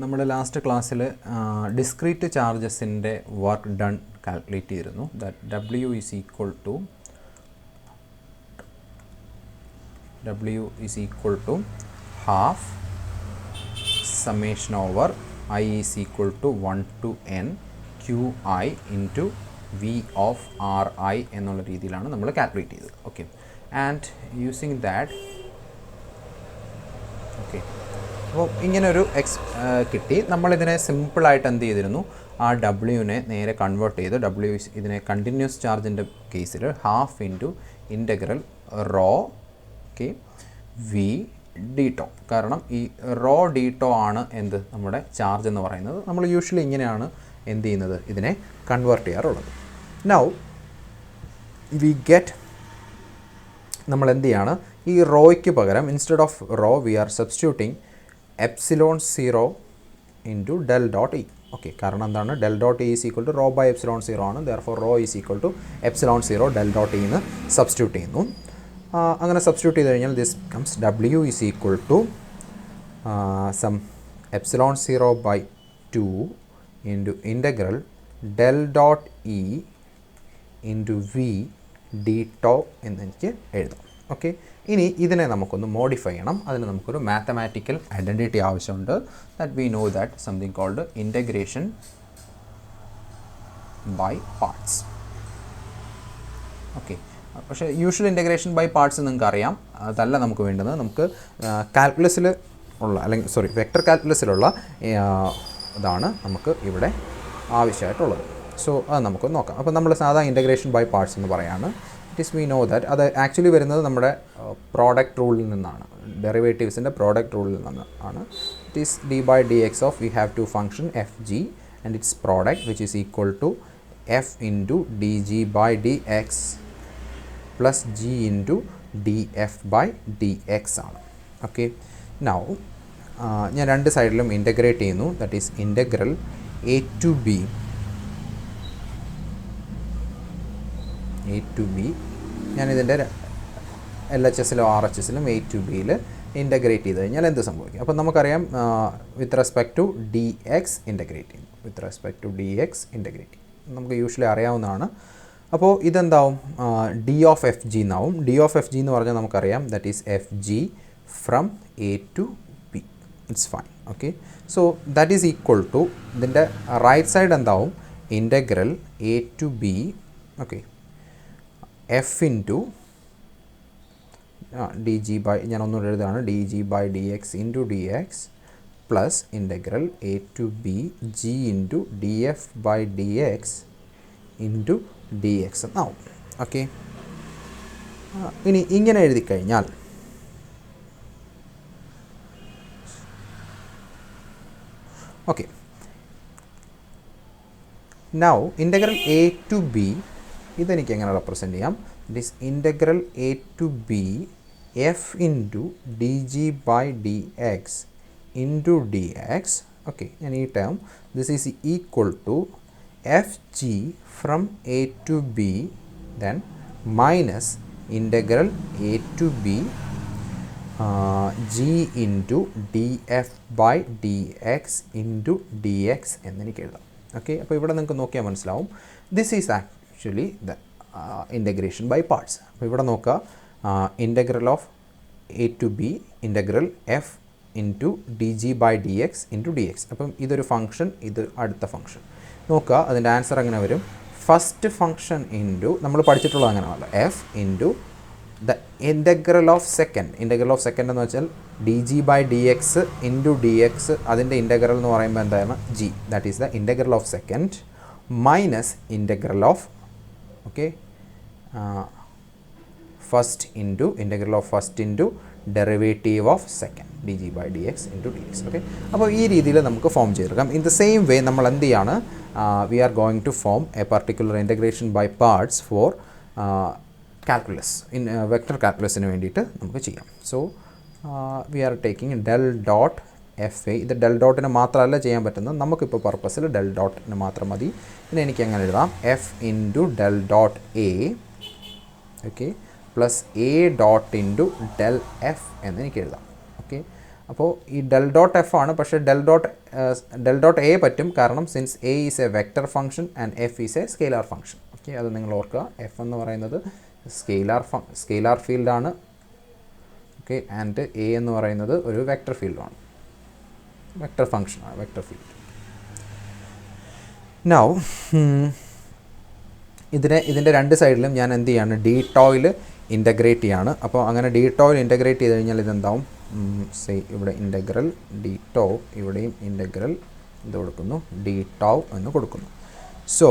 നമ്മുടെ ലാസ്റ്റ് ക്ലാസ്സിൽ discrete ചാർജസിൻ്റെ work done calculate ചെയ്തിരുന്നു. That W is equal to half summation over I is equal to 1 to n Qi into V of Ri എന്നുള്ള രീതിയിലാണ് നമ്മൾ calculate ചെയ്തത്. Okay, and using that okay അപ്പോൾ ഇങ്ങനൊരു കിട്ടി. നമ്മളിതിനെ സിമ്പിളായിട്ട് എന്ത് ചെയ്തിരുന്നു, ആ ഡബ്ല്യുവിനെ നേരെ കൺവേർട്ട് ചെയ്ത് ഇതിനെ കണ്ടിന്യൂസ് ചാർജിൻ്റെ കേസിൽ half into integral rho okay V d tau. കാരണം ഈ റോ ഡി ടോ ആണ് എന്ത് നമ്മുടെ ചാർജ് എന്ന് പറയുന്നത്. നമ്മൾ യൂഷ്വലി ഇങ്ങനെയാണ് എന്ത് ചെയ്യുന്നത്, ഇതിനെ കൺവേർട്ട് ചെയ്യാറുള്ളത്. നൗ വി ഗെറ്റ് നമ്മൾ എന്ത് ചെയ്യാണ്, ഈ റോയ്ക്ക് പകരം instead of rho we are substituting epsilon 0 into del dot E. Okay, കാരണം എന്താണ്, del dot E is equal to rho by epsilon 0 ആണ്. Therefore rho is equal to epsilon 0 del dot E എന്ന് സബ്സ്റ്റിറ്റ്യൂട്ട് ചെയ്യുന്നു. അങ്ങനെ substitute ചെയ്ത് കഴിഞ്ഞാൽ this comes W is equal to sum epsilon 0 by 2 into integral del dot E into V d tau എന്നെനിക്ക് എഴുതാം. Okay, ഇനി ഇതിനെ നമുക്കൊന്ന് മോഡിഫൈ ചെയ്യണം. അതിന് നമുക്കൊരു മാത്തമാറ്റിക്കൽ ഐഡൻറ്റിറ്റി ആവശ്യമുണ്ട്. That we know that something called integration by parts. Okay, പക്ഷേ യൂഷ്വൽ ഇൻ്റഗ്രേഷൻ ബൈ പാർട്സ് നിങ്ങൾക്ക് അറിയാം, അതല്ല നമുക്ക് വേണ്ടത്. നമുക്ക് കാൽക്കുലസിൽ ഉള്ള അല്ലെങ്കിൽ വെക്റ്റർ കാൽക്കുലസിലുള്ള ഇതാണ് നമുക്ക് ഇവിടെ ആവശ്യമായിട്ടുള്ളത്. സോ അത് നമുക്ക് നോക്കാം. അപ്പോൾ നമ്മൾ സാധാ ഇൻ്റഗ്രേഷൻ ബൈ പാർട്സ് എന്ന് പറയാണ്. It is we know that അത് ആക്ച്വലി വരുന്നത് നമ്മുടെ പ്രോഡക്റ്റ് റൂളിൽ നിന്നാണ്, ഡെറിവേറ്റീവ്സിൻ്റെ പ്രോഡക്റ്റ് റൂളിൽ നിന്നാണ്. It is D by D X of we have two function F G and its product which is equal to F into D G by D X plus G into D F by D X ആണ്. Okay, now ഞാൻ രണ്ട് സൈഡിലും integrate ചെയ്യുന്നു. That is integral A to B ഞാനിതിൻ്റെ LHSലും RHSലും a to ബിയിൽ integrate ചെയ്ത് കഴിഞ്ഞാൽ എന്ത് സംഭവിക്കും? അപ്പോൾ നമുക്കറിയാം with respect to d x integrate ചെയ്യും. നമുക്ക് യൂഷ്വലി അറിയാവുന്നതാണ്. അപ്പോൾ ഇതെന്താവും, ഡി ഓഫ് എഫ് ജി എന്നാവും. ഡി ഓഫ് എഫ് ജി എന്ന് പറഞ്ഞാൽ നമുക്കറിയാം that is f g from a to b. It's fine. Okay, so that is equal to ഇതിൻ്റെ റൈറ്റ് സൈഡ് എന്താവും, integral A to b okay f into D G by, ഞാൻ ഒന്നുകൂടെ എഴുതുകയാണ്, D G by D x into d X plus integral A to b g into D F by D x into d x എന്നാവും. Okay, ഇനി ഇങ്ങനെ എഴുതി കഴിഞ്ഞാൽ okay, now integral A to b ഇതെനിക്ക് എങ്ങനെ റെപ്രസെൻറ്റ് ചെയ്യാം? It is integral A to b f into D G by D x into d x. Okay, ഞാൻ ഈ term this is equal to f g from a to B then minus integral A to b g into D F by D x into d x എന്നെനിക്ക് എഴുതാം. Okay, അപ്പോൾ ഇവിടെ നിങ്ങൾക്ക് നോക്കിയാൽ മനസ്സിലാവും this is actually the integration by parts. അപ്പോൾ ഇവിടെ നോക്കുക, integral of a to b integral f into D G by D x into d x. അപ്പം ഇതൊരു ഫംഗ്ഷൻ, ഇത് അടുത്ത ഫംഗ്ഷൻ. നോക്കുക അതിൻ്റെ ആൻസർ എങ്ങനെ വരും, ഫസ്റ്റ് ഫംഗ്ഷൻ ഇൻറ്റു നമ്മൾ പഠിച്ചിട്ടുള്ളത് അങ്ങനെയല്ല, f into the integral of second. Integral of second എന്ന് വെച്ചാൽ d G by D x into d x, അതിൻ്റെ ഇൻ്റഗ്രൽ എന്ന് പറയുമ്പോൾ എന്താണ് g, that is the integral of second minus integral of okay first into integral of first into derivative of second d G by D x into d x. Okay, അപ്പോൾ ഈ രീതിയിൽ നമുക്ക് form ചെയ്തെടുക്കാം. In the same way നമ്മൾ എന്ത് ചെയ്യാണ്, we are going to form a particular integration by parts for calculus, vector കാൽക്കുലസിന് വേണ്ടിയിട്ട് നമുക്ക് ചെയ്യാം. So we are taking del dot F A. ഇത് ഡെൽ ഡോട്ടിന് മാത്രമല്ല ചെയ്യാൻ പറ്റുന്നത്, നമുക്കിപ്പോൾ പർപ്പസിൽ ഡെൽ ഡോട്ടിന് മാത്രം മതി. പിന്നെ എനിക്ക് എങ്ങനെ എഴുതാം, F into del dot A okay plus A dot into del F എന്ന് എനിക്ക് എഴുതാം. ഓക്കെ, അപ്പോൾ ഈ ഡെൽ ഡോട്ട് എഫ് ആണ്, പക്ഷേ ഡെൽ ഡോട്ട് എ പറ്റും, കാരണം since A is A vector function and F is A scalar function. Okay, അത് നിങ്ങൾ ഓർക്കുക. എഫ് എന്ന് പറയുന്നത് സ്കെയിലാർ ഫീൽഡാണ്. ഓക്കെ, ആൻഡ് എ എന്ന് പറയുന്നത് ഒരു വെക്റ്റർ ഫീൽഡാണ്, വെക്റ്റർ ഫംഗ്ഷനാണ്, വെക്റ്റർ ഫീൽഡ്. നൗ ഇതിൻ്റെ രണ്ട് സൈഡിലും ഞാൻ എന്ത് ചെയ്യാണ്, ഡി ടോയിൽ ഇൻ്റഗ്രേറ്റ് ചെയ്യാണ്. അപ്പോൾ അങ്ങനെ ഡി ടോയിൽ ഇൻ്റഗ്രേറ്റ് ചെയ്ത് കഴിഞ്ഞാൽ ഇതെന്താവും, ഇവിടെ ഇൻ്റഗ്രൽ ഡി ടോ, ഇവിടെയും ഇൻ്റഗ്രൽ എന്ത് കൊടുക്കുന്നു, ഡി ടോ എന്ന് കൊടുക്കുന്നു. സോ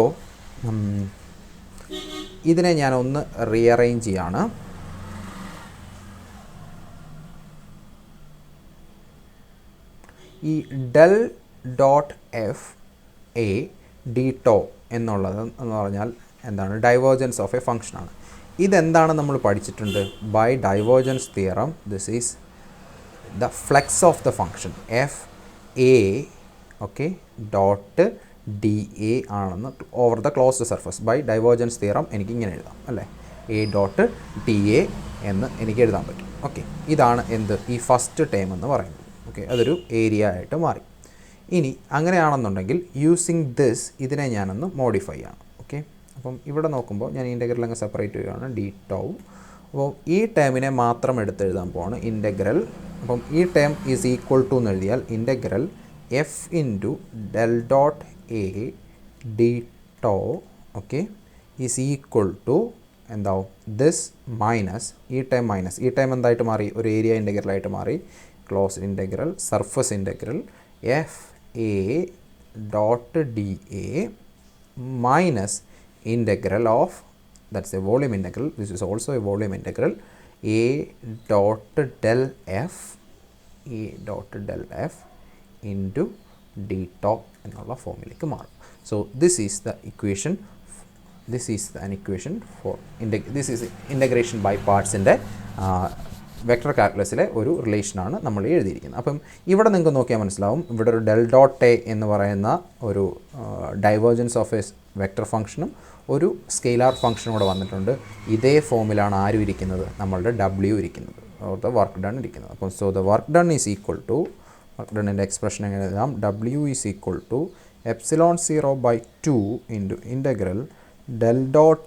ഇതിനെ ഞാൻ ഒന്ന് റീഅറേഞ്ച് ചെയ്യാണ്. ഈ del dot F a d tau എന്നുള്ളത് എന്ന് പറഞ്ഞാൽ എന്താണ്, ഡൈവേർജൻസ് ഓഫ് എ ഫംഗ്ഷനാണ്. ഇതെന്താണ് നമ്മൾ പഠിച്ചിട്ടുണ്ട്, by divergence theorem this is the flux of the function F A, okay, dot D A ആണെന്ന് over the closed surface. By divergence theorem എനിക്ക് ഇങ്ങനെ എഴുതാം അല്ലേ, എ ഡോട്ട് ഡി എ എന്ന് എനിക്ക് എഴുതാൻ പറ്റും. ഓക്കെ, ഇതാണ് എന്ത്, ഈ ഫസ്റ്റ് ടേം എന്ന് പറയുന്നത്. ഓക്കെ, അതൊരു ഏരിയ ആയിട്ട് മാറി. ഇനി അങ്ങനെയാണെന്നുണ്ടെങ്കിൽ യൂസിങ് ദിസ് ഇതിനെ ഞാനൊന്ന് മോഡിഫൈ ചെയ്യണം. ഓക്കെ, അപ്പം ഇവിടെ നോക്കുമ്പോൾ ഞാൻ ഇൻ്റഗ്രൽ അങ്ങ് സെപ്പറേറ്റ് ചെയ്യുകയാണ്, ഡി ടോ. അപ്പോൾ ഈ ടേമിനെ മാത്രം എടുത്തെഴുതാൻ പോവാണ്, ഇൻ്റഗ്രൽ. അപ്പം ഈ ടേം ഈസ് ഈക്വൽ ടു എന്ന് എഴുതിയാൽ integral f into del dot a d tau, okay, is equal to എന്താവും, ദിസ് മൈനസ് ഈ ടൈം എന്തായിട്ട് മാറി, ഒരു ഏരിയ ഇൻ്റഗ്രലായിട്ട് മാറി, close integral surface integral f a dot D A minus integral of, that's a volume integral, this is also a volume integral, a dot del f into d top എന്നുള്ള ഫോമിലേക്ക് മാറും. So this is the equation, this is an equation for this is integration by parts in the vector കാൽക്കുലസിലെ ഒരു റിലേഷനാണ് നമ്മൾ എഴുതിയിരിക്കുന്നത്. അപ്പം ഇവിടെ നിങ്ങൾക്ക് നോക്കിയാൽ മനസ്സിലാവും, ഇവിടെ ഒരു ഡെൽ ഡോട്ട് എ എന്ന് പറയുന്ന ഒരു ഡൈവേർജൻസ് ഓഫ് എ വെക്ടർ ഫംഗ്ഷനും ഒരു സ്കെയിലാർ ഫംഗ്ഷനും കൂടെ വന്നിട്ടുണ്ട്. ഇതേ ഫോമിലാണ് ആരും ഇരിക്കുന്നത്, നമ്മളുടെ ഡബ്ല്യു ഇരിക്കുന്നത്, ദ വർക്ക് ഡൺ ഇരിക്കുന്നത്. അപ്പം so the work done is equal to, work ഡണ്ണിൻ്റെ എക്സ്പ്രഷൻ എങ്ങനെ എഴുതാം, W is equal to epsilon 0/2 into integral del dot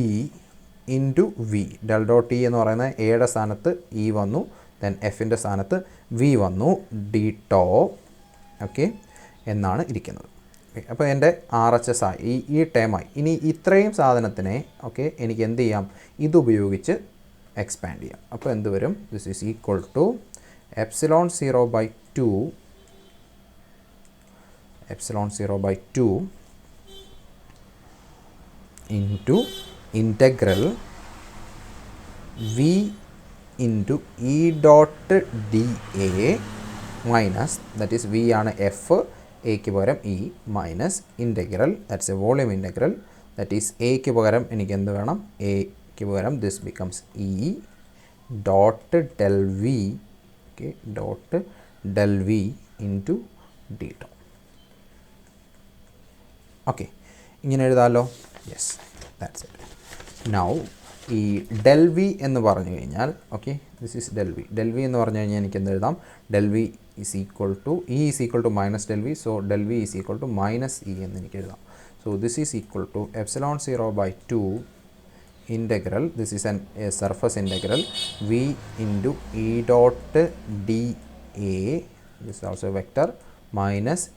E into V. Del dot E എന്ന് പറയുന്നത് എയുടെ സ്ഥാനത്ത് ഇ വന്നു, ദെൻ എഫിൻ്റെ സ്ഥാനത്ത് വി വന്നു, ഡി ടോ, ഓക്കെ എന്നാണ് ഇരിക്കുന്നത്. ഓക്കെ, അപ്പോൾ എൻ്റെ RHS ആയി ഈ ടേമായി. ഇനി ഇത്രയും സാധനത്തിനെ ഓക്കെ എനിക്ക് എന്ത് ചെയ്യാം, ഇതുപയോഗിച്ച് എക്സ്പാൻഡ് ചെയ്യാം. അപ്പോൾ എന്ത് വരും, this is equal to epsilon 0/2 into integral V into E dot D A minus, that is V ആണ് എഫ്, എക്ക് പകരം E, minus integral, that's a volume integral, that is എക്ക് പകരം എനിക്ക് എന്ത് വേണം, എക്ക് പകരം this becomes E dot del V, okay, dot del V into D tau. Okay, ഇങ്ങനെ എഴുതാമല്ലോ. Yes, that's it. നൗ ഈ ഡെൽ വി എന്ന് പറഞ്ഞു കഴിഞ്ഞാൽ, okay, this is del V എന്ന് പറഞ്ഞു കഴിഞ്ഞാൽ എനിക്ക് എന്ത് എഴുതാം, del V is equal to E is equal to minus del V, so del V is equal to minus E എന്ന് എനിക്ക് എഴുതാം. So this is equal to epsilon 0/2 integral, this is a surface integral V into E dot D a, this also vector, minus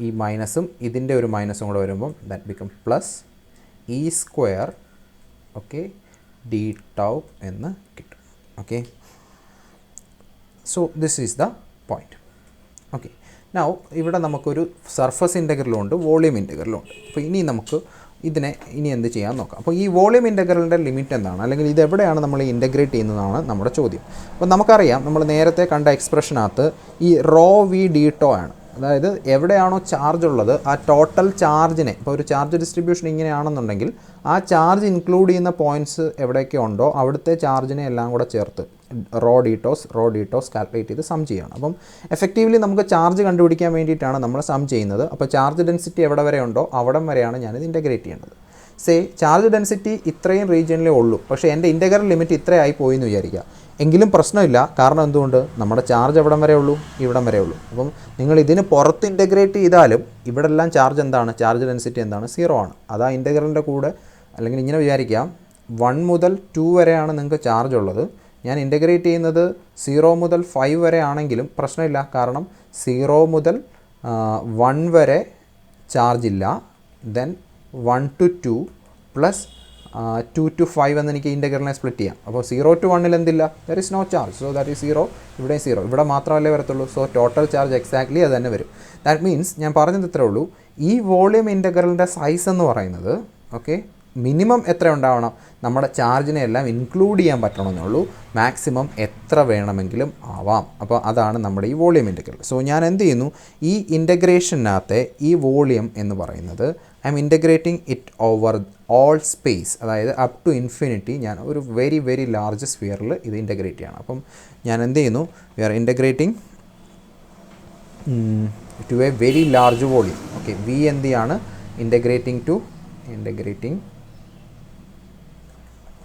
ഈ മൈനസും ഇതിൻ്റെ ഒരു മൈനസും കൂടെ വരുമ്പം that become plus E square, okay, d tau എന്ന് കിട്ടും. Okay, so this is the point. Okay, now ഇവിടെ നമുക്കൊരു സർഫസ് ഇൻ്റഗ്രലും ഉണ്ട്, വോളിയം ഇൻ്റഗ്രലും ഉണ്ട്. അപ്പോൾ ഇനി നമുക്ക് ഇതിനെ ഇനി എന്ത് ചെയ്യാൻ നോക്കാം. അപ്പോൾ ഈ വോളിയം ഇൻ്റഗ്രലിൻ്റെ ലിമിറ്റ് എന്താണ്, അല്ലെങ്കിൽ ഇതെവിടെയാണ് നമ്മൾ ഇൻ്റഗ്രേറ്റ് ചെയ്യുന്നതാണ് നമ്മുടെ ചോദ്യം. അപ്പോൾ നമുക്കറിയാം, നമ്മൾ നേരത്തെ കണ്ട എക്സ്പ്രഷനകത്ത് ഈ റോ വി ഡി ടോ ആണ്, അതായത് എവിടെയാണോ ചാർജ് ഉള്ളത് ആ ടോട്ടൽ ചാർജിനെ, ഇപ്പോൾ ഒരു ചാർജ് ഡിസ്ട്രിബ്യൂഷൻ ഇങ്ങനെയാണെന്നുണ്ടെങ്കിൽ ആ ചാർജ് ഇൻക്ലൂഡ് ചെയ്യുന്ന പോയിൻറ്റ്സ് എവിടെയൊക്കെ ഉണ്ടോ അവിടുത്തെ ചാർജിനെ എല്ലാം കൂടെ ചേർത്ത് റോ ഡീറ്റോസ് കാൽക്കുലേറ്റ് ചെയ്ത് സം ചെയ്യണം. അപ്പം എഫക്റ്റീവ്ലി നമുക്ക് ചാർജ് കണ്ടുപിടിക്കാൻ വേണ്ടിയിട്ടാണ് നമ്മൾ സം ചെയ്യുന്നത്. അപ്പോൾ ചാർജ് ഡെൻസിറ്റി എവിടെ വരെ ഉണ്ടോ അവിടം വരെയാണ് ഞാനിത് ഇൻ്റഗ്രേറ്റ് ചെയ്യേണ്ടത്. ചാർജ് ഡെൻസിറ്റി ഇത്രയും റീജിയനിലേ ഉള്ളൂ, പക്ഷേ എൻ്റെ ഇൻ്റഗ്രൽ ലിമിറ്റ് ഇത്രയായി പോയി എന്ന് വിചാരിക്കുക. എങ്കിലും പ്രശ്നമില്ല. കാരണം എന്തുകൊണ്ട്, നമ്മുടെ ചാർജ് എവിടം വരെ ഉള്ളൂ, ഇവിടം വരെ ഉള്ളൂ. അപ്പം നിങ്ങൾ ഇതിന് പുറത്ത് ഇൻ്റഗ്രേറ്റ് ചെയ്താലും ഇവിടെ എല്ലാം ചാർജ് എന്താണ്, ചാർജ് ഡെൻസിറ്റി എന്താണ്, 0 ആണ്. അതാ ഇൻ്റഗ്രലിൻ്റെ കൂടെ, അല്ലെങ്കിൽ ഇങ്ങനെ വിചാരിക്കാം 1 മുതൽ 2 വരെയാണ് നിങ്ങൾക്ക് ചാർജ് ഉള്ളത്. ഞാൻ ഇൻ്റഗ്രേറ്റ് ചെയ്യുന്നത് 0 മുതൽ 5 വരെ ആണെങ്കിലും പ്രശ്നമില്ല. കാരണം 0 മുതൽ 1 വരെ ചാർജ് ഇല്ല. ദെൻ 1 to 2 പ്ലസ് 2 to 5 എന്ന് എനിക്ക് ഇൻ്റഗ്രലിനെ സ്പ്ലിറ്റ് ചെയ്യാം. അപ്പോൾ 0 to 1 എന്തില്ല, there is no charge. So that is 0, ഇവിടെ 0, ഇവിടെ മാത്രമല്ലേ വരത്തുള്ളൂ. സോ ടോട്ടൽ ചാർജ് എക്സാക്ട്ലി അത് തന്നെ വരും. ദാറ്റ് മീൻസ് ഞാൻ പറഞ്ഞത് ഇത്രേ ഉള്ളൂ, ഈ വോളിയം ഇൻ്റഗ്രലിൻ്റെ സൈസ് എന്ന് പറയുന്നത് ഓക്കെ മിനിമം എത്ര ഉണ്ടാവണം, നമ്മുടെ ചാർജിനെ എല്ലാം ഇൻക്ലൂഡ് ചെയ്യാൻ പറ്റണമെന്നേ ഉള്ളൂ. മാക്സിമം എത്ര വേണമെങ്കിലും ആവാം. അപ്പോൾ അതാണ് നമ്മുടെ ഈ വോളിയം ഇൻ്റഗ്രൽ. സോ ഞാൻ എന്ത് ചെയ്യുന്നു, ഈ ഇൻ്റഗ്രേഷനകത്തെ ഈ വോളിയം എന്ന് പറയുന്നത് I M integrating it over all space, അതായത് അപ് ടു ഇൻഫിനിറ്റി. ഞാൻ ഒരു വെരി വെരി ലാർജ് സ്ഫിയറിൽ ഇത് ഇൻ്റഗ്രേറ്റ് ചെയ്യണം. അപ്പം ഞാൻ എന്ത് ചെയ്യുന്നു, we are integrating to a very large volume. Okay, we എന്ത് ചെയ്യാണ്, integrating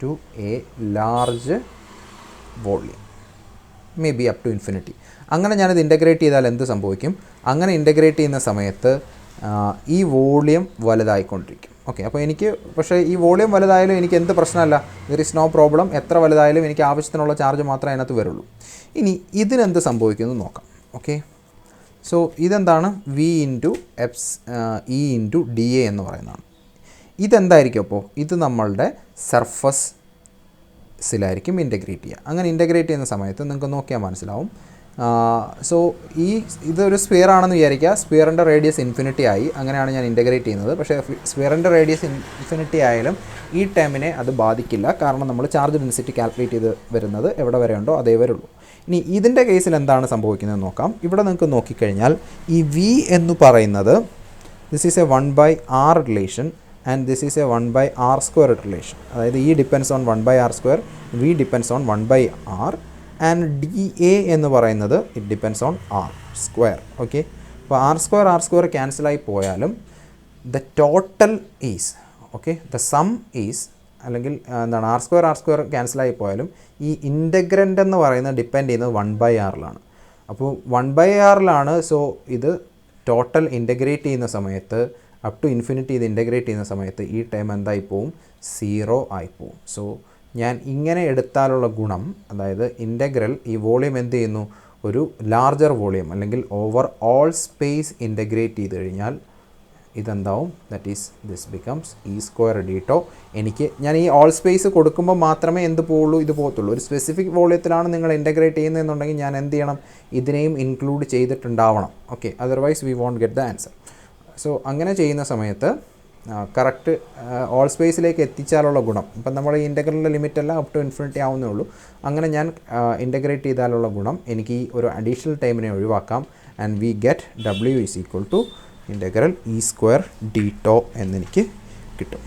to a large volume, maybe up to infinity. അങ്ങനെ ഞാനിത് ഇൻ്റഗ്രേറ്റ് ചെയ്താൽ എന്ത് സംഭവിക്കും, അങ്ങനെ ഇൻ്റഗ്രേറ്റ് ചെയ്യുന്ന സമയത്ത് ഈ വോളിയം വലുതായിക്കൊണ്ടിരിക്കും. ഓക്കെ, അപ്പോൾ എനിക്ക് പക്ഷേ ഈ വോളിയം വലുതായാലും എനിക്ക് എന്ത് പ്രശ്നമല്ല, ദർ ഇസ് നോ പ്രോബ്ലം. എത്ര വലുതായാലും എനിക്ക് ആവശ്യത്തിനുള്ള ചാർജ് മാത്രമേ അതിനകത്ത് വരുള്ളൂ. ഇനി ഇതിനെന്ത് സംഭവിക്കുമെന്ന് നോക്കാം. ഓക്കെ, സോ ഇതെന്താണ്, V into E into d A എന്ന് പറയുന്നതാണ്. ഇതെന്തായിരിക്കും, അപ്പോൾ ഇത് നമ്മളുടെ സർഫസിലായിരിക്കും ഇൻ്റഗ്രേറ്റ് ചെയ്യുക. അങ്ങനെ ഇൻ്റഗ്രേറ്റ് ചെയ്യുന്ന സമയത്ത് നിങ്ങൾക്ക് നോക്കിയാൽ മനസ്സിലാവും. സോ ഇതൊരു സ്ഫിയർ ആണെന്ന് വിചാരിക്കുക. സ്ഫിയറിൻ്റെ റേഡിയസ് ഇൻഫിനിറ്റി ആയി, അങ്ങനെയാണ് ഞാൻ ഇൻ്റഗ്രേറ്റ് ചെയ്യുന്നത്. പക്ഷേ സ്ഫിയറിൻ്റെ റേഡിയസ് ഇൻഫിനിറ്റി ആയാലും ഈ ടേമിനെ അത് ബാധിക്കില്ല. കാരണം നമ്മൾ ചാർജ് ഡെൻസിറ്റി കാൽക്കുലേറ്റ് ചെയ്ത് വരുന്നത് എവിടെ വരെ ഉണ്ടോ അതേ വരുള്ളൂ. ഇനി ഇതിൻ്റെ കേസിൽ എന്താണ് സംഭവിക്കുന്നത് നോക്കാം. ഇവിടെ നിങ്ങൾക്ക് നോക്കിക്കഴിഞ്ഞാൽ ഈ വി എന്ന് പറയുന്നത് this is a 1/r relation and this is a 1/r² relation. അതായത് E depends on 1/r², V depends on 1/r and D A എന്ന് പറയുന്നത് it depends on r². Okay, അപ്പോൾ r² ക്യാൻസലായി പോയാലും the total is okay, the sum is, അല്ലെങ്കിൽ എന്താണ് r² ക്യാൻസലായി പോയാലും ഈ ഇൻ്റഗ്രൻ്റ് എന്ന് പറയുന്നത് ഡിപ്പെൻഡ് ചെയ്യുന്നത് 1/rലാണ്. അപ്പോൾ 1/rലാണ്. സോ ഇത് ടോട്ടൽ ഇൻ്റഗ്രേറ്റ് ചെയ്യുന്ന സമയത്ത് അപ് ടു ഇൻഫിനിറ്റി ഇത് ഇൻ്റഗ്രേറ്റ് ചെയ്യുന്ന സമയത്ത് ഈ ടേം എന്തായി പോവും, 0 ആയിപ്പോവും. സോ ഞാൻ ഇങ്ങനെ എടുത്താലുള്ള ഗുണം, അതായത് ഇൻ്റഗ്രൽ ഈ വോളിയം എന്ത് ചെയ്യുന്നു, ഒരു ലാർജർ വോളിയം അല്ലെങ്കിൽ ഓവർ ഓൾ സ്പേസ് ഇൻ്റഗ്രേറ്റ് ചെയ്ത് കഴിഞ്ഞാൽ ഇതെന്താവും, that is this becomes e² d. ഞാൻ ഈ ഓൾ സ്പേസ് കൊടുക്കുമ്പോൾ മാത്രമേ എന്ത് പോവുള്ളൂ, ഇത് പോകത്തുള്ളൂ. ഒരു സ്പെസിഫിക് വോളിയത്തിലാണ് നിങ്ങൾ ഇൻ്റഗ്രേറ്റ് ചെയ്യുന്നതെന്നുണ്ടെങ്കിൽ ഞാൻ എന്ത് ചെയ്യണം, ഇതിനെയും ഇൻക്ലൂഡ് ചെയ്തിട്ടുണ്ടാവണം. Okay, otherwise we won't get the answer. So അങ്ങനെ ചെയ്യുന്ന സമയത്ത് കറക്റ്റ് ഓൾ സ്പേസിലേക്ക് എത്തിച്ചാലുള്ള ഗുണം, ഇപ്പം നമ്മൾ ഈ ഇൻ്റഗ്രലിൻ്റെ ലിമിറ്റെല്ലാം അപ് ടു ഇൻഫിനിറ്റി ആവുന്നേ ഉള്ളൂ. അങ്ങനെ ഞാൻ ഇൻ്റഗ്രേറ്റ് ചെയ്താലുള്ള ഗുണം എനിക്ക് ഈ ഒരു അഡീഷണൽ ടൈമിനെ ഒഴിവാക്കാം. And we get W is equal to integral e² d എന്നെനിക്ക് കിട്ടും.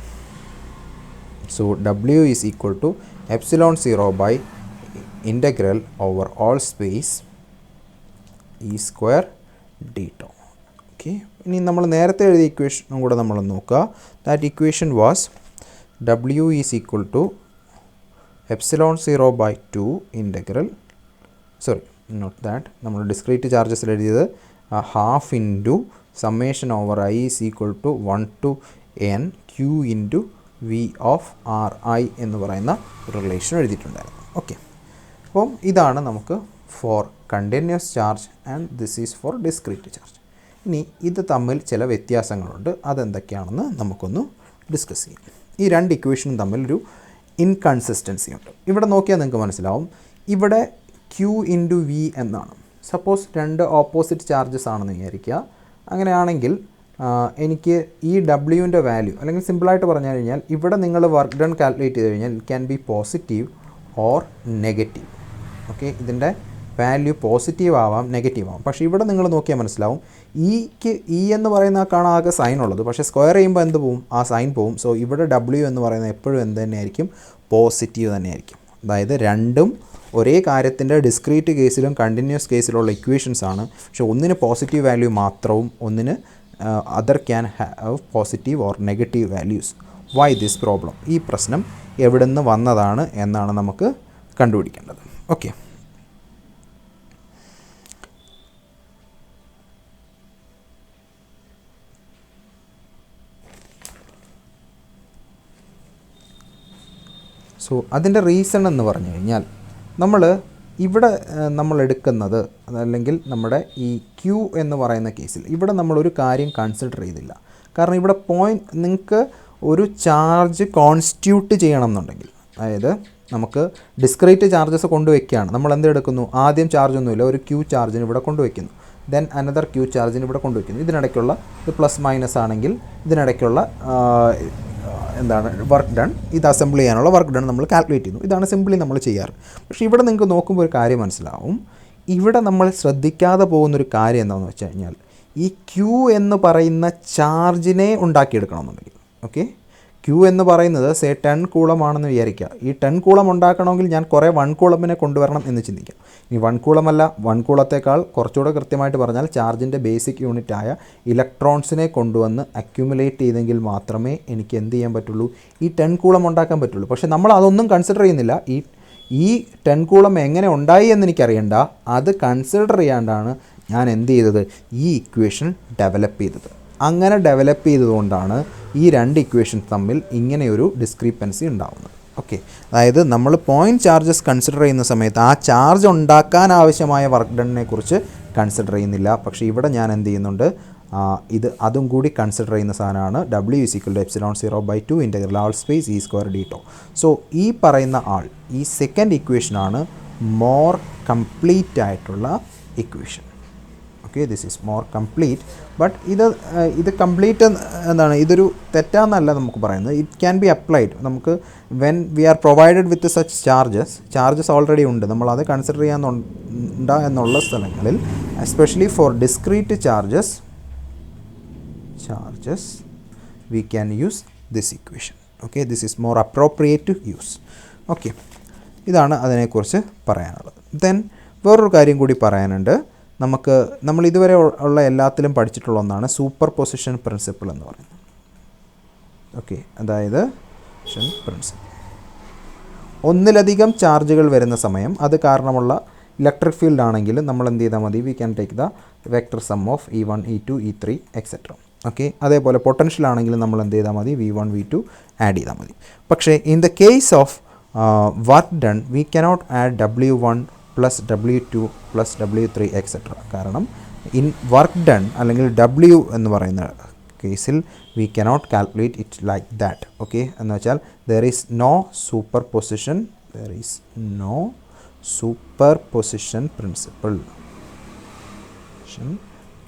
So W is equal to ε0 integral over all space e² d. Okay, ഇനി നമ്മൾ നേരത്തെ എഴുതിയ ഇക്വേഷനും കൂടെ നമ്മൾ നോക്കുക. That equation was W is equal to ε0/2 integral, sorry not that, നമ്മൾ ഡിസ്ക്രീറ്റ് ചാർജസിൽ എഴുതിയത് half into summation over I is equal to 1 to n Q into V of RI എന്ന് പറയുന്ന റിലേഷൻ എഴുതിയിട്ടുണ്ടായിരുന്നു. ഓക്കെ, അപ്പം ഇതാണ് നമുക്ക് for continuous charge and this is for discrete charge. ഇനി ഇത് തമ്മിൽ ചില വ്യത്യാസങ്ങളുണ്ട്, അതെന്തൊക്കെയാണെന്ന് നമുക്കൊന്ന് ഡിസ്കസ് ചെയ്യാം. ഈ രണ്ട് ഇക്വേഷനും തമ്മിലൊരു ഇൻകൺസിസ്റ്റൻസി ഉണ്ട്. ഇവിടെ നോക്കിയാൽ നിങ്ങൾക്ക് മനസ്സിലാവും, ഇവിടെ Q ഇൻറ്റു V എന്നാണ്. സപ്പോസ് രണ്ട് ഓപ്പോസിറ്റ് ചാർജസ് ആണെന്ന് വിചാരിക്കുക. അങ്ങനെയാണെങ്കിൽ എനിക്ക് ഈ ഡബ്ല്യുവിൻ്റെ വാല്യൂ, അല്ലെങ്കിൽ സിമ്പിളായിട്ട് പറഞ്ഞു കഴിഞ്ഞാൽ ഇവിടെ നിങ്ങൾ വർക്ക് ഡൺ കാൽക്കുലേറ്റ് ചെയ്ത് കഴിഞ്ഞാൽ it can be positive or negative. Okay, ഇതിൻ്റെ വാല്യൂ പോസിറ്റീവ് ആവാം, നെഗറ്റീവ് ആവാം. പക്ഷേ ഇവിടെ നിങ്ങൾ നോക്കിയാൽ മനസ്സിലാവും, ഇ എന്ന് പറയുന്ന ആകെ സൈൻ ഉള്ളത്, പക്ഷേ സ്ക്വയർ ചെയ്യുമ്പോൾ എന്ത് പോവും, ആ സൈൻ പോവും. സോ ഇവിടെ W എന്ന് പറയുന്നത് എപ്പോഴും എന്ത് തന്നെയായിരിക്കും, പോസിറ്റീവ് തന്നെയായിരിക്കും. അതായത് രണ്ടും ഒരേ കാര്യത്തിൻ്റെ ഡിസ്ക്രീറ്റ് കേസിലും കണ്ടിന്യൂസ് കേസിലുള്ള ഇക്വേഷൻസ് ആണ്. പക്ഷേ ഒന്നിന് പോസിറ്റീവ് വാല്യൂ മാത്രവും ഒന്നിന് other can have positive or negative values. Why this problem, ഈ പ്രശ്നം എവിടെ നിന്ന് വന്നതാണ് എന്നാണ് നമുക്ക് കണ്ടുപിടിക്കേണ്ടത്. ഓക്കെ. സോ അതിൻ്റെ റീസൺ എന്ന് പറഞ്ഞു കഴിഞ്ഞാൽ ഇവിടെ നമ്മൾ എടുക്കുന്നത് അതല്ലെങ്കിൽ നമ്മുടെ ഈ ക്യൂ എന്ന് പറയുന്ന കേസിൽ ഇവിടെ നമ്മളൊരു കാര്യം കൺസിഡർ ചെയ്തില്ല. കാരണം ഇവിടെ നിങ്ങൾക്ക് ഒരു ചാർജ് കോൺസ്റ്റിറ്റ്യൂട്ട് ചെയ്യണം എന്നുണ്ടെങ്കിൽ, അതായത് നമുക്ക് ഡിസ്ക്രീറ്റ് ചാർജസ് കൊണ്ടുവയ്ക്കുകയാണ്. നമ്മൾ എന്തെടുക്കുന്നു, ആദ്യം ചാർജൊന്നുമില്ല, ഒരു ക്യൂ ചാർജിന് ഇവിടെ കൊണ്ടുവയ്ക്കുന്നു, ദെൻ അനദർ ക്യൂ ചാർജിന് ഇവിടെ കൊണ്ടുവയ്ക്കുന്നു. ഇതിനിടയ്ക്കുള്ള ഇത് പ്ലസ് മൈനസ് ആണെങ്കിൽ ഇതിനിടയ്ക്കുള്ള വർക്ക് ഡൺ, ഇത് അസംബിൾ ചെയ്യാനുള്ള വർക്ക് ഡൺ നമ്മൾ കാൽക്കുലേറ്റ് ചെയ്യുന്നു. ഇതാണ് സിംപിളി നമ്മൾ ചെയ്യാറ്. പക്ഷേ ഇവിടെ നിങ്ങൾക്ക് നോക്കുമ്പോൾ ഒരു കാര്യം മനസ്സിലാവും. ഇവിടെ നമ്മൾ ശ്രദ്ധിക്കാതെ പോകുന്നൊരു കാര്യം എന്താണെന്ന് വെച്ച് കഴിഞ്ഞാൽ ഈ ക്യൂ എന്ന് പറയുന്ന ചാർജിനെ ഉണ്ടാക്കിയെടുക്കണമെന്നുണ്ടെങ്കിൽ, ഓക്കെ, ക്യൂ എന്ന് പറയുന്നത് 10 കൂളമാണെന്ന് വിചാരിക്കുക. ഈ 10 കൂളം ഉണ്ടാക്കണമെങ്കിൽ ഞാൻ കുറേ 1 കൂളമിനെ കൊണ്ടുവരണം എന്ന് ചിന്തിക്കാം. ഈ 1 കൂളമല്ല, 1 കൂളത്തേക്കാൾ കുറച്ചുകൂടെ കൃത്യമായിട്ട് പറഞ്ഞാൽ ചാർജിൻ്റെ ബേസിക് യൂണിറ്റായ ഇലക്ട്രോൺസിനെ കൊണ്ടുവന്ന് അക്യുമുലേറ്റ് ചെയ്തെങ്കിൽ മാത്രമേ എനിക്ക് എന്ത് ചെയ്യാൻ പറ്റുള്ളൂ, ഈ 10 കൂളം ഉണ്ടാക്കാൻ പറ്റുള്ളൂ. പക്ഷേ നമ്മൾ അതൊന്നും കൺസിഡർ ചെയ്യുന്നില്ല. ഈ 10 കൂളം എങ്ങനെ ഉണ്ടായി എന്ന് എനിക്കറിയണ്ട. അത് കൺസിഡർ ചെയ്യാണ്ടാണ് ഞാൻ എന്ത് ചെയ്തത്, ഈ ഇക്വേഷൻ ഡെവലപ്പ് ചെയ്തത്. അങ്ങനെ ഡെവലപ്പ് ചെയ്തതുകൊണ്ടാണ് ഈ 2 ഇക്വേഷൻസ് തമ്മിൽ ഇങ്ങനെയൊരു ഡിസ്ക്രിപ്പൻസി ഉണ്ടാകുന്നത്. ഓക്കെ, അതായത് നമ്മൾ പോയിൻറ്റ് ചാർജസ് കൺസിഡർ ചെയ്യുന്ന സമയത്ത് ആ ചാർജ് ഉണ്ടാക്കാൻ ആവശ്യമായ വർക്ക് ഡണ്ണിനെ കുറിച്ച് കൺസിഡർ ചെയ്യുന്നില്ല. പക്ഷേ ഇവിടെ ഞാൻ എന്ത് ചെയ്യുന്നുണ്ട്, അതും കൂടി കൺസിഡർ ചെയ്യുന്ന സാധനമാണ് W=ε0/2 integral all space E² d τ. So ഈ പറയുന്ന ആൾ, ഈ സെക്കൻഡ് ഇക്വേഷനാണ് മോർ കംപ്ലീറ്റ് ആയിട്ടുള്ള equation. Okay, this is more complete. But ഇത് കംപ്ലീറ്റ് എന്താണ്, ഇതൊരു തെറ്റാന്നല്ല നമുക്ക് പറയുന്നത്. It can be applied. നമുക്ക് when we are provided with such charges already ഉണ്ട്, നമ്മളത് കൺസിഡർ ചെയ്യാനുണ്ട് എന്നുള്ള സ്ഥലങ്ങളിൽ, especially for discrete charges we can use this equation. Okay, this is more appropriate to use. Okay, ഇതാണ് അതിനെക്കുറിച്ച് പറയാനുള്ളത്. ദെൻ വേറൊരു കാര്യം കൂടി പറയാനുണ്ട്. നമ്മൾ ഇതുവരെ ഉള്ള എല്ലാത്തിലും പഠിച്ചിട്ടുള്ള ഒന്നാണ് സൂപ്പർ പൊസിഷൻ പ്രിൻസിപ്പിൾ എന്ന് പറയുന്നത്. ഓക്കെ, അതായത് പ്രിൻസിപ്പിൾ, ഒന്നിലധികം ചാർജുകൾ വരുന്ന സമയം അത് കാരണമുള്ള ഇലക്ട്രിക് ഫീൽഡ് ആണെങ്കിൽ നമ്മൾ എന്ത് ചെയ്താൽ മതി, we can take the vector some of E1 E2 E3 etcetera. Okay, അതേപോലെ പൊട്ടൻഷ്യൽ ആണെങ്കിലും നമ്മൾ എന്ത് ചെയ്താൽ മതി, V1 V2 ആഡ് ചെയ്താൽ മതി. പക്ഷേ in the case of work done we cannot add W1 plus W2 plus W3 etcetera. കാരണം ഇൻ വർക്ക് ഡൺ അല്ലെങ്കിൽ W എന്ന് പറയുന്ന കേസിൽ we cannot calculate it like that. Okay, എന്ന് വെച്ചാൽ there is no superposition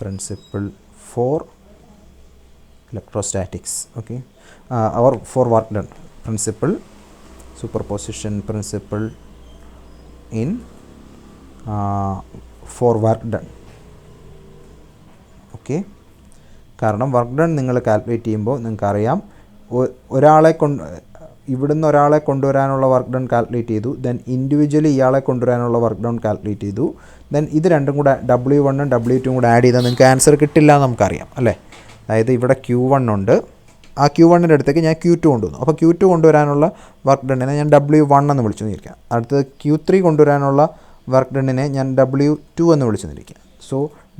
principle for electrostatics. Okay, or for work done superposition principle in for work done. Okay, കാരണം work done നിങ്ങൾ calculate ചെയ്യുമ്പോൾ നിങ്ങൾക്കറിയാം, ഇവിടുന്ന് ഒരാളെ കൊണ്ടുവരാനുള്ള വർക്ക് ഡൺ കാൽക്കുലേറ്റ് ചെയ്തു, ദെൻ ഇൻഡിവിജ്വലി ഇയാളെ കൊണ്ടുവരാനുള്ള വർക്ക് ഡൺ കാൽക്കുലേറ്റ് ചെയ്തു, ദെൻ ഇത് രണ്ടും കൂടെ W1 W2 കൂടെ ആഡ് ചെയ്താൽ നിങ്ങൾക്ക് ആൻസർ കിട്ടില്ല എന്ന് നമുക്കറിയാം അല്ലേ. അതായത് ഇവിടെ Q1 ഉണ്ട്, ആ Q1ൻ്റെ അടുത്തേക്ക് ഞാൻ Q2 കൊണ്ടുവന്നു. അപ്പോൾ Q2 കൊണ്ടുവരാനുള്ള വർക്ക് ഡണ്ണിനെ ഞാൻ W1 എന്ന് വിളിച്ചു നിൽക്കാം. അടുത്തത് Q3 കൊണ്ടുവരാനുള്ള വർക്ക് ഡണ്ണിനെ ഞാൻ W2 എന്ന് വിളിച്ചു നിൽക്കാം. സോ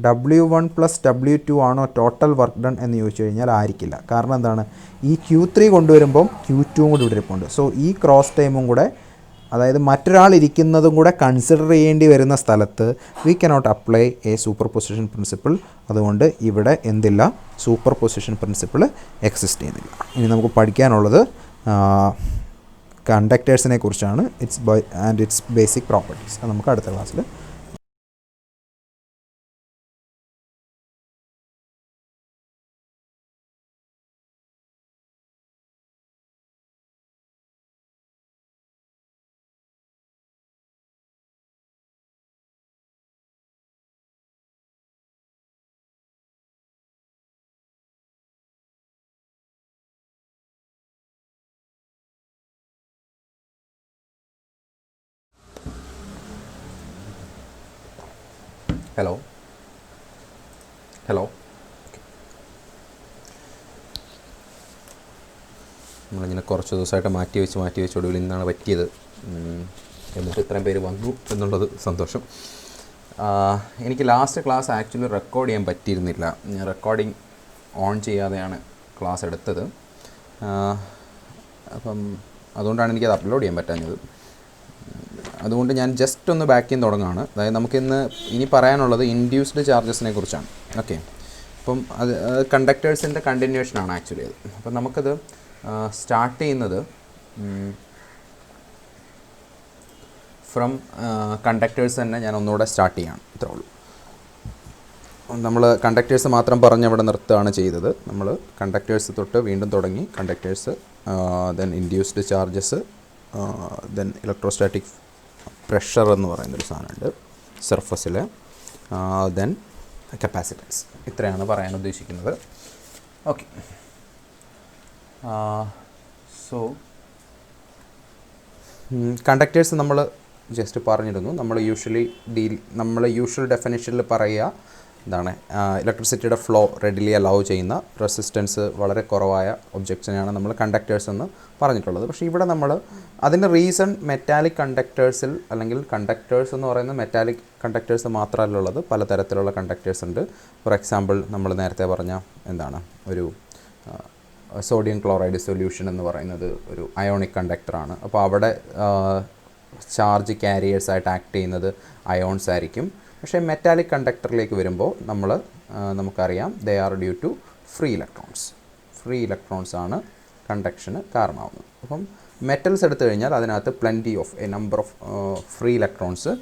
W1 പ്ലസ് W2 ആണോ ടോട്ടൽ വർക്ക് ഡൺ എന്ന് ചോദിച്ചു കഴിഞ്ഞാൽ ആയിരിക്കില്ല. കാരണം എന്താണ്, ഈ Q3 കൊണ്ടുവരുമ്പം Q2 കൂടി ഇവിടെ ഇരിപ്പുണ്ട്. സോ ഈ ക്രോസ് ടൈമും കൂടെ, അതായത് മറ്റൊരാൾ ഇരിക്കുന്നതും കൂടെ കൺസിഡർ ചെയ്യേണ്ടി വരുന്ന സ്ഥലത്ത് we cannot apply A super position principle. അതുകൊണ്ട് ഇവിടെ എന്തില്ല, സൂപ്പർ പൊസിഷൻ പ്രിൻസിപ്പിൾ എക്സിസ്റ്റ് ചെയ്യുന്നില്ല. ഇനി നമുക്ക് പഠിക്കാനുള്ളത് കണ്ടക്ടേഴ്സിനെ കുറിച്ചാണ്, ഇറ്റ്സ് ബേസിക് പ്രോപ്പർട്ടീസ്. അത് നമുക്ക് അടുത്ത ക്ലാസ്സിൽ ഹലോ നമ്മളിങ്ങനെ കുറച്ച് ദിവസമായിട്ട് മാറ്റി വെച്ച് ഒടുവിൽ ഇന്നാണ് പറ്റിയത്. എന്നിട്ട് ഇത്രയും പേര് വന്നു എന്നുള്ളത് സന്തോഷം. എനിക്ക് ലാസ്റ്റ് ക്ലാസ് ആക്ച്വലി റെക്കോർഡ് ചെയ്യാൻ പറ്റിയിരുന്നില്ല. ഞാൻ റെക്കോർഡിങ് ഓൺ ചെയ്യാതെയാണ് ക്ലാസ് എടുത്തത്. അപ്പം അതുകൊണ്ടാണ് എനിക്കത് അപ്ലോഡ് ചെയ്യാൻ പറ്റാഞ്ഞത്. അതുകൊണ്ട് ഞാൻ ജസ്റ്റ് ഒന്ന് ബാക്കിൽ നിന്ന് തുടങ്ങുകയാണ്. അതായത് നമുക്കിന്ന് ഇനി പറയാനുള്ളത് ഇൻഡ്യൂസ്ഡ് ചാർജസിനെ കുറിച്ചാണ്. ഓക്കെ, അപ്പം അത് കണ്ടക്ടേഴ്സിൻ്റെ കണ്ടിന്യൂഷനാണ് ആക്ച്വലി അത്. അപ്പം നമുക്കത് സ്റ്റാർട്ട് ചെയ്യുന്നത് ഫ്രം കണ്ടക്ടേഴ്സ് തന്നെ ഞാൻ ഒന്നുകൂടെ സ്റ്റാർട്ട് ചെയ്യാണ്. ഇത്രേ ഉള്ളൂ. നമ്മൾ കണ്ടക്ടേഴ്സ് മാത്രം പറഞ്ഞ് അവിടെ നിർത്തുകയാണ് ചെയ്തത്. നമ്മൾ കണ്ടക്ടേഴ്സ് തൊട്ട് വീണ്ടും തുടങ്ങി. Conductors, then induced charges, then electrostatic pressure എന്ന് പറയുന്നൊരു സാധനമുണ്ട് സർഫസിൽ, ദെൻ കപ്പാസിറ്റൻസ്. ഇത്രയാണ് പറയാൻ ഉദ്ദേശിക്കുന്നത്. ഓക്കെ, സോ കണ്ടക്ടേഴ്സ് നമ്മൾ ജസ്റ്റ് പറഞ്ഞിരുന്നു. നമ്മൾ യൂഷ്വൽ ഡെഫിനിഷനിൽ പറയുക എന്താണ്, ഇലക്ട്രിസിറ്റിയുടെ ഫ്ലോ റെഡിലി അലൗ ചെയ്യുന്ന റെസിസ്റ്റൻസ് വളരെ കുറവായ ഒബ്ജക്ട്സിനെയാണ് നമ്മൾ കണ്ടക്ടേഴ്സ് എന്ന് പറഞ്ഞിട്ടുള്ളത്. പക്ഷേ ഇവിടെ നമ്മൾ അതിൻ്റെ റീസൺ മെറ്റാലിക് കണ്ടക്ടേഴ്സിൽ, അല്ലെങ്കിൽ കണ്ടക്ടേഴ്സ് എന്ന് പറയുന്നത് മെറ്റാലിക് കണ്ടക്ടേഴ്സ് മാത്രമല്ല ഉള്ളത്, പലതരത്തിലുള്ള കണ്ടക്ടേഴ്സ് ഉണ്ട്. ഫോർ എക്സാമ്പിൾ നമ്മൾ നേരത്തെ പറഞ്ഞ എന്താണ്, ഒരു സോഡിയം ക്ലോറൈഡ് സൊല്യൂഷൻ എന്ന് പറയുന്നത് ഒരു അയോണിക് കണ്ടക്ടറാണ്. അപ്പോൾ അവിടെ ചാർജ് കാരിയേഴ്സായിട്ട് ആക്ട് ചെയ്യുന്നത് അയോൺസ് ആയിരിക്കും. പക്ഷേ മെറ്റാലിക് കണ്ടക്ടറിലേക്ക് വരുമ്പോൾ നമുക്കറിയാം they are due to free electrons ആണ് കണ്ടക്ഷന് കാരണമാകുന്നത്. അപ്പം മെറ്റൽസ് എടുത്തു കഴിഞ്ഞാൽ അതിനകത്ത് plenty of a number of free electrons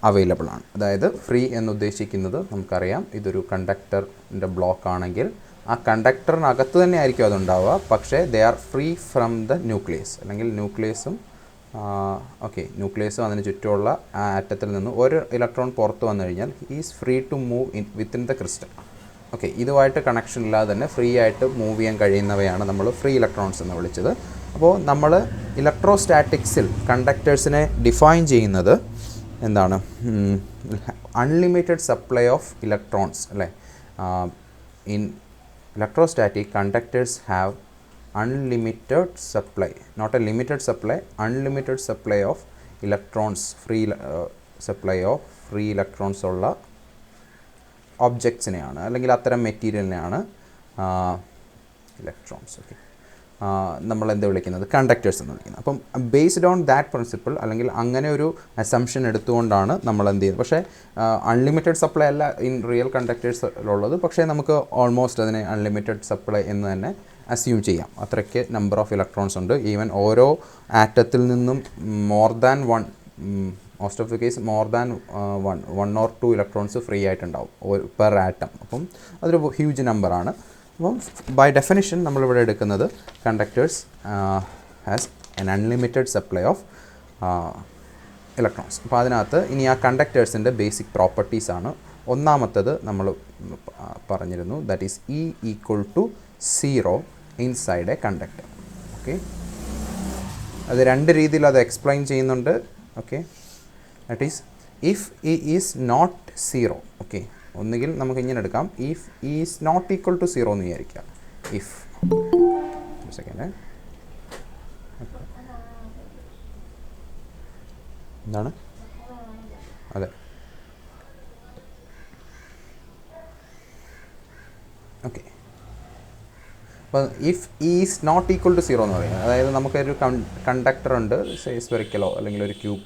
available ആണ്. അതായത് ഫ്രീ എന്നുദ്ദേശിക്കുന്നത് നമുക്കറിയാം, ഇതൊരു കണ്ടക്ടറിൻ്റെ ബ്ലോക്ക് ആണെങ്കിൽ ആ കണ്ടക്ടറിനകത്ത് തന്നെ ആയിരിക്കും അതുണ്ടാവുക. പക്ഷേ ദേ are free from the nucleus, അല്ലെങ്കിൽ ന്യൂക്ലിയസും അതിന് ചുറ്റുമുള്ള ആ ആറ്റത്തിൽ നിന്ന് ഒരു ഇലക്ട്രോൺ പുറത്ത് വന്നു കഴിഞ്ഞാൽ is free to move within the crystal. Okay, ഇതുമായിട്ട് കണക്ഷൻ ഇല്ലാതെ തന്നെ ഫ്രീ ആയിട്ട് മൂവ് ചെയ്യാൻ കഴിയുന്നവയാണ് നമ്മൾ ഫ്രീ ഇലക്ട്രോൺസ് എന്ന് വിളിച്ചത്. അപ്പോൾ നമ്മൾ ഇലക്ട്രോസ്റ്റാറ്റിക്സിൽ കണ്ടക്ടേഴ്സിനെ ഡിഫൈൻ ചെയ്യുന്നത് എന്താണ്, അൺലിമിറ്റഡ് സപ്ലൈ ഓഫ് ഇലക്ട്രോൺസ് അല്ലേ. In electrostatic conductors have unlimited supply, not a limited supply, unlimited supply of electrons, supply of free electrons ഉള്ള ഒബ്ജക്ട്സിനെയാണ്, അല്ലെങ്കിൽ അത്തരം മെറ്റീരിയലിനെയാണ് ഇലക്ട്രോൺസ്. ഓക്കെ, നമ്മൾ എന്ത് വിളിക്കുന്നത്, കണ്ടക്ടേഴ്സ് എന്ന് വിളിക്കുന്നത്. അപ്പം ബേസ്ഡ് ഓൺ ദാറ്റ് പ്രിൻസിപ്പിൾ, അല്ലെങ്കിൽ അങ്ങനെ ഒരു അസംഷൻ എടുത്തുകൊണ്ടാണ് നമ്മൾ എന്ത് ചെയ്യുന്നത്. പക്ഷേ അൺലിമിറ്റഡ് സപ്ലൈ അല്ല ഇൻ റിയൽ കണ്ടക്ടേഴ്സിലുള്ളത്. പക്ഷേ നമുക്ക് ഓൾമോസ്റ്റ് അതിനെ അൺലിമിറ്റഡ് സപ്ലൈ എന്ന് തന്നെ അസ്യൂം ചെയ്യാം. അത്രയ്ക്ക് നമ്പർ ഓഫ് ഇലക്ട്രോൺസ് ഉണ്ട്. ഈവൻ ഓരോ ആറ്റത്തിൽ നിന്നും most of the case more than one or two electrons free ആയിട്ടുണ്ടാവും പെർ ആറ്റം. അപ്പം അതൊരു ഹ്യൂജ് നമ്പറാണ്. അപ്പം ബൈ ഡെഫിനിഷൻ നമ്മളിവിടെ എടുക്കുന്നത് conductors has N unlimited supply of electrons. അപ്പോൾ അതിനകത്ത് ഇനി ആ കണ്ടക്ടേഴ്സിൻ്റെ ബേസിക് പ്രോപ്പർട്ടീസാണ്. ഒന്നാമത്തത് നമ്മൾ പറഞ്ഞിരുന്നു, that is E equal to 0 inside a conductor. Okay, അത് രണ്ട് രീതിയിൽ അത് എക്സ്പ്ലെയിൻ ചെയ്യുന്നുണ്ട്. Okay, that is if E is not 0. Okay, ഒന്നുകിൽ നമുക്ക് ഇങ്ങനെ എടുക്കാം, if E is not equal to 0 എന്ന് വിചാരിക്കാം. ഇഫ് സെക്കൻഡ് എന്താണ്, അതെ, ഓക്കെ. അപ്പോൾ if is not equal to 0 എന്ന് പറയുന്നത്, അതായത് നമുക്കൊരു കണ്ടക്ടർ ഉണ്ട്, സ്ഫെറിക്കലോ അല്ലെങ്കിൽ ഒരു ക്യൂബ്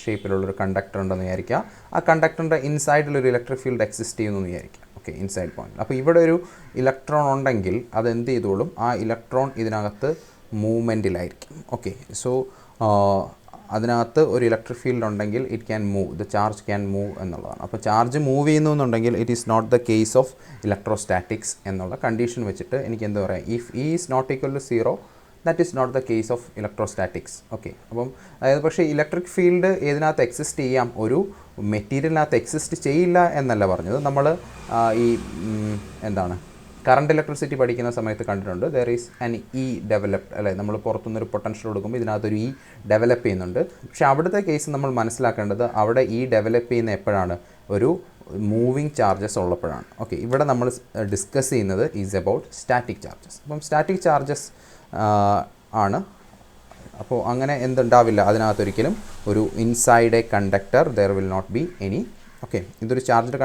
ഷേപ്പിലുള്ളൊരു കണ്ടക്ടർ ഉണ്ടെന്ന് വിചാരിക്കുക. ആ കണ്ടക്ടറിൻ്റെ ഇൻസൈഡിലൊരു ഇലക്ട്രിക് ഫീൽഡ് എക്സിസ്റ്റ് ചെയ്യുന്നു എന്ന് വിചാരിക്കുക. Okay, inside point. അപ്പോൾ ഇവിടെ ഒരു ഇലക്ട്രോൺ ഉണ്ടെങ്കിൽ അതെന്ത് ചെയ്തോളും, ആ ഇലക്ട്രോൺ ഇതിനകത്ത് മൂവ്മെൻറ്റിലായിരിക്കും. ഓക്കെ, സോ അതിനകത്ത് ഒരു ഇലക്ട്രിക് ഫീൽഡ് ഉണ്ടെങ്കിൽ it can move, the charge can move എന്നുള്ളതാണ്. അപ്പോൾ ചാർജ് മൂവ് ചെയ്യുന്നു എന്നുണ്ടെങ്കിൽ it is not the case of electrostatics എന്നുള്ള കണ്ടീഷൻ വെച്ചിട്ട് എനിക്ക് എന്താ പറയുക, if E is not equal to 0 that is not the case of electrostatics. Okay, അപ്പം അതായത് പക്ഷേ ഇലക്ട്രിക് ഫീൽഡ് ഏതിനകത്ത് എക്സിസ്റ്റ് ചെയ്യാം, ഒരു മെറ്റീരിയലിനകത്ത് എക്സിസ്റ്റ് ചെയ്യില്ല എന്നല്ല പറഞ്ഞത്. നമ്മൾ ഈ എന്താണ് കറണ്ട് ഇലക്ട്രിസിറ്റി പഠിക്കുന്ന സമയത്ത് കണ്ടിട്ടുണ്ട്, there is an E developed അല്ലേ. നമ്മൾ പുറത്തുനിന്നൊരു പൊട്ടൻഷ്യൽ കൊടുക്കുമ്പോൾ ഇതിനകത്തൊരു ഇ ഡെവലപ്പ് ചെയ്യുന്നുണ്ട്. പക്ഷേ അവിടുത്തെ കേസ് നമ്മൾ മനസ്സിലാക്കേണ്ടത്, അവിടെ ഇ ഡെവലപ്പ് ചെയ്യുന്ന എപ്പോഴാണ്, ഒരു മൂവിങ് ചാർജസ് ഉള്ളപ്പോഴാണ്. ഓക്കെ, ഇവിടെ നമ്മൾ ഡിസ്കസ് ചെയ്യുന്നത് ഈസ് അബൌട്ട് സ്റ്റാറ്റിക് ചാർജസ്. അപ്പം സ്റ്റാറ്റിക് ചാർജസ് ആണ് അപ്പോൾ അങ്ങനെ എന്തുണ്ടാവില്ല അതിനകത്തൊരിക്കലും ഒരു inside a conductor there will not be any. Okay, ഇതൊരു ചാർജ്ഡ്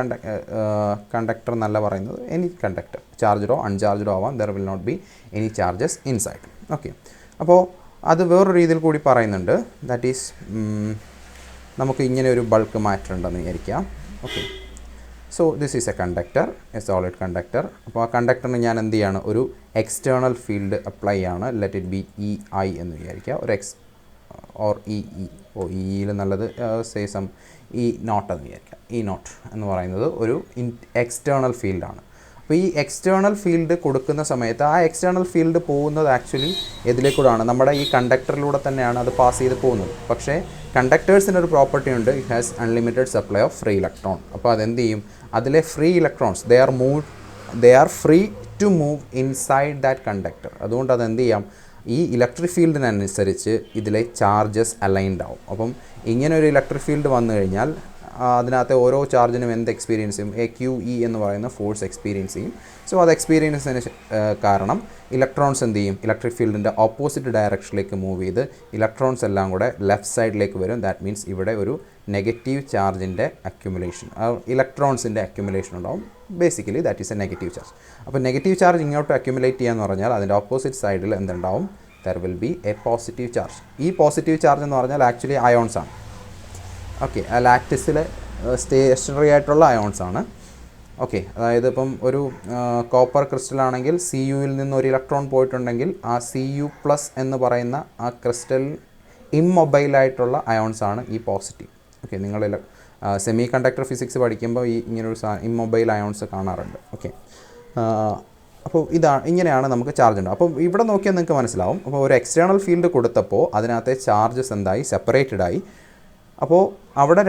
കണ്ടക്ടർ എന്നല്ല പറയുന്നത്, എനി കണ്ടക്ടർ ചാർജ്ഡോ അൺചാർജ്ഡോ ആവാം, there will not be any charges inside. Okay, അപ്പോൾ അത് വേറൊരു രീതിയിൽ കൂടി പറയുന്നുണ്ട്. ദാറ്റ് ഈസ് നമുക്ക് ഇങ്ങനെ ഒരു ബൾക്ക് മാറ്റർ ഉണ്ടെന്ന് വിചാരിക്കാം. Okay, so this is A conductor, A solid conductor. അപ്പോൾ ആ കണ്ടക്ടറിന് ഞാൻ എന്ത് ചെയ്യാണ്, ഒരു എക്സ്റ്റേണൽ ഫീൽഡ് അപ്ലൈ ആണ്. Let it B E I എന്ന് വിചാരിക്കുക, ഒരു ഓർ ഇ ഇയിൽ നല്ലത് സേ സം ഇ നോട്ട് എന്ന് വിചാരിക്കുക. ഇ നോട്ട് എന്ന് പറയുന്നത് ഒരു എക്സ്റ്റേണൽ ഫീൽഡാണ്. അപ്പോൾ ഈ എക്സ്റ്റേണൽ ഫീൽഡ് കൊടുക്കുന്ന സമയത്ത് ആ എക്സ്റ്റേണൽ ഫീൽഡ് പോകുന്നത് ആക്ച്വലി ഇതിലേക്കൂടാണ്, നമ്മുടെ ഈ കണ്ടക്ടറിലൂടെ തന്നെയാണ് അത് പാസ് ചെയ്ത് പോകുന്നത്. പക്ഷേ കണ്ടക്ടേഴ്സിനൊരു പ്രോപ്പർട്ടി ഉണ്ട്, it has unlimited supply of free electron. അപ്പോൾ അതെന്ത് ചെയ്യും, അതിലെ free electrons they are free to move inside that conductor. അതുകൊണ്ട് അതെന്ത് ചെയ്യാം, ഈ ഇലക്ട്രിക് ഫീൽഡിനനുസരിച്ച് ഇതിലെ ചാർജസ് അലൈൻഡ് ആവും. അപ്പം ഇങ്ങനെ ഒരു ഇലക്ട്രിക് ഫീൽഡ് വന്നു കഴിഞ്ഞാൽ അതിനകത്തെ ഓരോ ചാർജിനും എന്ത് എക്സ്പീരിയൻസ് ചെയ്യും, എ ക്യു ഇ എന്ന് പറയുന്ന ഫോഴ്സ് എക്സ്പീരിയൻസ് ചെയ്യും. സോ അത് എക്സ്പീരിയൻസിന് കാരണം ഇലക്ട്രോൺസ് എന്ത് ചെയ്യും, ഇലക്ട്രിക് ഫീൽഡിൻ്റെ ഓപ്പോസിറ്റ് ഡയറക്ഷനിലേക്ക് മൂവ് ചെയ്ത് ഇലക്ട്രോൺസ് എല്ലാം കൂടെ ലെഫ്റ്റ് സൈഡിലേക്ക് വരും. ദാറ്റ് മീൻസ് ഇവിടെ ഒരു നെഗറ്റീവ് ചാർജിൻ്റെ അക്യുമുലേഷൻ, ഇലക്ട്രോൺസിൻ്റെ അക്യുമുലേഷൻ ഉണ്ടാവും. Basically that is A negative charge. അപ്പോൾ നെഗറ്റീവ് ചാർജ് ഇങ്ങോട്ട് അക്യുമുലേറ്റ് ചെയ്യാന്ന് പറഞ്ഞാൽ അതിൻ്റെ ഓപ്പോസിറ്റ് സൈഡിൽ എന്തുണ്ടാവും, there will be A positive charge. ഈ പോസിറ്റീവ് ചാർജ് എന്ന് പറഞ്ഞാൽ ആക്ച്വലി അയോൺസ് ആണ്. ഓക്കെ, ആ ലാറ്റിസിലെ സ്റ്റേഷനറി ആയിട്ടുള്ള അയോൺസ് ആണ്. ഓക്കെ, അതായത് ഇപ്പം ഒരു കോപ്പർ ക്രിസ്റ്റലാണെങ്കിൽ സി യുയിൽ നിന്ന് ഒരു ഇലക്ട്രോൺ പോയിട്ടുണ്ടെങ്കിൽ ആ സി യു പ്ലസ് എന്ന് പറയുന്ന ആ ക്രിസ്റ്റൽ ഇമ്മൊബൈലായിട്ടുള്ള അയോൺസ് ആണ് ഈ പോസിറ്റീവ്. ഓക്കെ, നിങ്ങൾ സെമി കണ്ടക്ടർ ഫിസിക്സ് പഠിക്കുമ്പോൾ ഈ ഇങ്ങനൊരു ഇമ്മൊബൈൽ അയോൺസ് കാണാറുണ്ട്. ഓക്കെ, അപ്പോൾ ഇങ്ങനെയാണ് നമുക്ക് ചാർജ് ഉണ്ട്. അപ്പോൾ ഇവിടെ നോക്കിയാൽ നിങ്ങൾക്ക് മനസ്സിലാവും. അപ്പോൾ ഒരു എക്സ്റ്റേണൽ ഫീൽഡ് കൊടുത്തപ്പോൾ അതിനകത്തെ ചാർജസ് എന്തായി, സെപ്പറേറ്റഡ് ആയി. അപ്പോൾ അവിടെ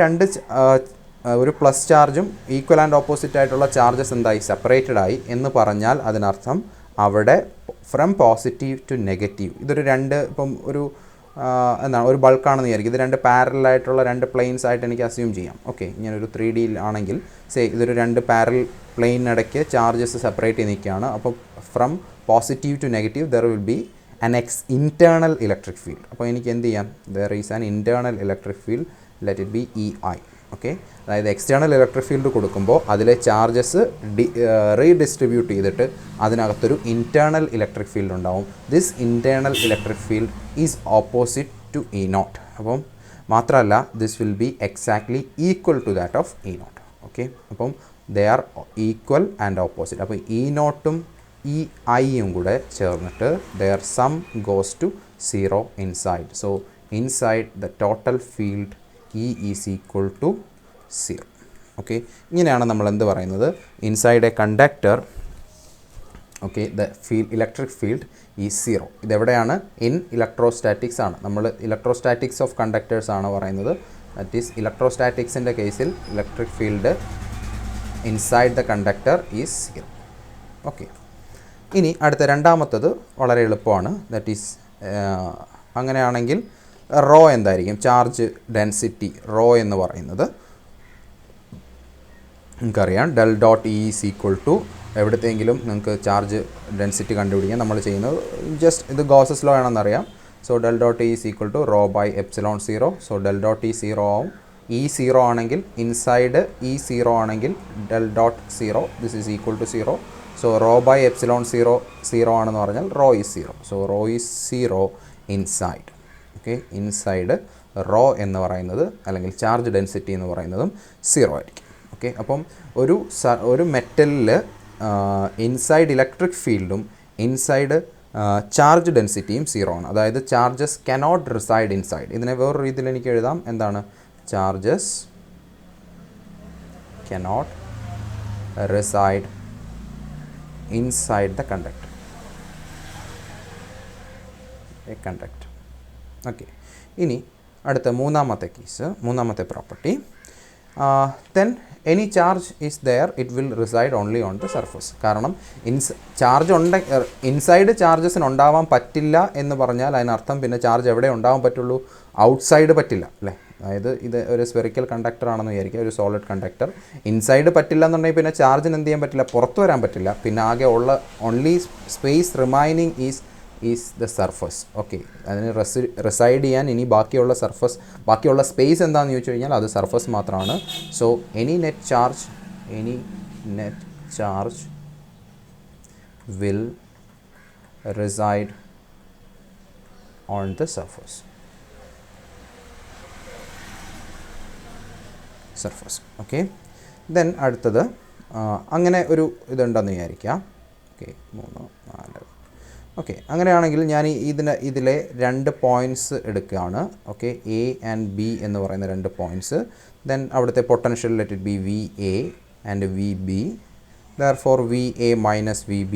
ഒരു പ്ലസ് ചാർജും ഈക്വൽ ആൻഡ് ഓപ്പോസിറ്റ് ആയിട്ടുള്ള ചാർജസ് എന്തായി, സെപ്പറേറ്റഡ് ആയി എന്ന് പറഞ്ഞാൽ അതിനർത്ഥം അവിടെ ഫ്രം പോസിറ്റീവ് ടു നെഗറ്റീവ് ഇതൊരു ഇപ്പം ഒരു ബൾക്കാണെന്ന് വിചാരിക്കും. ഇത് രണ്ട് പാരലായിട്ടുള്ള രണ്ട് പ്ലെയിൻസ് ആയിട്ട് എനിക്ക് അസ്യൂം ചെയ്യാം. ഓക്കെ, ഇങ്ങനൊരു 3D ആണെങ്കിൽ ഇതൊരു രണ്ട് പാരൽ പ്ലെയിനിടയ്ക്ക് ചാർജസ് സെപ്പറേറ്റ് ചെയ്ത് നിൽക്കുകയാണ്. അപ്പോൾ from positive to negative there will be internal electric field. അപ്പോൾ എനിക്ക് എന്ത് ചെയ്യാം, there is an internal electric field, let it be EI. Okay, അതായത് എക്സ്റ്റേണൽ ഇലക്ട്രിക് ഫീൽഡ് കൊടുക്കുമ്പോൾ അതിലെ ചാർജസ് റീഡിസ്ട്രിബ്യൂട്ട് ചെയ്തിട്ട് അതിനകത്തൊരു ഇൻറ്റേർണൽ ഇലക്ട്രിക് ഫീൽഡ് ഉണ്ടാവും. This internal electric field is opposite to E naught. അപ്പം മാത്രമല്ല this will be exactly equal to that of E naught. Okay, അപ്പം they are equal and opposite. അപ്പോൾ E നോട്ടും ഈ ഐയും കൂടെ ചേർന്നിട്ട് their sum goes to 0 inside. So inside the total field E is equal to 0. Okay, ഇങ്ങനെയാണ് നമ്മൾ എന്ത് പറയുന്നത്, inside a conductor okay the electric field is 0. ഇതെവിടെയാണ്, ഇൻ ഇലക്ട്രോസ്റ്റാറ്റിക്സ് ആണ്. നമ്മൾ ഇലക്ട്രോസ്റ്റാറ്റിക്സ് ഓഫ് കണ്ടക്ടേഴ്സ് ആണ് പറയുന്നത്. ദാറ്റ് ഈസ് ഇലക്ട്രോസ്റ്റാറ്റിക്സിൻ്റെ കേസിൽ electric field inside the conductor is 0. Okay, ഇനി അടുത്ത രണ്ടാമത്തത് വളരെ എളുപ്പമാണ്. ദാറ്റ് ഈസ് അങ്ങനെയാണെങ്കിൽ റോ എന്തായിരിക്കും, ചാർജ് ഡെൻസിറ്റി റോ എന്ന് പറയുന്നത് നിങ്ങൾക്കറിയാം. Del dot E is equal to എവിടത്തെങ്കിലും നിങ്ങൾക്ക് ചാർജ് ഡെൻസിറ്റി കണ്ടുപിടിക്കാൻ നമ്മൾ ചെയ്യുന്നത് ജസ്റ്റ് ഇത് ഗോസസ് ലോ ആണെന്നറിയാം. So del dot E is equal to rho by epsilon 0. So del dot E 0 ആവും. ഇ 0 ആണെങ്കിൽ ഇൻസൈഡ് ഇ 0 ആണെങ്കിൽ del dot 0 this is equal to 0. So rho by epsilon 0 ആണെന്ന് പറഞ്ഞാൽ rho is 0. So rho is 0 inside. Okay, inside rho എന്ന് പറയുന്നത് അല്ലെങ്കിൽ charge density എന്ന് പറയുന്നതും 0 ആയിരിക്കും. ഓക്കെ, അപ്പം ഒരു മെറ്റലിൽ ഇൻസൈഡ് ഇലക്ട്രിക് ഫീൽഡും ഇൻസൈഡ് ചാർജ് ഡെൻസിറ്റിയും 0 ആണ്. അതായത് ചാർജസ് കനോട്ട് റിസൈഡ് ഇൻസൈഡ്. ഇതിനെ വേറൊരു രീതിയിൽ എനിക്ക് എഴുതാം. എന്താണ്, charges cannot reside inside the conductor, a conductor. Okay, ഇനി അടുത്ത മൂന്നാമത്തെ കേസ്, മൂന്നാമത്തെ property, then any charge is there it will reside only on the surface. കാരണം ചാർജ് ഇൻസൈഡ് ചാർജസിന് ഉണ്ടാവാൻ പറ്റില്ല എന്ന് പറഞ്ഞാൽ അതിനർത്ഥം പിന്നെ ചാർജ് എവിടെ ഉണ്ടാവാൻ പറ്റുള്ളൂ, ഔട്ട്സൈഡ് പറ്റില്ല അല്ലേ. അതായത് ഇത് ഒരു സ്ഫെറിക്കൽ കണ്ടക്ടർ ആണെന്ന് വിചാരിക്കുക, ഒരു സോളിഡ് കണ്ടക്ടർ. ഇൻസൈഡ് പറ്റില്ല എന്നുണ്ടെങ്കിൽ പിന്നെ ചാർജിന് എന്ത് ചെയ്യാൻ പറ്റില്ല, പുറത്തു വരാൻ പറ്റില്ല. പിന്നെ ആകെ ഉള്ള only space remaining is is the surface. Okay, അതിന് റെസൈഡ് ചെയ്യാൻ ഇനി ബാക്കിയുള്ള സ്പേസ് എന്താണെന്ന് ചോദിച്ചു കഴിഞ്ഞാൽ അത് സർഫസ് മാത്രമാണ്. So any net charge will reside on the surface. Okay, then അടുത്തത് അങ്ങനെ ഒരു ഇതുണ്ടെന്ന് വിചാരിക്കാം. ഓക്കെ, 3 4. ഓക്കെ, അങ്ങനെയാണെങ്കിൽ ഞാൻ ഇതിലെ 2 പോയിൻറ്റ്സ് എടുക്കുകയാണ്. ഓക്കെ, എ ആൻഡ് ബി എന്ന് പറയുന്ന 2 പോയിൻറ്റ്സ്. ദെൻ അവിടുത്തെ potential let it be V A and V B. Therefore VA minus VB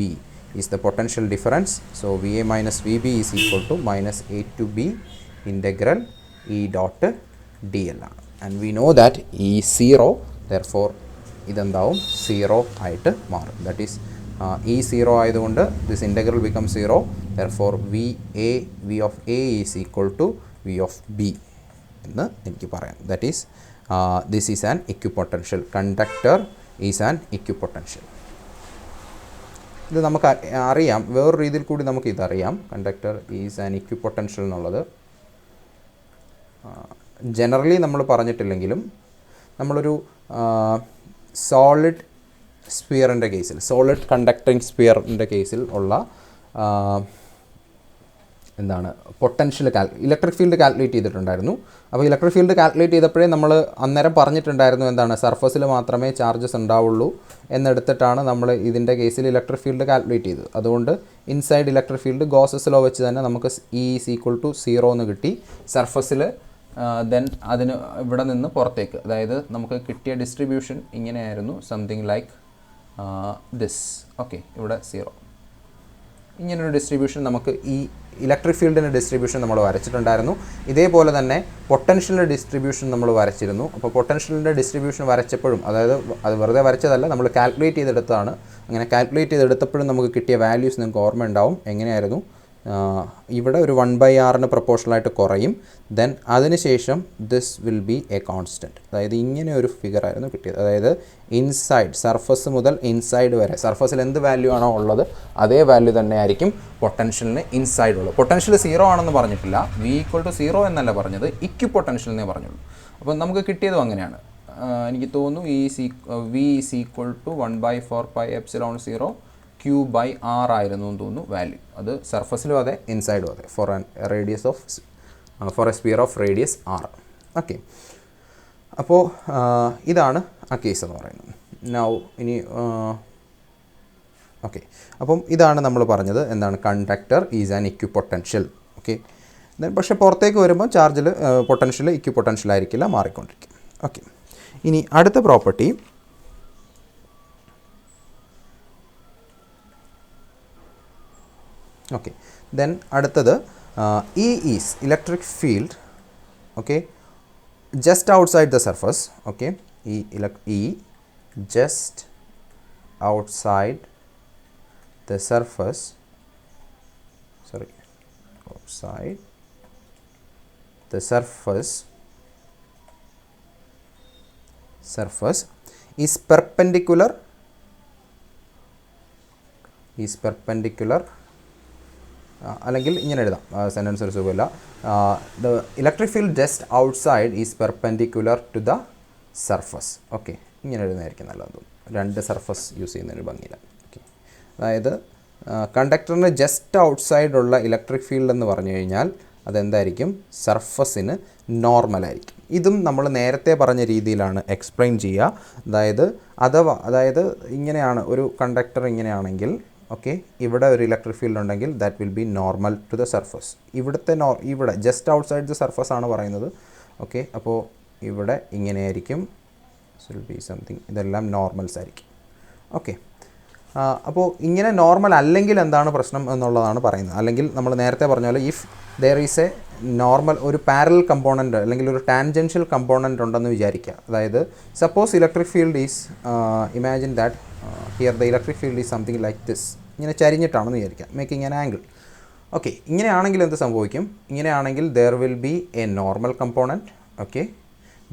is the potential difference. So VA minus VB is equal to minus A to B integral E dot dl. And we know that E is 0. Therefore ഇതെന്താവും 0 ആയിട്ട് മാറും. That is E 0 ആയതുകൊണ്ട് this integral becomes 0. Therefore V of A is equal to V of B എന്ന് എനിക്ക് പറയാം. That is this is an equipotential. Conductor is an equipotential. ഇത് നമുക്ക് അറിയാം, വേറൊരു രീതിയിൽ കൂടി നമുക്ക് ഇതറിയാം. കണ്ടക്ടർ ഈസ് ആൻ ഇക്വിപൊട്ടൻഷ്യൽ എന്നുള്ളത് ജനറലി നമ്മൾ പറഞ്ഞിട്ടില്ലെങ്കിലും നമ്മളൊരു സോളിഡ് സ്ഫിയറിൻ്റെ കേസിൽ, സോളിഡ് കണ്ടക്ടിങ് സ്ഫിയറിൻ്റെ കേസിൽ ഉള്ള എന്താണ് പൊട്ടൻഷ്യൽ ഇലക്ട്രിക് ഫീൽഡ് കാൽക്കുലേറ്റ് ചെയ്തിട്ടുണ്ടായിരുന്നു. അപ്പോൾ ഇലക്ട്രിക് ഫീൽഡ് കാൽക്കുലേറ്റ് ചെയ്തപ്പോഴേ നമ്മൾ അന്നേരം പറഞ്ഞിട്ടുണ്ടായിരുന്നു എന്താണ് സർഫസിൽ മാത്രമേ ചാർജസ് ഉണ്ടാവുള്ളൂ എന്നെടുത്തിട്ടാണ് നമ്മൾ ഇതിൻ്റെ കേസിൽ ഇലക്ട്രിക് ഫീൽഡ് കാൽക്കുലേറ്റ് ചെയ്തത്. അതുകൊണ്ട് inside electric field Gauss's law വെച്ച് തന്നെ നമുക്ക് E ഈസ് ഈക്വൽ ടു 0 എന്ന് കിട്ടി. സർഫസിൽ ദെൻ അതിന് ഇവിടെ നിന്ന് പുറത്തേക്ക്, അതായത് നമുക്ക് കിട്ടിയ ഡിസ്ട്രിബ്യൂഷൻ ഇങ്ങനെയായിരുന്നു, സംതിങ് ലൈക്ക് ദിസ്. ഓക്കെ, ഇവിടെ 0. ഇങ്ങനൊരു ഡിസ്ട്രിബ്യൂഷൻ നമുക്ക് ഈ ഇലക്ട്രിക് ഫീൽഡിൻ്റെ ഡിസ്ട്രിബ്യൂഷൻ നമ്മൾ വരച്ചിട്ടുണ്ടായിരുന്നു. ഇതേപോലെ തന്നെ പൊട്ടൻഷ്യലിൻ്റെ ഡിസ്ട്രിബ്യൂഷൻ നമ്മൾ വരച്ചിരുന്നു. അപ്പോൾ പൊട്ടൻഷ്യലിൻ്റെ ഡിസ്ട്രിബ്യൂഷൻ വരച്ചപ്പോഴും, അതായത് അത് വെറുതെ വരച്ചതല്ല, നമ്മൾ കാൽക്കുലേറ്റ് ചെയ്തെടുത്തതാണ്. അങ്ങനെ കാൽക്കുലേറ്റ് ചെയ്തെടുത്തപ്പോഴും നമുക്ക് കിട്ടിയ വാല്യൂസ് നിങ്ങൾക്ക് ഓർമ്മ ഉണ്ടാവും. എങ്ങനെയായിരുന്നു? ഇവിടെ ഒരു 1/r പ്രൊപ്പോർഷണലായിട്ട് കുറയും. ദെൻ അതിനുശേഷം this will be A constant. അതായത് ഇങ്ങനെ ഒരു ഫിഗർ ആയിരുന്നു കിട്ടിയത്. അതായത് ഇൻസൈഡ് സർഫസ് മുതൽ ഇൻസൈഡ് വരെ, സർഫസിൽ എന്ത് വാല്യൂ ആണോ ഉള്ളത് അതേ വാല്യൂ തന്നെ ആയിരിക്കും പൊട്ടൻഷ്യലിന് ഇൻസൈഡ് ഉള്ളത്. പൊട്ടൻഷ്യൽ 0 ആണെന്ന് പറഞ്ഞിട്ടില്ല, V ഈക്വൽ ടു 0 എന്നല്ല പറഞ്ഞത്, ഇക്വിപൊട്ടൻഷ്യൽ എന്നേ പറഞ്ഞുള്ളൂ. അപ്പോൾ നമുക്ക് കിട്ടിയതും അങ്ങനെയാണ്. എനിക്ക് തോന്നുന്നു V is equal to 1/4πε0 Q/r ആയിരുന്നു എന്ന് തോന്നുന്നു വാല്യൂ. അത് സർഫസിലും അതെ ഇൻസൈഡും അതെ, for a sphere of radius r. Okay, അപ്പോൾ ഇതാണ് ആ കേസ് എന്ന് പറയുന്നത്. നൗ ഇനി ഓക്കെ, അപ്പം ഇതാണ് നമ്മൾ പറഞ്ഞത് എന്താണ്, conductor is an equipotential. Okay, പക്ഷേ പുറത്തേക്ക് വരുമ്പോൾ ചാർജിൽ പൊട്ടൻഷ്യൽ ഇക്വിപൊട്ടൻഷ്യൽ ആയിരിക്കില്ല, മാറിക്കൊണ്ടിരിക്കും. ഓക്കെ, ഇനി അടുത്ത പ്രോപ്പർട്ടി ഓക്കെ, ദെൻ അടുത്തത് E is electric field. Okay, just outside the surface. Okay, E just outside the surface, outside the surface is perpendicular അല്ലെങ്കിൽ ഇങ്ങനെ എഴുതാം, സെൻറ്റൻസ് ഒരു സുഖമില്ല. The electric field just outside is perpendicular to the surface. Okay, ഇങ്ങനെ എഴുതുന്നതായിരിക്കും നല്ലത്. 2 surface use ചെയ്യുന്നതിന് ഭംഗിയില്ല. Okay, അതായത് കണ്ടക്ടറിന് ജസ്റ്റ് ഔട്ട്സൈഡുള്ള ഇലക്ട്രിക് ഫീൽഡ് എന്ന് പറഞ്ഞു കഴിഞ്ഞാൽ അതെന്തായിരിക്കും, സർഫസിന് നോർമലായിരിക്കും. ഇതും നമ്മൾ നേരത്തെ പറഞ്ഞ രീതിയിലാണ് എക്സ്പ്ലെയിൻ ചെയ്യുക. അതായത് ഇങ്ങനെയാണ് ഒരു കണ്ടക്ടർ ഇങ്ങനെയാണെങ്കിൽ, ഓക്കെ, ഇവിടെ ഒരു ഇലക്ട്രിക് ഫീൽഡ് ഉണ്ടെങ്കിൽ that will be normal to the surface. ഇവിടെ ജസ്റ്റ് ഔട്ട്സൈഡ് ദ സർഫസ് ആണ് പറയുന്നത്. ഓക്കെ, അപ്പോൾ ഇവിടെ ഇങ്ങനെയായിരിക്കും, വിൽ ബി സംതിങ്, ഇതെല്ലാം നോർമൽസ് ആയിരിക്കും. ഓക്കെ, അപ്പോൾ ഇങ്ങനെ നോർമൽ അല്ലെങ്കിൽ എന്താണ് പ്രശ്നം എന്നുള്ളതാണ് പറയുന്നത്. അല്ലെങ്കിൽ നമ്മൾ നേരത്തെ പറഞ്ഞ പോലെ if there is A normal, ഒരു പാരലൽ കമ്പോണൻറ്റ് അല്ലെങ്കിൽ ഒരു ടാൻജൻഷ്യൽ കമ്പോണൻറ്റ് ഉണ്ടെന്ന് വിചാരിക്കുക. അതായത് suppose electric field is, imagine that here the electric field is something like this, ഇങ്ങനെ ചരിഞ്ഞിട്ടാണെന്ന് വിചാരിക്കുക, മേക്കിംഗ് ആൻ ആംഗിൾ. ഓക്കെ, ഇങ്ങനെയാണെങ്കിൽ എന്ത് സംഭവിക്കും? ഇങ്ങനെയാണെങ്കിൽ there will be A normal component. Okay,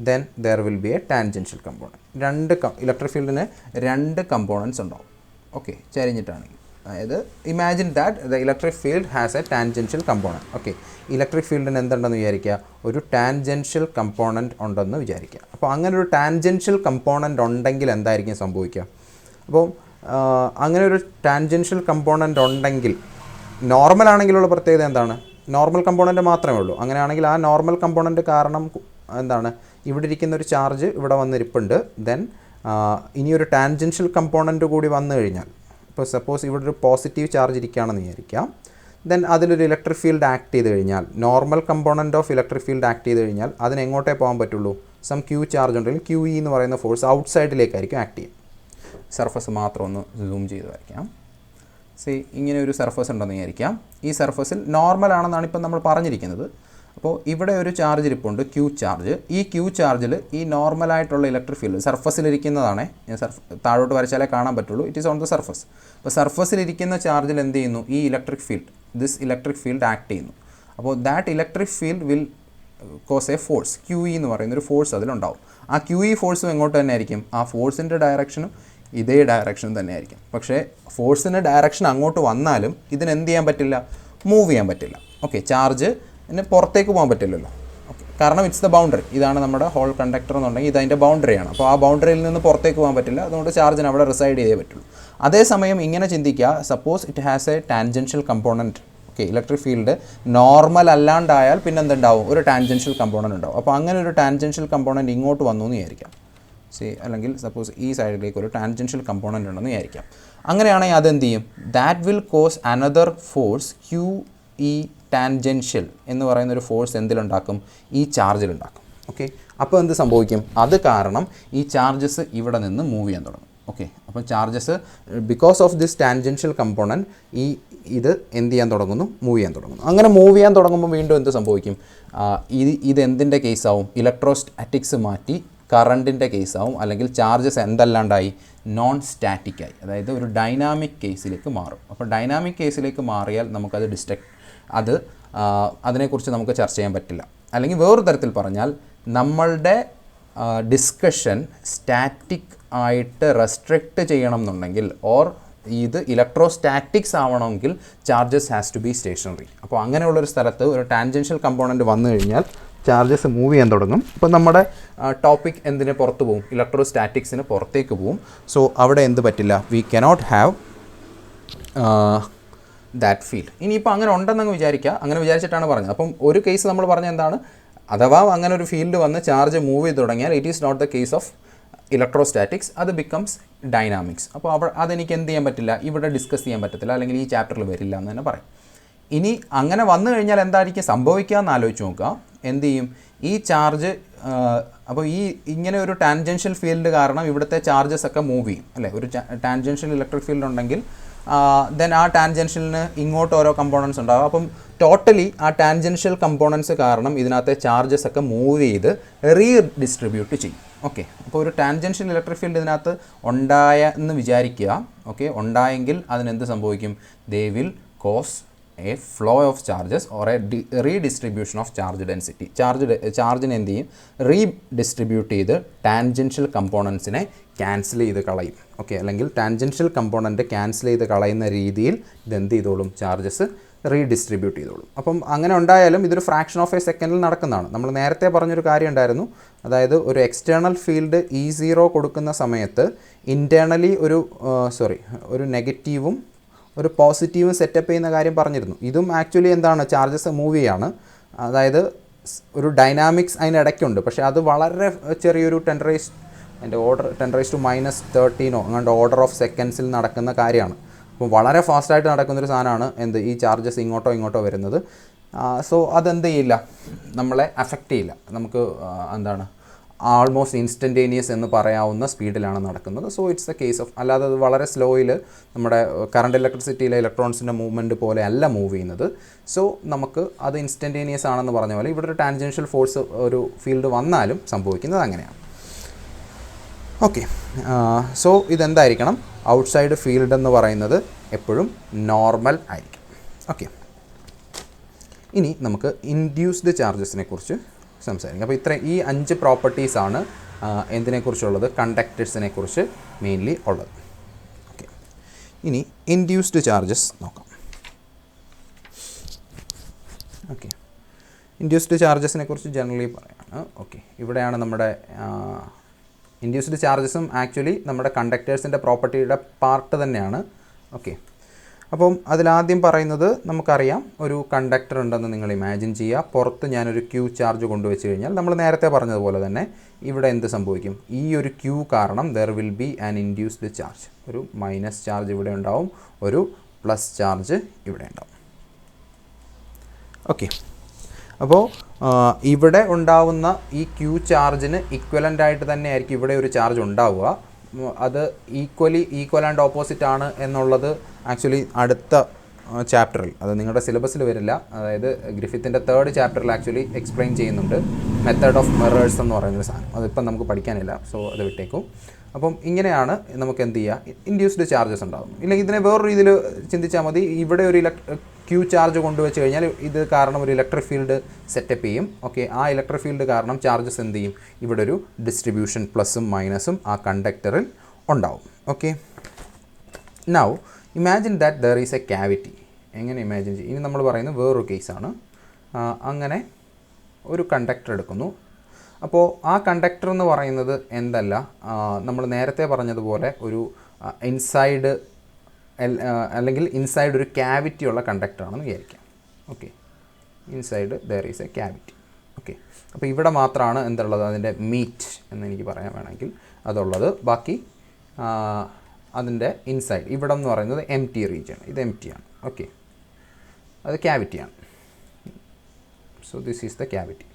then there will be A tangential component. Electric ഫീൽഡിന് 2 components ഉണ്ടാവും. Okay, ചരിഞ്ഞിട്ടാണെങ്കിൽ അതായത് imagine that the electric field has a tangential component. Okay, electric ഫീൽഡിന് എന്തുണ്ടെന്ന് വിചാരിക്കുക, ഒരു ടാൻജൻഷ്യൽ കമ്പോണൻറ്റ് ഉണ്ടെന്ന് വിചാരിക്കുക. അപ്പോൾ അങ്ങനെ ഒരു ടാൻജൻഷ്യൽ കമ്പോണൻറ്റ് ഉണ്ടെങ്കിൽ എന്തായിരിക്കും സംഭവിക്കുക? അപ്പോൾ അങ്ങനെ ഒരു ടാൻജൻഷ്യൽ കമ്പോണൻറ്റ് ഉണ്ടെങ്കിൽ നോർമൽ ആണെങ്കിലുള്ള പ്രത്യേകത എന്താണ്? നോർമൽ കമ്പോണൻറ്റ് മാത്രമേ ഉള്ളൂ. അങ്ങനെയാണെങ്കിൽ ആ നോർമൽ കമ്പോണൻറ്റ് കാരണം എന്താണ്, ഇവിടെ ഇരിക്കുന്ന ഒരു ചാർജ് ഇവിടെ വന്നിരിപ്പുണ്ട്. ദെൻ ഇനിയൊരു ടാൻജൻഷ്യൽ കമ്പോണൻറ്റ് കൂടി വന്നു കഴിഞ്ഞാൽ, ഇപ്പോൾ സപ്പോസ് ഇവിടെ ഒരു പോസിറ്റീവ് ചാർജ് ഇരിക്കുകയാണെന്ന് വിചാരിക്കാം. ദെൻ അതിലൊരു ഇലക്ട്രിക് ഫീൽഡ് ആക്ട് ചെയ്ത് കഴിഞ്ഞാൽ, normal component of electric field act ചെയ്ത് കഴിഞ്ഞാൽ അതിന് എങ്ങോട്ടേ പോകാൻ പറ്റുള്ളൂ? സം ക്യൂ ചാർജ് ഉണ്ടെങ്കിൽ QE എന്ന് പറയുന്ന ഫോഴ്സ് ഔട്ട് സൈഡിലേക്കായിരിക്കും ആക്ട് ചെയ്യും. സർഫസ് മാത്രം ഒന്ന് സൂം ചെയ്ത് വരയ്ക്കാം. ഇങ്ങനെ ഒരു സർഫസ് ഉണ്ടെന്ന് വിചാരിക്കാം. ഈ സർഫസിൽ നോർമൽ ആണെന്നാണ് ഇപ്പം നമ്മൾ പറഞ്ഞിരിക്കുന്നത്. അപ്പോൾ ഇവിടെ ഒരു ചാർജ് ഇരിപ്പുണ്ട്, Q ചാർജ്. ഈ Q ചാർജിൽ ഈ നോർമലായിട്ടുള്ള ഇലക്ട്രിക് ഫീൽഡ് സർഫസിലിരിക്കുന്നതാണ്, താഴോട്ട് വരച്ചാലേ കാണാൻ പറ്റുള്ളൂ. It is on the surface. അപ്പോൾ സർഫസിലിരിക്കുന്ന ചാർജിൽ എന്ത് ചെയ്യുന്നു? ഈ electric field, this electric field act ചെയ്യുന്നു. അപ്പോൾ that electric field will cause A force, QE എന്ന് പറയുന്നൊരു ഫോഴ്സ് അതിലുണ്ടാവും. ആ QE ഫോഴ്സും എങ്ങോട്ട് തന്നെ ആയിരിക്കും? ആ ഫോഴ്സിൻ്റെ ഡയറക്ഷനും ഇതേ ഡയറക്ഷൻ തന്നെ ആയിരിക്കും. പക്ഷേ ഫോഴ്സിൻ്റെ ഡയറക്ഷൻ അങ്ങോട്ട് വന്നാലും ഇതിന് എന്ത് ചെയ്യാൻ പറ്റില്ല? മൂവ് ചെയ്യാൻ പറ്റില്ല. ഓക്കെ, ചാർജ് പുറത്തേക്ക് പോകാൻ പറ്റില്ലല്ലോ. ഓക്കെ, കാരണം ഇറ്റ്സ് ദ ബൗണ്ടറി. ഇതാണ് നമ്മുടെ ഹോൾ കണ്ടക്ടർ എന്നുണ്ടെങ്കിൽ ഇതതിൻ്റെ ബൗണ്ടറിയാണ്. അപ്പോൾ ആ ബൗണ്ടറിയിൽ നിന്ന് പുറത്തേക്ക് പോകാൻ പറ്റില്ല. അതുകൊണ്ട് ചാർജിന് അവിടെ റിസൈഡ് ചെയ്തേ പറ്റുള്ളൂ. അതേസമയം ഇങ്ങനെ ചിന്തിക്കുക, suppose it has a tangential component. Okay, electric field normal അല്ലാണ്ടായാൽ പിന്നെ എന്തുണ്ടാവും? ഒരു ടാൻജൻഷ്യൽ കമ്പോണൻറ്റ് ഉണ്ടാവും. അപ്പോൾ അങ്ങനെ ഒരു ടാൻജൻഷ്യൽ കമ്പോണൻറ്റ് ഇങ്ങോട്ട് വന്നു എന്ന് വിചാരിക്കാം. അല്ലെങ്കിൽ സപ്പോസ് ഈ സൈഡിലേക്ക് ഒരു ടാൻജൻഷ്യൽ കമ്പോണൻറ്റ് ഉണ്ടെന്ന് വിചാരിക്കാം. അങ്ങനെയാണെങ്കിൽ അതെന്ത് ചെയ്യും? That will cause another force QE tangential എന്ന് പറയുന്നൊരു ഫോഴ്സ് എന്തിലുണ്ടാക്കും? ഈ ചാർജിലുണ്ടാക്കും. ഓക്കെ, അപ്പോൾ എന്ത് സംഭവിക്കും? അത് കാരണം ഈ ചാർജസ് ഇവിടെ നിന്ന് മൂവ് ചെയ്യാൻ തുടങ്ങും. ഓക്കെ, അപ്പോൾ charges because of this tangential component ഇത് എന്ത് ചെയ്യാൻ തുടങ്ങുന്നു? മൂവ് ചെയ്യാൻ തുടങ്ങുന്നു. അങ്ങനെ മൂവ് ചെയ്യാൻ തുടങ്ങുമ്പോൾ വീണ്ടും എന്ത് സംഭവിക്കും? ഇത് എന്തിൻ്റെ കേസാവും? ഇലക്ട്രോസ്റ്റാറ്റിക്സ് മാറ്റി കറണ്ടിൻ്റെ കേസാവും. അല്ലെങ്കിൽ ചാർജസ് എന്തല്ലാണ്ടായി? നോൺ സ്റ്റാറ്റിക്കായി, അതായത് ഒരു ഡൈനാമിക് കേസിലേക്ക് മാറും. അപ്പോൾ ഡൈനാമിക് കേസിലേക്ക് മാറിയാൽ നമുക്കത് അതിനെക്കുറിച്ച് നമുക്ക് ചർച്ച ചെയ്യാൻ പറ്റില്ല. അല്ലെങ്കിൽ വേറൊരു തരത്തിൽ പറഞ്ഞാൽ നമ്മളുടെ ഡിസ്കഷൻ സ്റ്റാറ്റിക് ആയിട്ട് റെസ്ട്രിക്റ്റ് ചെയ്യണം എന്നുണ്ടെങ്കിൽ, ഓർ ഇത് ഇലക്ട്രോസ്റ്റാറ്റിക്സ് ആവണമെങ്കിൽ charges has to be stationary. അപ്പോൾ അങ്ങനെയുള്ളൊരു സ്ഥലത്ത് ഒരു ടാൻജൻഷ്യൽ കമ്പോണൻറ്റ് വന്നു കഴിഞ്ഞാൽ ചാർജസ് മൂവ് ചെയ്യാൻ തുടങ്ങും. അപ്പോൾ നമ്മുടെ ടോപ്പിക് എന്തിന് പുറത്ത് പോകും? ഇലക്ട്രോസ്റ്റാറ്റിക്സിന് പുറത്തേക്ക് പോകും. സോ അവിടെ എന്ത് പറ്റില്ല? We cannot have that field. ഇനിയിപ്പോൾ അങ്ങനെ ഉണ്ടെന്നങ്ങ് വിചാരിക്കുക. അങ്ങനെ വിചാരിച്ചിട്ടാണ് പറഞ്ഞത്. അപ്പം ഒരു കേസ് നമ്മൾ പറഞ്ഞ എന്താണ്? അഥവാ അങ്ങനെ ഒരു ഫീൽഡ് വന്ന് ചാർജ് മൂവ് ചെയ്ത് തുടങ്ങിയാൽ it is not the case of electrostatics, അത് ബിക്കംസ് ഡൈനാമിക്സ്. അപ്പോൾ അതെനിക്ക് എന്ത് ചെയ്യാൻ പറ്റില്ല? ഇവിടെ ഡിസ്കസ് ചെയ്യാൻ പറ്റത്തില്ല, അല്ലെങ്കിൽ ഈ ചാപ്റ്ററിൽ വരില്ല എന്ന് തന്നെ പറയും. ഇനി അങ്ങനെ വന്നു കഴിഞ്ഞാൽ എന്തായിരിക്കും സംഭവിക്കുക എന്ന് ആലോചിച്ച് നോക്കുക. എന്ത് ചെയ്യും? ഈ ചാർജ് അപ്പോൾ ഇങ്ങനെ ഒരു ടാൻജൻഷ്യൽ ഫീൽഡ് കാരണം ഇവിടുത്തെ ചാർജസ് ഒക്കെ മൂവ് ചെയ്യും അല്ലേ? ഒരു ടാൻജൻഷ്യൽ ഇലക്ട്രിക് ഫീൽഡ് ഉണ്ടെങ്കിൽ ദെൻ ആ ടാൻജൻഷ്യലിന് ഇങ്ങോട്ട് ഓരോ കമ്പോണൻസ് ഉണ്ടാകും. അപ്പം ടോട്ടലി ആ ടാൻജൻഷ്യൽ കമ്പോണൻസ് കാരണം ഇതിനകത്തെ ചാർജസ് ഒക്കെ മൂവ് ചെയ്ത് റീഡിസ്ട്രിബ്യൂട്ട് ചെയ്യും. ഓക്കെ, അപ്പോൾ ഒരു ടാൻജൻഷ്യൽ ഇലക്ട്രിക് ഫീൽഡ് ഇതിനകത്ത് എന്ന് വിചാരിക്കുക. ഓക്കെ, ഉണ്ടായെങ്കിൽ അതിനെന്ത് സംഭവിക്കും? They will cause A flow of charges or A redistribution of charge density. ചാർജിനെ എന്ത് ചെയ്യും? റീഡിസ്ട്രിബ്യൂട്ട് ചെയ്ത് ടാൻജൻഷ്യൽ കമ്പോണൻസിനെ ക്യാൻസൽ ചെയ്ത് കളയും. ഓക്കെ, അല്ലെങ്കിൽ ടാൻജൻഷ്യൽ കമ്പോണൻറ്റ് ക്യാൻസൽ ചെയ്ത് കളയുന്ന രീതിയിൽ ഇതെന്ത് ചെയ്തോളും? ചാർജസ് റീഡിസ്ട്രിബ്യൂട്ട് ചെയ്തോളും. അപ്പം അങ്ങനെ ഉണ്ടായാലും ഇതൊരു ഫ്രാക്ഷൻ ഓഫ് എ സെക്കൻഡിൽ നടക്കുന്നതാണ്. നമ്മൾ നേരത്തെ പറഞ്ഞൊരു കാര്യം ഉണ്ടായിരുന്നു. അതായത് ഒരു എക്സ്റ്റേണൽ ഫീൽഡ് E0 കൊടുക്കുന്ന സമയത്ത് ഇൻറ്റേർണലി ഒരു നെഗറ്റീവും ഒരു പോസിറ്റീവും സെറ്റപ്പ് ചെയ്യുന്ന കാര്യം പറഞ്ഞിരുന്നു. ഇതും ആക്ച്വലി എന്താണ്? ചാർജസ് മൂവ് ചെയ്യാണ്. അതായത് ഒരു ഡൈനാമിക്സ് അതിനിടയ്ക്കുണ്ട്. പക്ഷേ അത് വളരെ ചെറിയൊരു 10⁻⁻13 അങ്ങോട്ട് ഓർഡർ ഓഫ് സെക്കൻഡ്സിൽ നടക്കുന്ന കാര്യമാണ്. അപ്പോൾ വളരെ ഫാസ്റ്റായിട്ട് നടക്കുന്നൊരു സാധനമാണ് ഈ ചാർജസ് ഇങ്ങോട്ടോ വരുന്നത്. സോ അതെന്ത് ചെയ്യില്ല? നമ്മളെ അഫക്റ്റ് ചെയ്യില്ല. നമുക്ക് ആൾമോസ്റ്റ് ഇൻസ്റ്റൻറ്റേനിയസ് എന്ന് പറയാവുന്ന സ്പീഡിലാണ് നടക്കുന്നത്. So it's the case of, അല്ലാതെ അത് വളരെ സ്ലോയിൽ നമ്മുടെ കറണ്ട് ഇലക്ട്രിസിറ്റിയിലെ ഇലക്ട്രോൺസിൻ്റെ മൂവ്മെൻറ്റ് പോലെ അല്ല മൂവ് ചെയ്യുന്നത്. സോ നമുക്ക് അത് ഇൻസ്റ്റൻറ്റേനിയസ് ആണെന്ന് പറഞ്ഞ പോലെ ഇവിടെ ഒരു ടാൻജൻഷ്യൽ ഫോഴ്സ് ഒരു ഫീൽഡ് വന്നാലും സംഭവിക്കുന്നത് അങ്ങനെയാണ്. ഓക്കെ, സോ ഇതെന്തായിരിക്കണം? ഔട്ട്സൈഡ് ഫീൽഡ് എന്ന് പറയുന്നത് എപ്പോഴും നോർമൽ ആയിരിക്കും. ഓക്കെ, ഇനി നമുക്ക് ഇൻഡ്യൂസ്ഡ് ചാർജസിനെ കുറിച്ച് സംസാരിക്കാം. അപ്പോൾ ഈ 5 പ്രോപ്പർട്ടീസാണ് എന്തിനെക്കുറിച്ചുള്ളത്? കണ്ടക്ടേഴ്സിനെ കുറിച്ച് മെയിൻലി ഉള്ളത്. ഓക്കെ, ഇനി ഇൻഡ്യൂസ്ഡ് ചാർജസ് നോക്കാം. ഓക്കെ, ഇൻഡ്യൂസ്ഡ് ചാർജസിനെ കുറിച്ച് ജനറലി പറയുകയാണ്. ഓക്കെ, ഇവിടെയാണ് നമ്മുടെ ഇൻഡ്യൂസ്ഡ് ചാർജസും ആക്ച്വലി നമ്മുടെ കണ്ടക്ടേഴ്സിൻ്റെ പ്രോപ്പർട്ടിയുടെ പാർട്ട് തന്നെയാണ്. ഓക്കെ, അപ്പം അതിലാദ്യം പറയുന്നത് നമുക്കറിയാം, ഒരു കണ്ടക്ടർ ഉണ്ടെന്ന് നിങ്ങൾ ഇമാജിൻ ചെയ്യുക. പുറത്ത് ഞാനൊരു ക്യൂ ചാർജ് കൊണ്ടുവച്ച് കഴിഞ്ഞാൽ നമ്മൾ നേരത്തെ പറഞ്ഞതുപോലെ തന്നെ ഇവിടെ എന്ത് സംഭവിക്കും? ഈ ഒരു ക്യൂ കാരണം there will be an induced charge. ഒരു മൈനസ് ചാർജ് ഇവിടെ ഉണ്ടാവും, ഒരു പ്ലസ് ചാർജ് ഇവിടെ ഉണ്ടാവും. ഓക്കെ, അപ്പോൾ ഇവിടെ ഉണ്ടാവുന്ന ഈ ക്യൂ ചാർജിന് ഇക്വലൻ്റ് ആയിട്ട് തന്നെ ആയിരിക്കും ഇവിടെ ഒരു ചാർജ് ഉണ്ടാവുക. അത് ഈക്വൽ ആൻഡ് ഓപ്പോസിറ്റ് ആണ് എന്നുള്ളത് ആക്ച്വലി അടുത്ത ചാപ്റ്ററിൽ, അത് നിങ്ങളുടെ സിലബസിൽ വരില്ല, അതായത് ഗ്രിഫിത്തിൻ്റെ 3rd ചാപ്റ്ററിൽ ആക്ച്വലി എക്സ്പ്ലെയിൻ ചെയ്യുന്നുണ്ട് മെത്തേഡ് ഓഫ് മിറേഴ്സ് എന്ന് പറയുന്നൊരു സാധനം. അതിപ്പം നമുക്ക് പഠിക്കാനില്ല, സോ അത് വിട്ടേക്കും. അപ്പം ഇങ്ങനെയാണ് നമുക്ക് എന്ത് ചെയ്യുക, ഇൻഡ്യൂസ്ഡ് ചാർജസ് ഉണ്ടാകും. ഇല്ലെങ്കിൽ ഇതിനെ വേറൊരു രീതിയിൽ ചിന്തിച്ചാൽ മതി. ഇവിടെ ഒരു ക്യൂ ചാർജ് കൊണ്ടുവച്ച് കഴിഞ്ഞാൽ ഇത് കാരണം ഒരു ഇലക്ട്രിക് ഫീൽഡ് സെറ്റപ്പ് ചെയ്യും. ഓക്കെ, ആ ഇലക്ട്രിക് ഫീൽഡ് കാരണം ചാർജസ് എന്ത് ചെയ്യും, ഇവിടെ ഒരു ഡിസ്ട്രിബ്യൂഷൻ പ്ലസും മൈനസും ആ കണ്ടക്ടറിൽ ഉണ്ടാവും. Okay, now imagine that there is a cavity. എങ്ങനെ ഇമാജിൻ ചെയ്യും? ഇനി നമ്മൾ പറയുന്നത് വേറൊരു കേസാണ്. അങ്ങനെ ഒരു കണ്ടക്ടർ എടുക്കുന്നു. അപ്പോൾ ആ കണ്ടക്ടർ എന്ന് പറയുന്നത് എന്തല്ല, നമ്മൾ നേരത്തെ പറഞ്ഞതുപോലെ ഒരു ഇൻസൈഡ് അല്ലെങ്കിൽ ഇൻസൈഡ് ഒരു ക്യാവിറ്റി ഉള്ള കണ്ടക്ടറാണെന്ന് വിചാരിക്കാം. Okay, inside there is a cavity. Okay, അപ്പോൾ ഇവിടെ മാത്രമാണ് എന്തുള്ളത്, അതിൻ്റെ മീറ്റ് എന്ന് എനിക്ക് പറയാൻ വേണമെങ്കിൽ അതുള്ളത്. ബാക്കി അതിൻ്റെ ഇൻസൈഡ് ഇവിടെ എന്ന് പറയുന്നത് എം ടി റീജിയൻ, ഇത് എം ടി ആണ്. ഓക്കെ, അത് ക്യാവിറ്റിയാണ്. So this is the cavity.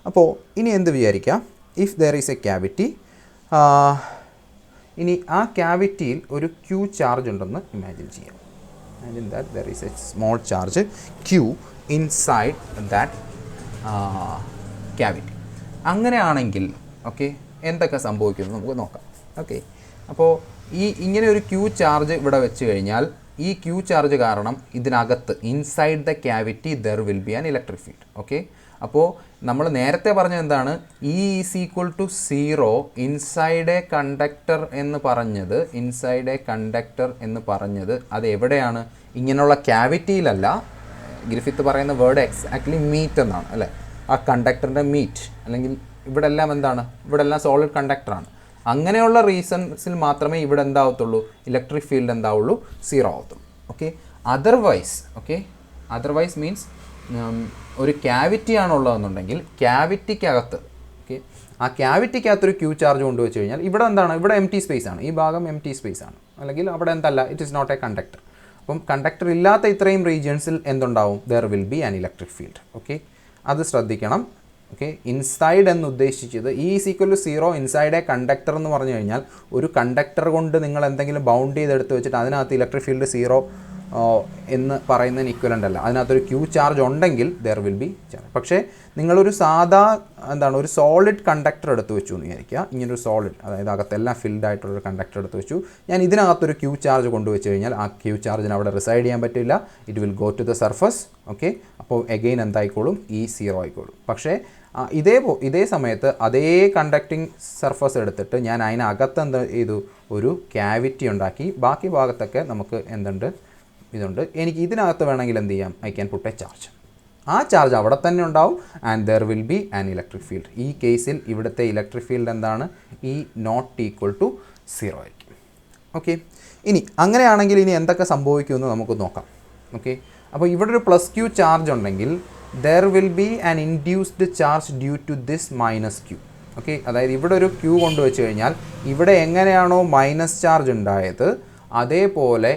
അപ്പോൾ ഇനി എന്ത് വിചാരിക്കാം, if there is a cavity, ഇനി ആ ക്യാവിറ്റിയിൽ ഒരു ക്യൂ ചാർജ് ഉണ്ടെന്ന് ഇമാജിൻ ചെയ്യാം. Imagine that there is a small charge Q inside that cavity. അങ്ങനെയാണെങ്കിൽ ഓക്കെ എന്തൊക്കെ സംഭവിക്കുമെന്ന് നമുക്ക് നോക്കാം. ഓക്കെ, അപ്പോൾ ഇങ്ങനെ ഒരു ക്യൂ ചാർജ് ഇവിടെ വെച്ച് കഴിഞ്ഞാൽ ഈ ക്യൂ ചാർജ് കാരണം ഇതിനകത്ത് inside the cavity there will be an electric field. Okay, അപ്പോൾ നമ്മൾ നേരത്തെ പറഞ്ഞത് എന്താണ്, E is equal to 0 inside a conductor എന്ന് പറഞ്ഞത് അത് എവിടെയാണ്? ഇങ്ങനെയുള്ള ക്യാവിറ്റിയിലല്ല. ഗ്രിഫിത്ത് പറയുന്ന വേർഡ് എക്സാക്ട്ലി മീറ്റ് എന്നാണ്, അല്ലേ? ആ കണ്ടക്ടറിൻ്റെ മീറ്റ്, അല്ലെങ്കിൽ ഇവിടെ എല്ലാം എന്താണ്, ഇവിടെ എല്ലാം സോളിഡ് കണ്ടക്ടറാണ്. അങ്ങനെയുള്ള റീസൺസിൽ മാത്രമേ ഇവിടെ എന്താവത്തുള്ളൂ, ഇലക്ട്രിക് ഫീൽഡ് എന്താവുള്ളൂ, 0 ആവത്തുള്ളൂ. ഓക്കെ, അതർവൈസ് മീൻസ് ഒരു ക്യാവിറ്റി ആണുള്ളതെന്നുണ്ടെങ്കിൽ ക്യാവിറ്റിക്കകത്ത്, ഓക്കെ, ആ ക്യാവിറ്റിക്കകത്തൊരു ക്യൂ ചാർജ് കൊണ്ടുവച്ച് കഴിഞ്ഞാൽ ഇവിടെ എന്താണ്, ഇവിടെ എം ടി സ്പേസ് ആണ്, ഈ ഭാഗം എം ടി സ്പേസ് ആണ്, അല്ലെങ്കിൽ അവിടെ എന്തല്ല, it is not a conductor. അപ്പം കണ്ടക്ടർ ഇല്ലാത്ത ഇത്രയും റീജിയൻസിൽ എന്തുണ്ടാവും, there will be an electric field. Okay, അത് ശ്രദ്ധിക്കണം. ഓക്കെ, ഇൻസൈഡ് എന്ന് ഉദ്ദേശിച്ചത് E is equal to 0 inside a conductor എന്ന് പറഞ്ഞു കഴിഞ്ഞാൽ ഒരു കണ്ടക്ടർ കൊണ്ട് നിങ്ങൾ എന്തെങ്കിലും ബൗണ്ട് ചെയ്തെടുത്ത് വെച്ചിട്ട് അതിനകത്ത് ഇലക്ട്രിക് ഫീൽഡ് 0 എന്ന് പറയുന്നതിന് ഇക്വലൻ്റ് അല്ല. അതിനകത്തൊരു ക്യൂ ചാർജ് ഉണ്ടെങ്കിൽ ദർ വിൽ ബി ചാർജ്. പക്ഷേ നിങ്ങളൊരു ഒരു സോളിഡ് കണ്ടക്ടർ എടുത്ത് വെച്ചു എന്ന് വിചാരിക്കുക. ഇങ്ങനൊരു സോളിഡ്, അതായത് അകത്തെല്ലാം ഫിൽഡ് ആയിട്ടുള്ളൊരു കണ്ടക്ടർ എടുത്ത് വെച്ചു. ഞാൻ ഇതിനകത്തൊരു ക്യൂ ചാർജ് കൊണ്ടുവച്ച് കഴിഞ്ഞാൽ ആ ക്യൂ ചാർജിന് അവിടെ റിസൈഡ് ചെയ്യാൻ പറ്റില്ല. It will go to the surface. Okay, അപ്പോൾ എഗെയിൻ എന്തായിക്കോളും, E 0 ആയിക്കോളും. പക്ഷേ ഇതേ സമയത്ത് അതേ കണ്ടക്റ്റിംഗ് സർഫസ് എടുത്തിട്ട് ഞാൻ അതിനകത്ത് എന്ത് ചെയ്തു, ഒരു ക്യാവിറ്റി ഉണ്ടാക്കി. ബാക്കി ഭാഗത്തൊക്കെ നമുക്ക് ഇതുണ്ട്. എനിക്ക് ഇതിനകത്ത് വേണമെങ്കിൽ എന്ത് ചെയ്യാം, I can put a charge. ആ ചാർജ് അവിടെ തന്നെ ഉണ്ടാവും and there will be an electric field. ഈ കേസിൽ ഇവിടുത്തെ ഇലക്ട്രിക് ഫീൽഡ് എന്താണ്, E നോട്ട് ഈക്വൽ ടു 0 ആയിരിക്കും. ഓക്കെ, ഇനി അങ്ങനെയാണെങ്കിൽ ഇനി എന്തൊക്കെ സംഭവിക്കുമെന്ന് നമുക്ക് നോക്കാം. ഓക്കെ, അപ്പോൾ ഇവിടെ ഒരു പ്ലസ് ക്യൂ ചാർജ് ഉണ്ടെങ്കിൽ there will be an induced charge due to this minus Q. Okay, അതായത് ഇവിടെ ഒരു ക്യൂ കൊണ്ടുവച്ച് കഴിഞ്ഞാൽ ഇവിടെ എങ്ങനെയാണോ മൈനസ് ചാർജ് ഉണ്ടായത്, അതേപോലെ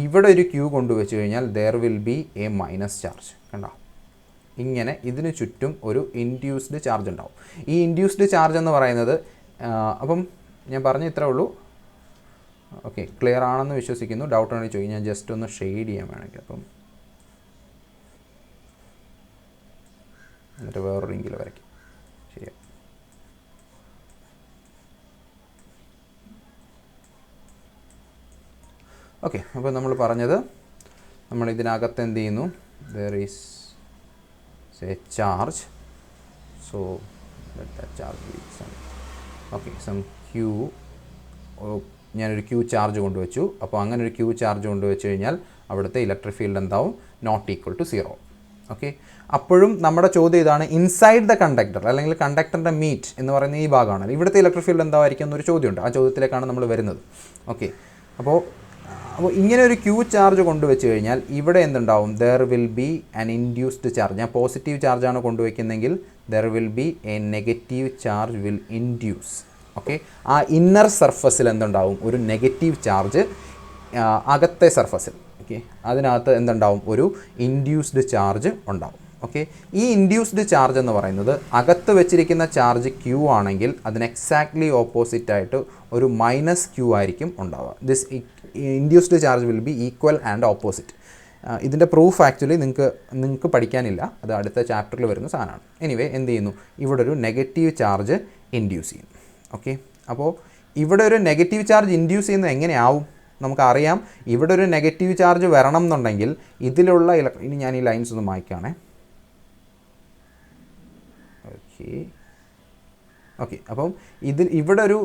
ഇവിടെ ഒരു ക്യൂ കൊണ്ടുവച്ച് കഴിഞ്ഞാൽ there will be A minus charge. കണ്ടോ, ഇങ്ങനെ ഇതിന് ചുറ്റും ഒരു ഇൻഡ്യൂസ്ഡ് ചാർജ് ഉണ്ടാവും. ഈ ഇൻഡ്യൂസ്ഡ് ചാർജ് എന്ന് പറയുന്നത്, അപ്പം ഞാൻ പറഞ്ഞ ഇത്രേ ഉള്ളൂ. ഓക്കെ, ക്ലിയർ ആണെന്ന് വിശ്വസിക്കുന്നു. ഡൗട്ട് ആണെങ്കിൽ ചോദിക്കും, ഞാൻ ജസ്റ്റ് ഒന്ന് ഷെയ്ഡ് ചെയ്യാൻ വേണമെങ്കിൽ. അപ്പം എന്നിട്ട് വേറൊരു റിങ്കിൽ വരയ്ക്കും. ശരിയാ. ഓക്കെ, അപ്പോൾ നമ്മൾ പറഞ്ഞത്, നമ്മൾ ഇതിനകത്ത് എന്ത് ചെയ്യുന്നു, there is a charge. So let that charge be some, okay, some q ഞാനൊരു ക്യൂ ചാർജ് കൊണ്ടുവച്ചു. അപ്പോൾ അങ്ങനെ ഒരു ക്യൂ ചാർജ് കൊണ്ടുവച്ച് കഴിഞ്ഞാൽ അവിടുത്തെ ഇലക്ട്രിക് ഫീൽഡ് എന്താവും? Not equal to 0. ഓക്കെ, അപ്പോഴും നമ്മുടെ ചോദ്യം ഇതാണ്, ഇൻസൈഡ് ദ കണ്ടക്ടർ അല്ലെങ്കിൽ കണ്ടക്ടറിൻ്റെ മീറ്റ് എന്ന് പറയുന്ന ഈ ഭാഗമാണ്, ഇവിടുത്തെ ഇലക്ട്രിക് ഫീൽഡ് എന്തായിരിക്കും എന്നൊരു ചോദ്യമുണ്ട്. ആ ചോദ്യത്തിലേക്കാണ് നമ്മൾ വരുന്നത്. ഓക്കെ, അപ്പോൾ ഇങ്ങനെ ഒരു ക്യൂ ചാർജ് കൊണ്ടുവച്ച് കഴിഞ്ഞാൽ ഇവിടെ എന്തുണ്ടാവും? There will be an induced charge. ഞാൻ പോസിറ്റീവ് ചാർജാണ് കൊണ്ടുവയ്ക്കുന്നതെങ്കിൽ there will be a negative charge will induce. Okay, ആ ഇന്നർ സർഫസിൽ എന്തുണ്ടാവും? ഒരു നെഗറ്റീവ് ചാർജ് അകത്തെ സർഫസിൽ. ഓക്കെ, അതിനകത്ത് എന്തുണ്ടാവും? ഒരു ഇൻഡ്യൂസ്ഡ് ചാർജ് ഉണ്ടാവും. ഓക്കെ, ഈ ഇൻഡ്യൂസ്ഡ് ചാർജ് എന്ന് പറയുന്നത് അകത്ത് വെച്ചിരിക്കുന്ന ചാർജ് ക്യൂ ആണെങ്കിൽ അതിന് എക്സാക്ട്ലി ഓപ്പോസിറ്റായിട്ട് ഒരു മൈനസ് ക്യൂ ആയിരിക്കും ഉണ്ടാവുക. This induced charge will B equal and opposite. ഇതിൻ്റെ പ്രൂഫ് ആക്ച്വലി നിങ്ങൾക്ക് പഠിക്കാനില്ല, അത് അടുത്ത ചാപ്റ്ററിൽ വരുന്ന സാധനമാണ്. എനിവേ, എന്ത് ചെയ്യുന്നു? ഇവിടെ ഒരു നെഗറ്റീവ് ചാർജ് ഇൻഡ്യൂസ് ചെയ്യുന്നു. ഓക്കെ, അപ്പോൾ ഇവിടെ ഒരു നെഗറ്റീവ് ചാർജ് ഇൻഡ്യൂസ് ചെയ്യുന്നത് എങ്ങനെയാവും? നമുക്കറിയാം, ഇവിടെ ഒരു നെഗറ്റീവ് ചാർജ് വരണം എന്നുണ്ടെങ്കിൽ ഇതിലുള്ള ഇനി ഞാൻ ഈ ലൈൻസ് ഒന്ന് മായ്ക്കുകയാണേ. ഓക്കെ, അപ്പം ഇവിടെ ഒരു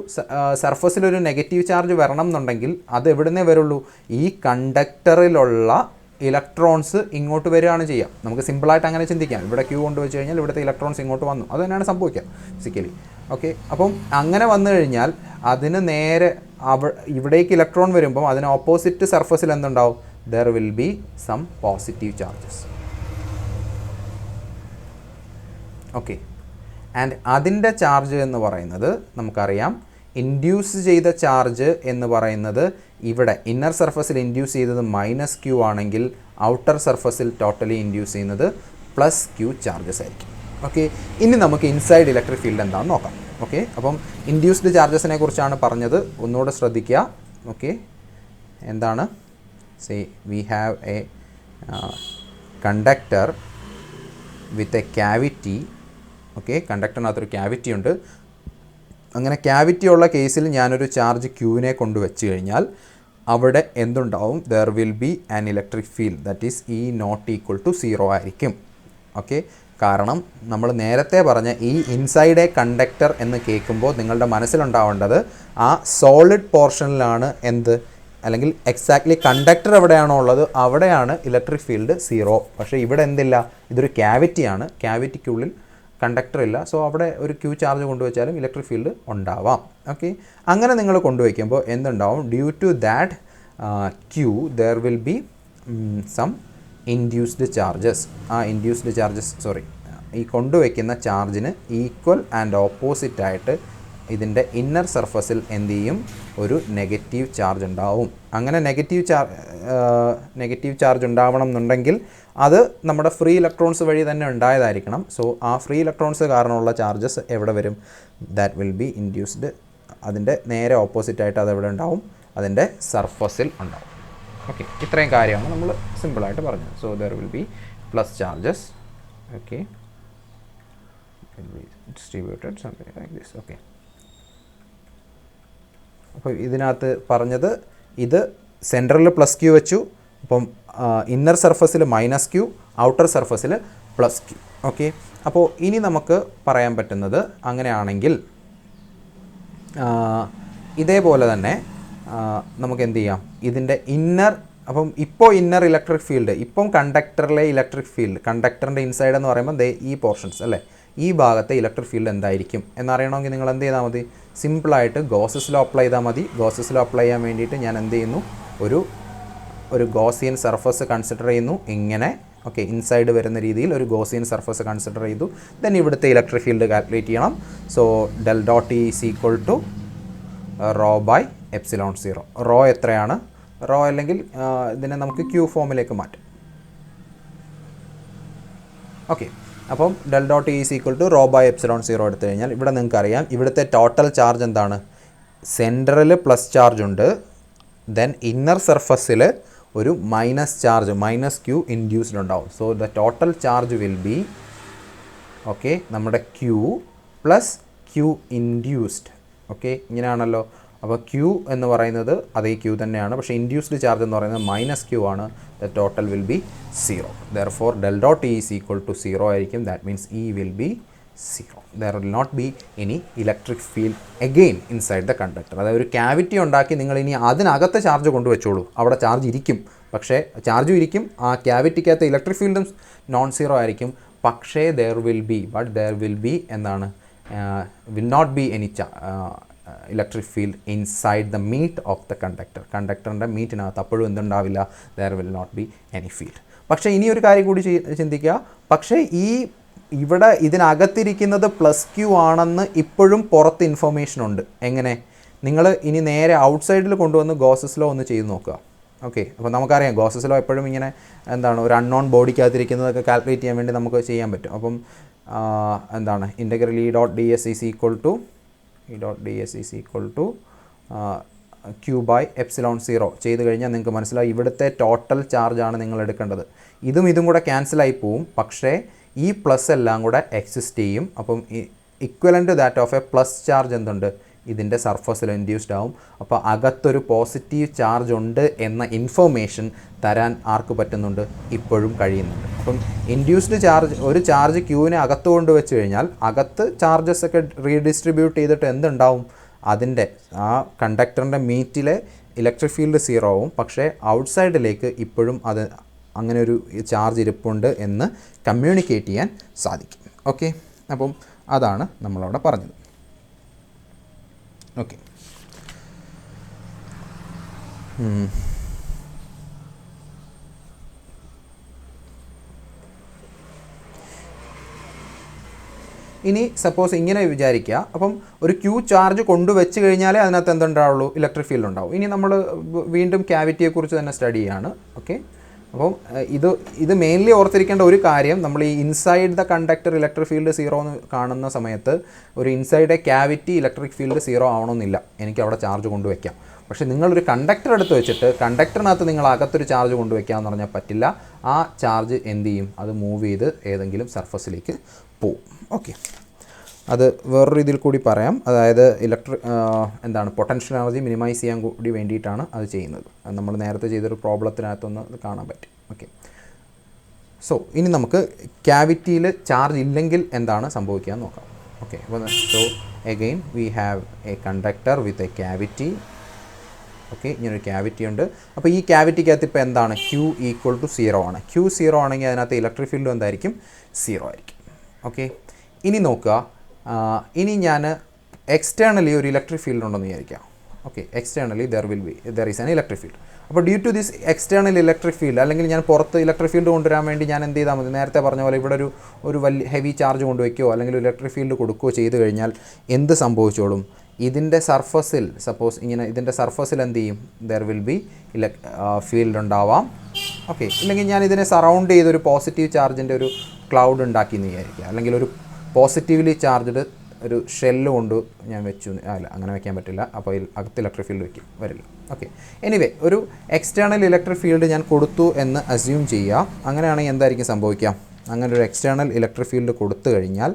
സർഫസിലൊരു നെഗറ്റീവ് ചാർജ് വരണം എന്നുണ്ടെങ്കിൽ അത് എവിടുന്നേ വരുള്ളൂ? ഈ കണ്ടക്ടറിലുള്ള ഇലക്ട്രോൺസ് ഇങ്ങോട്ട് വരികയാണ് ചെയ്യുക. നമുക്ക് സിമ്പിളായിട്ട് അങ്ങനെ ചിന്തിക്കാം. ഇവിടെ ക്യൂ കൊണ്ടുവച്ച് കഴിഞ്ഞാൽ ഇവിടുത്തെ ഇലക്ട്രോൺസ് ഇങ്ങോട്ട് വന്നു, അത് തന്നെയാണ് സംഭവിക്കുക ഫിസിക്കലി. ഓക്കെ, അപ്പം അങ്ങനെ വന്നു കഴിഞ്ഞാൽ അതിന് നേരെ ഇവിടേക്ക് ഇലക്ട്രോൺ വരുമ്പം അതിന് ഓപ്പോസിറ്റ് സർഫസിൽ എന്തുണ്ടാവും? There will be some positive charges. Okay, and അതിൻ്റെ ചാർജ് എന്ന് പറയുന്നത് നമുക്കറിയാം, ഇൻഡ്യൂസ് ചെയ്ത ചാർജ് എന്ന് പറയുന്നത് ഇവിടെ ഇന്നർ സർഫസിൽ ഇൻഡ്യൂസ് ചെയ്തത് മൈനസ് ക്യൂ ആണെങ്കിൽ ഔട്ടർ സർഫസിൽ ടോട്ടലി ഇൻഡ്യൂസ് ചെയ്യുന്നത് പ്ലസ് ക്യൂ ചാർജസ് ആയിരിക്കും. ഓക്കെ, ഇനി നമുക്ക് ഇൻസൈഡ് ഇലക്ട്രിക് ഫീൽഡ് എന്താണെന്ന് നോക്കാം. ഓക്കെ, അപ്പം ഇൻഡ്യൂസ്ഡ് ചാർജസിനെ കുറിച്ചാണ് പറഞ്ഞത്, ഒന്നുകൂടെ ശ്രദ്ധിക്കുക. ഓക്കെ, എന്താണ്? Say we have a conductor with a cavity. Okay, കണ്ടക്ടറിനകത്തൊരു ക്യാവിറ്റി ഉണ്ട്. അങ്ങനെ ക്യാവിറ്റി ഉള്ള കേസിൽ ഞാനൊരു ചാർജ് ക്യൂവിനെ കൊണ്ടുവച്ച് കഴിഞ്ഞാൽ അവിടെ എന്തുണ്ടാവും? There will be an electric field that is E not equal to 0 ആയിരിക്കും. ഓക്കെ, കാരണം നമ്മൾ നേരത്തെ പറഞ്ഞ ഈ ഇൻസൈഡ് എ കണ്ടക്ടർ എന്ന് കേൾക്കുമ്പോൾ നിങ്ങളുടെ മനസ്സിലുണ്ടാവേണ്ടത് ആ സോളിഡ് പോർഷനിലാണ് എന്ത്, അല്ലെങ്കിൽ എക്സാക്ട്ലി കണ്ടക്ടർ എവിടെയാണോ ഉള്ളത് അവിടെയാണ് ഇലക്ട്രിക് ഫീൽഡ് 0. പക്ഷേ ഇവിടെ എന്തില്ല? ഇതൊരു ക്യാവിറ്റിയാണ്, ക്യാവിറ്റിക്കുള്ളിൽ കണ്ടക്ടർ ഇല്ല. സോ അവിടെ ഒരു ക്യൂ ചാർജ് കൊണ്ടുവച്ചാലും ഇലക്ട്രിക് ഫീൽഡ് ഉണ്ടാവാം. ഓക്കെ, അങ്ങനെ നിങ്ങൾ കൊണ്ടുവയ്ക്കുമ്പോൾ എന്തുണ്ടാവും? Due to that q there will be some induced charges. ആ ഇൻഡ്യൂസ്ഡ് ചാർജസ് ഈ കൊണ്ടുവയ്ക്കുന്ന ചാർജിന് ഈക്വൽ ആൻഡ് ഓപ്പോസിറ്റായിട്ട് ഇതിൻ്റെ ഇന്നർ സർഫസിൽ എന്ത് ചെയ്യും? ഒരു നെഗറ്റീവ് ചാർജ് ഉണ്ടാവും. അങ്ങനെ നെഗറ്റീവ് ചാർജ് ഉണ്ടാവണം എന്നുണ്ടെങ്കിൽ അത് നമ്മുടെ ഫ്രീ ഇലക്ട്രോൺസ് വഴി തന്നെ ഉണ്ടായതായിരിക്കണം. സോ ആ ഫ്രീ ഇലക്ട്രോൺസ് കാരണമുള്ള ചാർജസ് എവിടെ വരും? That will B induced. അതിൻ്റെ നേരെ ഓപ്പോസിറ്റായിട്ട് അത് എവിടെ ഉണ്ടാവും? അതിൻ്റെ സർഫസിൽ ഉണ്ടാവും. ഓക്കെ, ഇത്രയും കാര്യമാണ് നമ്മൾ സിമ്പിളായിട്ട് പറഞ്ഞത്. So there will B plus charges. Okay, distributed something like this. Okay, അപ്പോൾ ഇതിനകത്ത് പറഞ്ഞത് ഇത് സെൻറ്ററിൽ പ്ലസ് ക്യൂ വെച്ചു. അപ്പം ഇന്നർ സർഫസിൽ മൈനസ് ക്യൂ, ഔട്ടർ സർഫസിൽ പ്ലസ് ക്യൂ. ഓക്കെ, അപ്പോൾ ഇനി നമുക്ക് പറയാൻ പറ്റുന്നത് അങ്ങനെയാണെങ്കിൽ ഇതേപോലെ തന്നെ നമുക്ക് എന്ത് ചെയ്യാം? ഇതിൻ്റെ ഇന്നർ, അപ്പം ഇപ്പോൾ ഇന്നർ ഇലക്ട്രിക് ഫീൽഡ്, ഇപ്പം കണ്ടക്ടറിലെ ഇലക്ട്രിക് ഫീൽഡ്, കണ്ടക്ടറിൻ്റെ ഇൻസൈഡ് എന്ന് പറയുമ്പോൾ ഈ പോർഷൻസ് അല്ലേ, ഈ ഭാഗത്തെ ഇലക്ട്രിക് ഫീൽഡ് എന്തായിരിക്കും എന്നറിയണമെങ്കിൽ നിങ്ങൾ എന്ത് ചെയ്താൽ മതി? സിമ്പിളായിട്ട് ഗോസസ് ലോ അപ്ലൈ ചെയ്താൽ മതി. ഗോസസ് ലോ അപ്ലൈ ചെയ്യാൻ വേണ്ടിയിട്ട് ഞാൻ എന്ത് ചെയ്യുന്നു? ഒരു ഗോസിയൻ സർഫസ് കൺസിഡർ ചെയ്യുന്നു ഇങ്ങനെ. ഓക്കെ, ഇൻസൈഡ് വരുന്ന രീതിയിൽ ഒരു ഗോസിയൻ സർഫസ് കൺസിഡർ ചെയ്തു. ദെൻ ഇവിടുത്തെ ഇലക്ട്രിക് ഫീൽഡ് കാൽക്കുലേറ്റ് ചെയ്യണം. So del dot E is equal to rho by epsilon 0. Rho എത്രയാണ്? റോ അല്ലെങ്കിൽ ഇതിനെ നമുക്ക് ക്യൂ ഫോമിലേക്ക് മാറ്റാം. ഓക്കെ, അപ്പം del dot E is equal to rho by epsilon 0 എടുത്തു കഴിഞ്ഞാൽ ഇവിടെ നിങ്ങൾക്കറിയാം ഇവിടുത്തെ ടോട്ടൽ ചാർജ് എന്താണ്? സെൻറ്ററിൽ പ്ലസ് ചാർജ് ഉണ്ട്. ദെൻ ഇന്നർ സർഫസിൽ ഒരു minus charge, minus Q induced ഉണ്ടാവും. So the total charge will be okay നമ്മുടെ Q plus Q induced. Okay, ഇങ്ങനെയാണല്ലോ. അപ്പോൾ ക്യൂ എന്ന് പറയുന്നത് അതേ ക്യൂ തന്നെയാണ്, പക്ഷേ ഇൻഡ്യൂസ്ഡ് ചാർജ് എന്ന് പറയുന്നത് മൈനസ് ക്യൂ ആണ്. The total will be 0. Therefore del dot E is equal to 0 ആയിരിക്കും. That means E will be zero. There will not be any electric field again inside the conductor. അതായത് ഒരു cavity ഉണ്ടാക്കി നിങ്ങൾ ഇനി അതിനകത്ത് charge കൊണ്ടുവച്ചോളൂ, അവിടെ charge ഇരിക്കും, പക്ഷേ ചാർജും ഇരിക്കും, ആ ക്യാവിറ്റിക്കകത്ത് ഇലക്ട്രിക് ഫീൽഡും നോൺ സീറോ ആയിരിക്കും. പക്ഷേ ദർ വിൽ ബി എന്താണ്, will not be any electric field inside the meat of the conductor. കണ്ടക്ടറിൻ്റെ മീറ്റിനകത്ത് അപ്പോഴും എന്തുണ്ടാവില്ല, there will not be any field. പക്ഷേ ഇനി ഒരു കാര്യം കൂടി ചിന്തിക്കുക, പക്ഷേ ഇവിടെ ഇതിനകത്തിരിക്കുന്നത് പ്ലസ് ക്യൂ ആണെന്ന് ഇപ്പോഴും പുറത്ത് ഇൻഫർമേഷൻ ഉണ്ട്. എങ്ങനെ, നിങ്ങൾ ഇനി നേരെ ഔട്ട്സൈഡിൽ കൊണ്ടുവന്ന് ഗോസസ് ലോ ഒന്ന് ചെയ്ത് നോക്കുക. ഓക്കെ, അപ്പോൾ നമുക്കറിയാം ഗോസസ് ലോ എപ്പോഴും ഇങ്ങനെ എന്താണ്, ഒരു അൺനോൺ ബോഡിക്കകത്തിരിക്കുന്നതൊക്കെ കാൽക്കുലേറ്റ് ചെയ്യാൻ വേണ്ടി നമുക്ക് ചെയ്യാൻ പറ്റും. അപ്പം എന്താണ്, integral E dot d s is equal to q by epsilon zero ചെയ്ത് കഴിഞ്ഞാൽ നിങ്ങൾക്ക് മനസ്സിലാവും ഇവിടുത്തെ ടോട്ടൽ ചാർജാണ് നിങ്ങൾ എടുക്കേണ്ടത്. ഇതും കൂടെ ക്യാൻസലായി പോവും, പക്ഷേ ഈ പ്ലസ് എല്ലാം കൂടെ എക്സിസ്റ്റ് ചെയ്യും. അപ്പം equivalent that of A plus charge എന്തുണ്ട്, ഇതിൻ്റെ സർഫസിൽ ഇൻഡ്യൂസ്ഡ് ആവും. അപ്പോൾ അകത്തൊരു പോസിറ്റീവ് ചാർജ് ഉണ്ട് എന്ന ഇൻഫർമേഷൻ തരാൻ ആർക്ക് പറ്റുന്നുണ്ട്, ഇപ്പോഴും കഴിയുന്നുണ്ട്. അപ്പം ഇൻഡ്യൂസ്ഡ് ചാർജ്, ഒരു ചാർജ് ക്യൂവിനെ അകത്ത് കൊണ്ട് വെച്ച് കഴിഞ്ഞാൽ അകത്ത് ചാർജസ് ഒക്കെ റീഡിസ്ട്രിബ്യൂട്ട് ചെയ്തിട്ട് എന്തുണ്ടാവും, അതിൻ്റെ ആ കണ്ടക്ടറിൻ്റെ മീറ്റിലെ ഇലക്ട്രിക് ഫീൽഡ് സീറോ ആവും. പക്ഷേ ഔട്ട്സൈഡിലേക്ക് ഇപ്പോഴും അത് അങ്ങനെ ഒരു ചാർജ് ഇരിപ്പുണ്ട് എന്ന് കമ്മ്യൂണിക്കേറ്റ് ചെയ്യാൻ സാധിക്കും. ഓക്കെ, അപ്പം അതാണ് നമ്മളവിടെ പറഞ്ഞത്. ഓക്കെ, ഇനി സപ്പോസ് ഇങ്ങനെ വിചാരിക്കുക, അപ്പം ഒരു ക്യൂ ചാർജ് കൊണ്ടുവച്ച് കഴിഞ്ഞാലേ അതിനകത്ത് എന്തുണ്ടാവുള്ളൂ, ഇലക്ട്രിക് ഫീൽഡ് ഉണ്ടാവും. ഇനി നമ്മൾ വീണ്ടും ക്യാവിറ്റിയെക്കുറിച്ച് തന്നെ സ്റ്റഡി ചെയ്യാണ്. ഓക്കെ, അപ്പം ഇത് മെയിൻലി ഓർത്തിരിക്കേണ്ട ഒരു കാര്യം, നമ്മൾ ഈ inside the conductor electric field zero എന്ന് കാണുന്ന സമയത്ത് ഒരു inside A cavity electric field zero ആവണമെന്നില്ല, എനിക്ക് അവിടെ ചാർജ് കൊണ്ടുവയ്ക്കാം. പക്ഷേ നിങ്ങളൊരു കണ്ടക്ടർ എടുത്ത് വെച്ചിട്ട് കണ്ടക്ടറിനകത്ത് നിങ്ങൾ അകത്തൊരു ചാർജ് കൊണ്ടുവയ്ക്കാമെന്ന് പറഞ്ഞാൽ പറ്റില്ല. ആ ചാർജ് എന്ത് ചെയ്യും, അത് മൂവ് ചെയ്ത് ഏതെങ്കിലും സർഫസിലേക്ക് പോവും. ഓക്കെ, അത് വേറൊരു രീതിയിൽ കൂടി പറയാം. അതായത് എന്താണ്, പൊട്ടൻഷ്യൽ എനർജി മിനിമൈസ് ചെയ്യാൻ കൂടി വേണ്ടിയിട്ടാണ് അത് ചെയ്യുന്നത്. അത് നമ്മൾ നേരത്തെ ചെയ്തൊരു പ്രോബ്ലത്തിനകത്തൊന്ന് കാണാൻ പറ്റും. ഓക്കെ, സോ ഇനി നമുക്ക് ക്യാവിറ്റിയിൽ ചാർജ് ഇല്ലെങ്കിൽ എന്താണ് സംഭവിക്കുക എന്ന് നോക്കാം. ഓക്കെ, അപ്പോൾ so again we have a conductor with a cavity. Okay, ഇങ്ങനൊരു ക്യാവിറ്റി ഉണ്ട്. അപ്പോൾ ഈ ക്യാവിറ്റിക്കകത്ത് ഇപ്പോൾ എന്താണ്, ക്യൂ ഈക്വൽ ടു സീറോ ആണ്. ക്യൂ സീറോ ആണെങ്കിൽ അതിനകത്ത് ഇലക്ട്രിക് ഫീൽഡ് എന്തായിരിക്കും, സീറോ ആയിരിക്കും. ഓക്കെ, ഇനി നോക്കുക, ഇനി ഞാൻ എക്സ്റ്റേണലി ഒരു ഇലക്ട്രിക് ഫീൽഡ് ഉണ്ടെന്ന് വിചാരിക്കാം. Okay, externally there is an electric field. അപ്പോൾ due to this external electric field, അല്ലെങ്കിൽ ഞാൻ പുറത്ത് ഇലക്ട്രിക് ഫീൽഡ് കൊണ്ടുവരാൻ വേണ്ടി ഞാൻ എന്ത് ചെയ്താൽ മതി, നേരത്തെ പറഞ്ഞ പോലെ ഇവിടെ ഒരു വലിയ ഹെവി ചാർജ് കൊണ്ടുവയ്ക്കുകയോ അല്ലെങ്കിൽ ഇലക്ട്രിക് ഫീൽഡ് കൊടുക്കുകയോ ചെയ്ത് കഴിഞ്ഞാൽ എന്ത് സംഭവിച്ചോളും, ഇതിൻ്റെ സർഫസിൽ സപ്പോസ് ഇങ്ങനെ ഇതിൻ്റെ സർഫസിൽ എന്ത് ചെയ്യും, ദർ വിൽ ബി ഫീൽഡ് ഉണ്ടാവാം. ഓക്കെ, ഇല്ലെങ്കിൽ ഞാൻ ഇതിനെ സറൗണ്ട് ചെയ്തൊരു പോസിറ്റീവ് ചാർജിൻ്റെ ഒരു ക്ലൗഡ് ഉണ്ടാക്കി എന്ന് വിചാരിക്കുക, അല്ലെങ്കിൽ ഒരു പോസിറ്റീവ്ലി ചാർജ്ഡ് ഒരു ഷെല്ല് കൊണ്ട് ഞാൻ വെച്ചു. അല്ല, അങ്ങനെ വയ്ക്കാൻ പറ്റില്ല. അപ്പോൾ അകത്ത് ഇലക്ട്രിക് ഫീൽഡ് വരില്ല. ഓക്കെ, എനിവേ ഒരു എക്സ്റ്റേണൽ ഇലക്ട്രിക് ഫീൽഡ് ഞാൻ കൊടുത്തു എന്ന് അസ്യൂം ചെയ്യുക. അങ്ങനെയാണെങ്കിൽ എന്തായിരിക്കും സംഭവിക്കുക, അങ്ങനെ ഒരു എക്സ്റ്റേണൽ ഇലക്ട്രിക് ഫീൽഡ് കൊടുത്തു കഴിഞ്ഞാൽ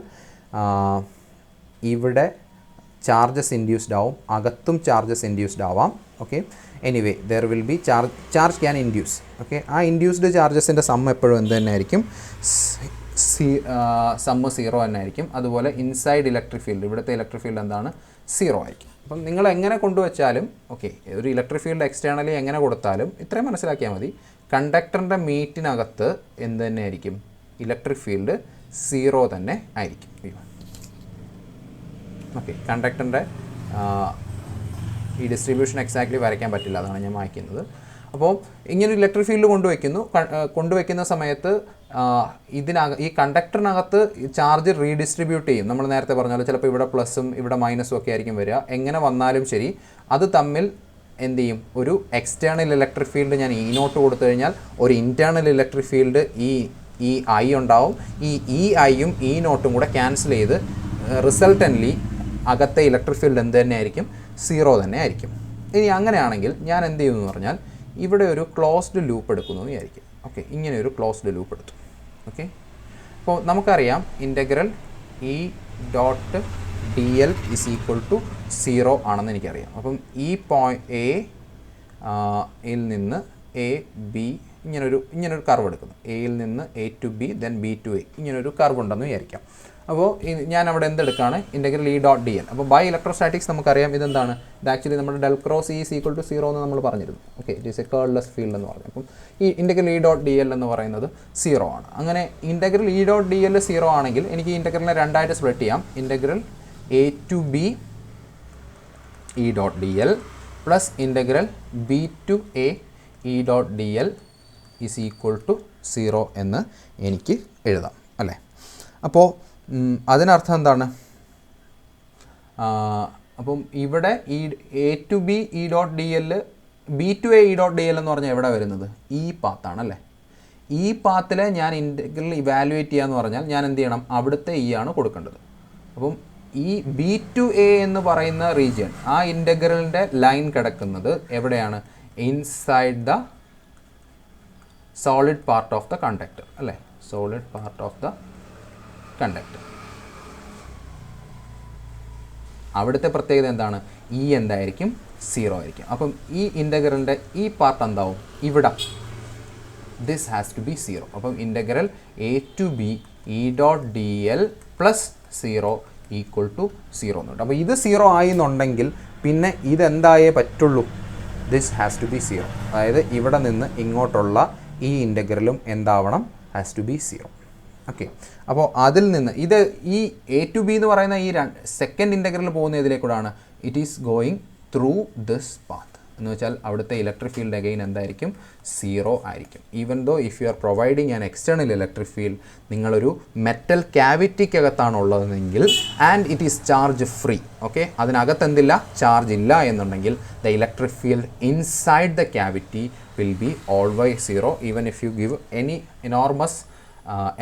ഇവിടെ ചാർജസ് ഇൻഡ്യൂസ്ഡ് ആവും, അകത്തും ചാർജസ് ഇൻഡ്യൂസ്ഡ് ആവാം. Okay, anyway there will be charge can induce. Okay, ആ ഇൻഡ്യൂസ്ഡ് ചാർജസിൻ്റെ സം എപ്പോഴും എന്ത് തന്നെ ആയിരിക്കും, സമ്മ് സീറോ തന്നെ ആയിരിക്കും. അതുപോലെ ഇൻസൈഡ് ഇലക്ട്രിക് ഫീൽഡ്, ഇവിടുത്തെ ഇലക്ട്രിക് ഫീൽഡ് എന്താണ്, സീറോ ആയിരിക്കും. അപ്പം നിങ്ങൾ എങ്ങനെ കൊണ്ടുവച്ചാലും ഓക്കെ, ഒരു ഇലക്ട്രിക് ഫീൽഡ് എക്സ്റ്റേണലി എങ്ങനെ കൊടുത്താലും ഇത്രയും മനസ്സിലാക്കിയാൽ മതി, കണ്ടക്ടറിൻ്റെ മീറ്റിനകത്ത് എന്ത് തന്നെ ആയിരിക്കും, ഇലക്ട്രിക് ഫീൽഡ് സീറോ തന്നെ ആയിരിക്കും. ഓക്കെ, കണ്ടക്ടറിൻ്റെ ഈ ഡിസ്ട്രിബ്യൂഷൻ എക്സാക്ട്ലി വരയ്ക്കാൻ പറ്റില്ല, അതാണ് ഞാൻ വായിക്കുന്നത്. അപ്പോൾ ഇങ്ങനെ ഇലക്ട്രിക് ഫീൽഡ് കൊണ്ടുവയ്ക്കുന്ന സമയത്ത് ഈ കണ്ടക്ടറിനകത്ത് ചാർജ് റീഡിസ്ട്രിബ്യൂട്ട് ചെയ്യും. നമ്മൾ നേരത്തെ പറഞ്ഞ പോലെ ചിലപ്പോൾ ഇവിടെ പ്ലസും ഇവിടെ മൈനസും ഒക്കെ ആയിരിക്കും വരിക. എങ്ങനെ വന്നാലും ശരി, അത് തമ്മിൽ എന്ത് ചെയ്യും, ഒരു എക്സ്റ്റേണൽ ഇലക്ട്രിക് ഫീൽഡ് ഞാൻ ഇ നോട്ട് കൊടുത്തു കഴിഞ്ഞാൽ ഒരു ഇൻറ്റേർണൽ ഇലക്ട്രിക് ഫീൽഡ് ഈ ഐ ഉണ്ടാവും. ഈ ഐയും ഇ നോട്ടും കൂടെ ക്യാൻസൽ ചെയ്ത് റിസൾട്ടൻ്റ്ലി അകത്തെ ഇലക്ട്രിക് ഫീൽഡ് എന്ത് തന്നെ ആയിരിക്കും, സീറോ തന്നെ ആയിരിക്കും. ഇനി അങ്ങനെയാണെങ്കിൽ ഞാൻ എന്ത് ചെയ്യുമെന്ന് പറഞ്ഞാൽ ഇവിടെ ഒരു ക്ലോസ്ഡ് ലൂപ്പ് എടുക്കുന്നു എന്ന് വിചാരിക്കും. ഓക്കെ, ഇങ്ങനെ ഒരു ക്ലോസ്ഡ് ലൂപ്പ് എടുത്തു. ഓക്കെ, അപ്പോൾ നമുക്കറിയാം integral E dot D l is equal to zero ആണെന്ന് എനിക്കറിയാം. അപ്പം ഈ എയിൽ നിന്ന് എ ബി ഇങ്ങനൊരു കർവ് എടുക്കുന്നു. എയിൽ നിന്ന് A to B then B to A, ഇങ്ങനൊരു കർവ് ഉണ്ടെന്ന് വിചാരിക്കാം. അപ്പോൾ ഞാൻ അവിടെ എന്തെടുക്കുകയാണ് integral E dot D L. അപ്പോൾ ബൈ ഇലക്ട്രോസ്റ്റാറ്റിക്സ് നമുക്കറിയാം ഇതെന്താണ്, ഇത് ആക്ച്വലി നമ്മുടെ del cross E is equal to 0 എന്ന് നമ്മൾ പറഞ്ഞിരുന്നു. Okay, it is a curlless field എന്ന് പറഞ്ഞു. അപ്പം ഈ integral E dot D L എന്ന് പറയുന്നത് 0 ആണ്. അങ്ങനെ integral E dot D L 0 ആണെങ്കിൽ എനിക്ക് ഈ ഇൻ്റഗ്രലിനെ രണ്ടായിട്ട് സ്പ്ലിറ്റ് ചെയ്യാം. Integral A to B E dot D l plus integral B to A E dot D l is equal to 0 എന്ന് എനിക്ക് എഴുതാം അല്ലേ. അപ്പോൾ അതിനർത്ഥം എന്താണ്, അപ്പം ഇവിടെ ഈ A to B E dot D l B to A E dot D L എന്ന് പറഞ്ഞാൽ എവിടെ വരുന്നത്, ഈ പാത്താണ് അല്ലേ. ഈ പാത്തിൽ ഞാൻ ഇൻ്റഗ്രൽ ഇവാലുവേറ്റ് ചെയ്യാന്ന് പറഞ്ഞാൽ ഞാൻ എന്ത് ചെയ്യണം, അവിടുത്തെ ഇ ആണ് കൊടുക്കേണ്ടത്. അപ്പം ഈ ബി ടു എ എന്ന് പറയുന്ന റീജിയൻ, ആ ഇൻ്റഗ്രലിൻ്റെ ലൈൻ കിടക്കുന്നത് എവിടെയാണ്, inside the solid part of the conductor അല്ലേ, solid part of the conductor. അവിടുത്തെ പ്രത്യേകത എന്താണ്, ഇ എന്തായിരിക്കും, 0 ആയിരിക്കും. അപ്പം ഈ ഇൻ്റഗ്രലിൻ്റെ ഈ പാർട്ട് എന്താവും, ഇവിടെ ദിസ് ഹാസ് ടു ബി 0. അപ്പം integral A to B E dot D l plus 0 equal to 0 എന്നുണ്ട്. അപ്പോൾ ഇത് 0 ആയി എന്നുണ്ടെങ്കിൽ പിന്നെ ഇതെന്തായേ പറ്റുള്ളൂ, ദിസ് ഹാസ് ടു ബി 0. അതായത് ഇവിടെ നിന്ന് ഇങ്ങോട്ടുള്ള ഈ ഇൻ്റഗ്രലും എന്താവണം, ഹാസ് ടു ബി 0. ഓക്കെ, അപ്പോൾ അതിൽ നിന്ന് ഇത് ഈ എ ടു ബി എന്ന് പറയുന്ന ഈ സെക്കൻഡ് ഇൻ്റഗ്രൽ പോകുന്ന ഇതിലേക്കൂടാണ്, it is going through this path എന്ന് വെച്ചാൽ അവിടുത്തെ ഇലക്ട്രിക് ഫീൽഡ് അഗെയിൻ എന്തായിരിക്കും, 0 ആയിരിക്കും. Even though if you are providing an external electric field, നിങ്ങളൊരു മെറ്റൽ ക്യാവിറ്റിക്കകത്താണ് ഉള്ളതെങ്കിൽ and it is charge free, okay, അതിനകത്ത് എന്തില്ല, ചാർജ് ഇല്ല എന്നുണ്ടെങ്കിൽ the electric field inside the cavity will be always 0 even if you give any enormous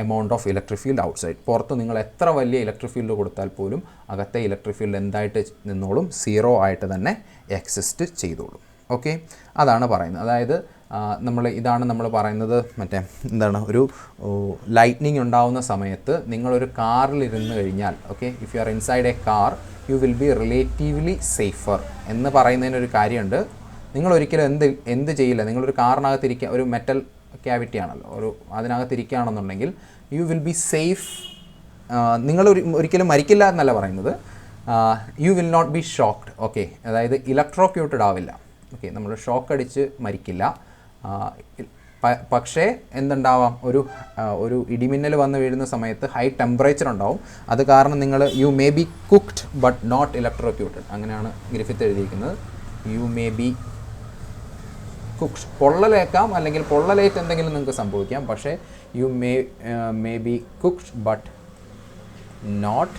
amount of electric field outside. പുറത്ത് നിങ്ങൾ എത്ര വലിയ ഇലക്ട്രിക് ഫീൽഡ് കൊടുത്താൽ പോലും അകത്തെ ഇലക്ട്രിക് ഫീൽഡ് എന്തായിട്ട് നിന്നോളും, 0 ആയിട്ട് തന്നെ എക്സിസ്റ്റ് ചെയ്തോളും. ഓക്കെ, അതാണ് പറയുന്നത്. അതായത് ഇതാണ് നമ്മൾ പറയുന്നത്, മറ്റേ എന്താണ്, ഒരു ലൈറ്റ്നിങ് ഉണ്ടാവുന്ന സമയത്ത് നിങ്ങളൊരു കാറിലിരുന്ന് കഴിഞ്ഞാൽ, okay, if you are inside A car you will B relatively safer എന്ന് പറയുന്നതിനൊരു കാര്യമുണ്ട്. നിങ്ങൾ ഒരിക്കലും എന്ത് ചെയ്യില്ല, നിങ്ങളൊരു കാറിനകത്തിരിക്കുക, ഒരു മെറ്റൽ ക്യാവിറ്റി ആണല്ലോ, ഒരു അതിനകത്തിരിക്കുകയാണെന്നുണ്ടെങ്കിൽ യു വിൽ ബി സേഫ്. നിങ്ങൾ ഒരിക്കലും മരിക്കില്ല എന്നല്ല പറയുന്നത്, you will not be shocked. Okay, അതായത് ഇലക്ട്രോക്യൂട്ടഡ് ആവില്ല. ഓക്കെ, നമ്മൾ ഷോക്ക് അടിച്ച് മരിക്കില്ല. പക്ഷേ എന്തുണ്ടാവാം, ഒരു ഇടിമിന്നൽ വന്ന് വീഴുന്ന സമയത്ത് ഹൈ ടെമ്പറേച്ചർ ഉണ്ടാവും. അത് കാരണം നിങ്ങൾ you may be cooked but not electrocuted, അങ്ങനെയാണ് ഗ്രിഫിത്ത് എഴുതിയിരിക്കുന്നത്. യു മേ ബി കുക്ക്ഡ്, പൊള്ളലേക്കാം അല്ലെങ്കിൽ പൊള്ളലേറ്റ് എന്തെങ്കിലും നിങ്ങൾക്ക് സംഭവിക്കാം, പക്ഷേ you may be cooked but not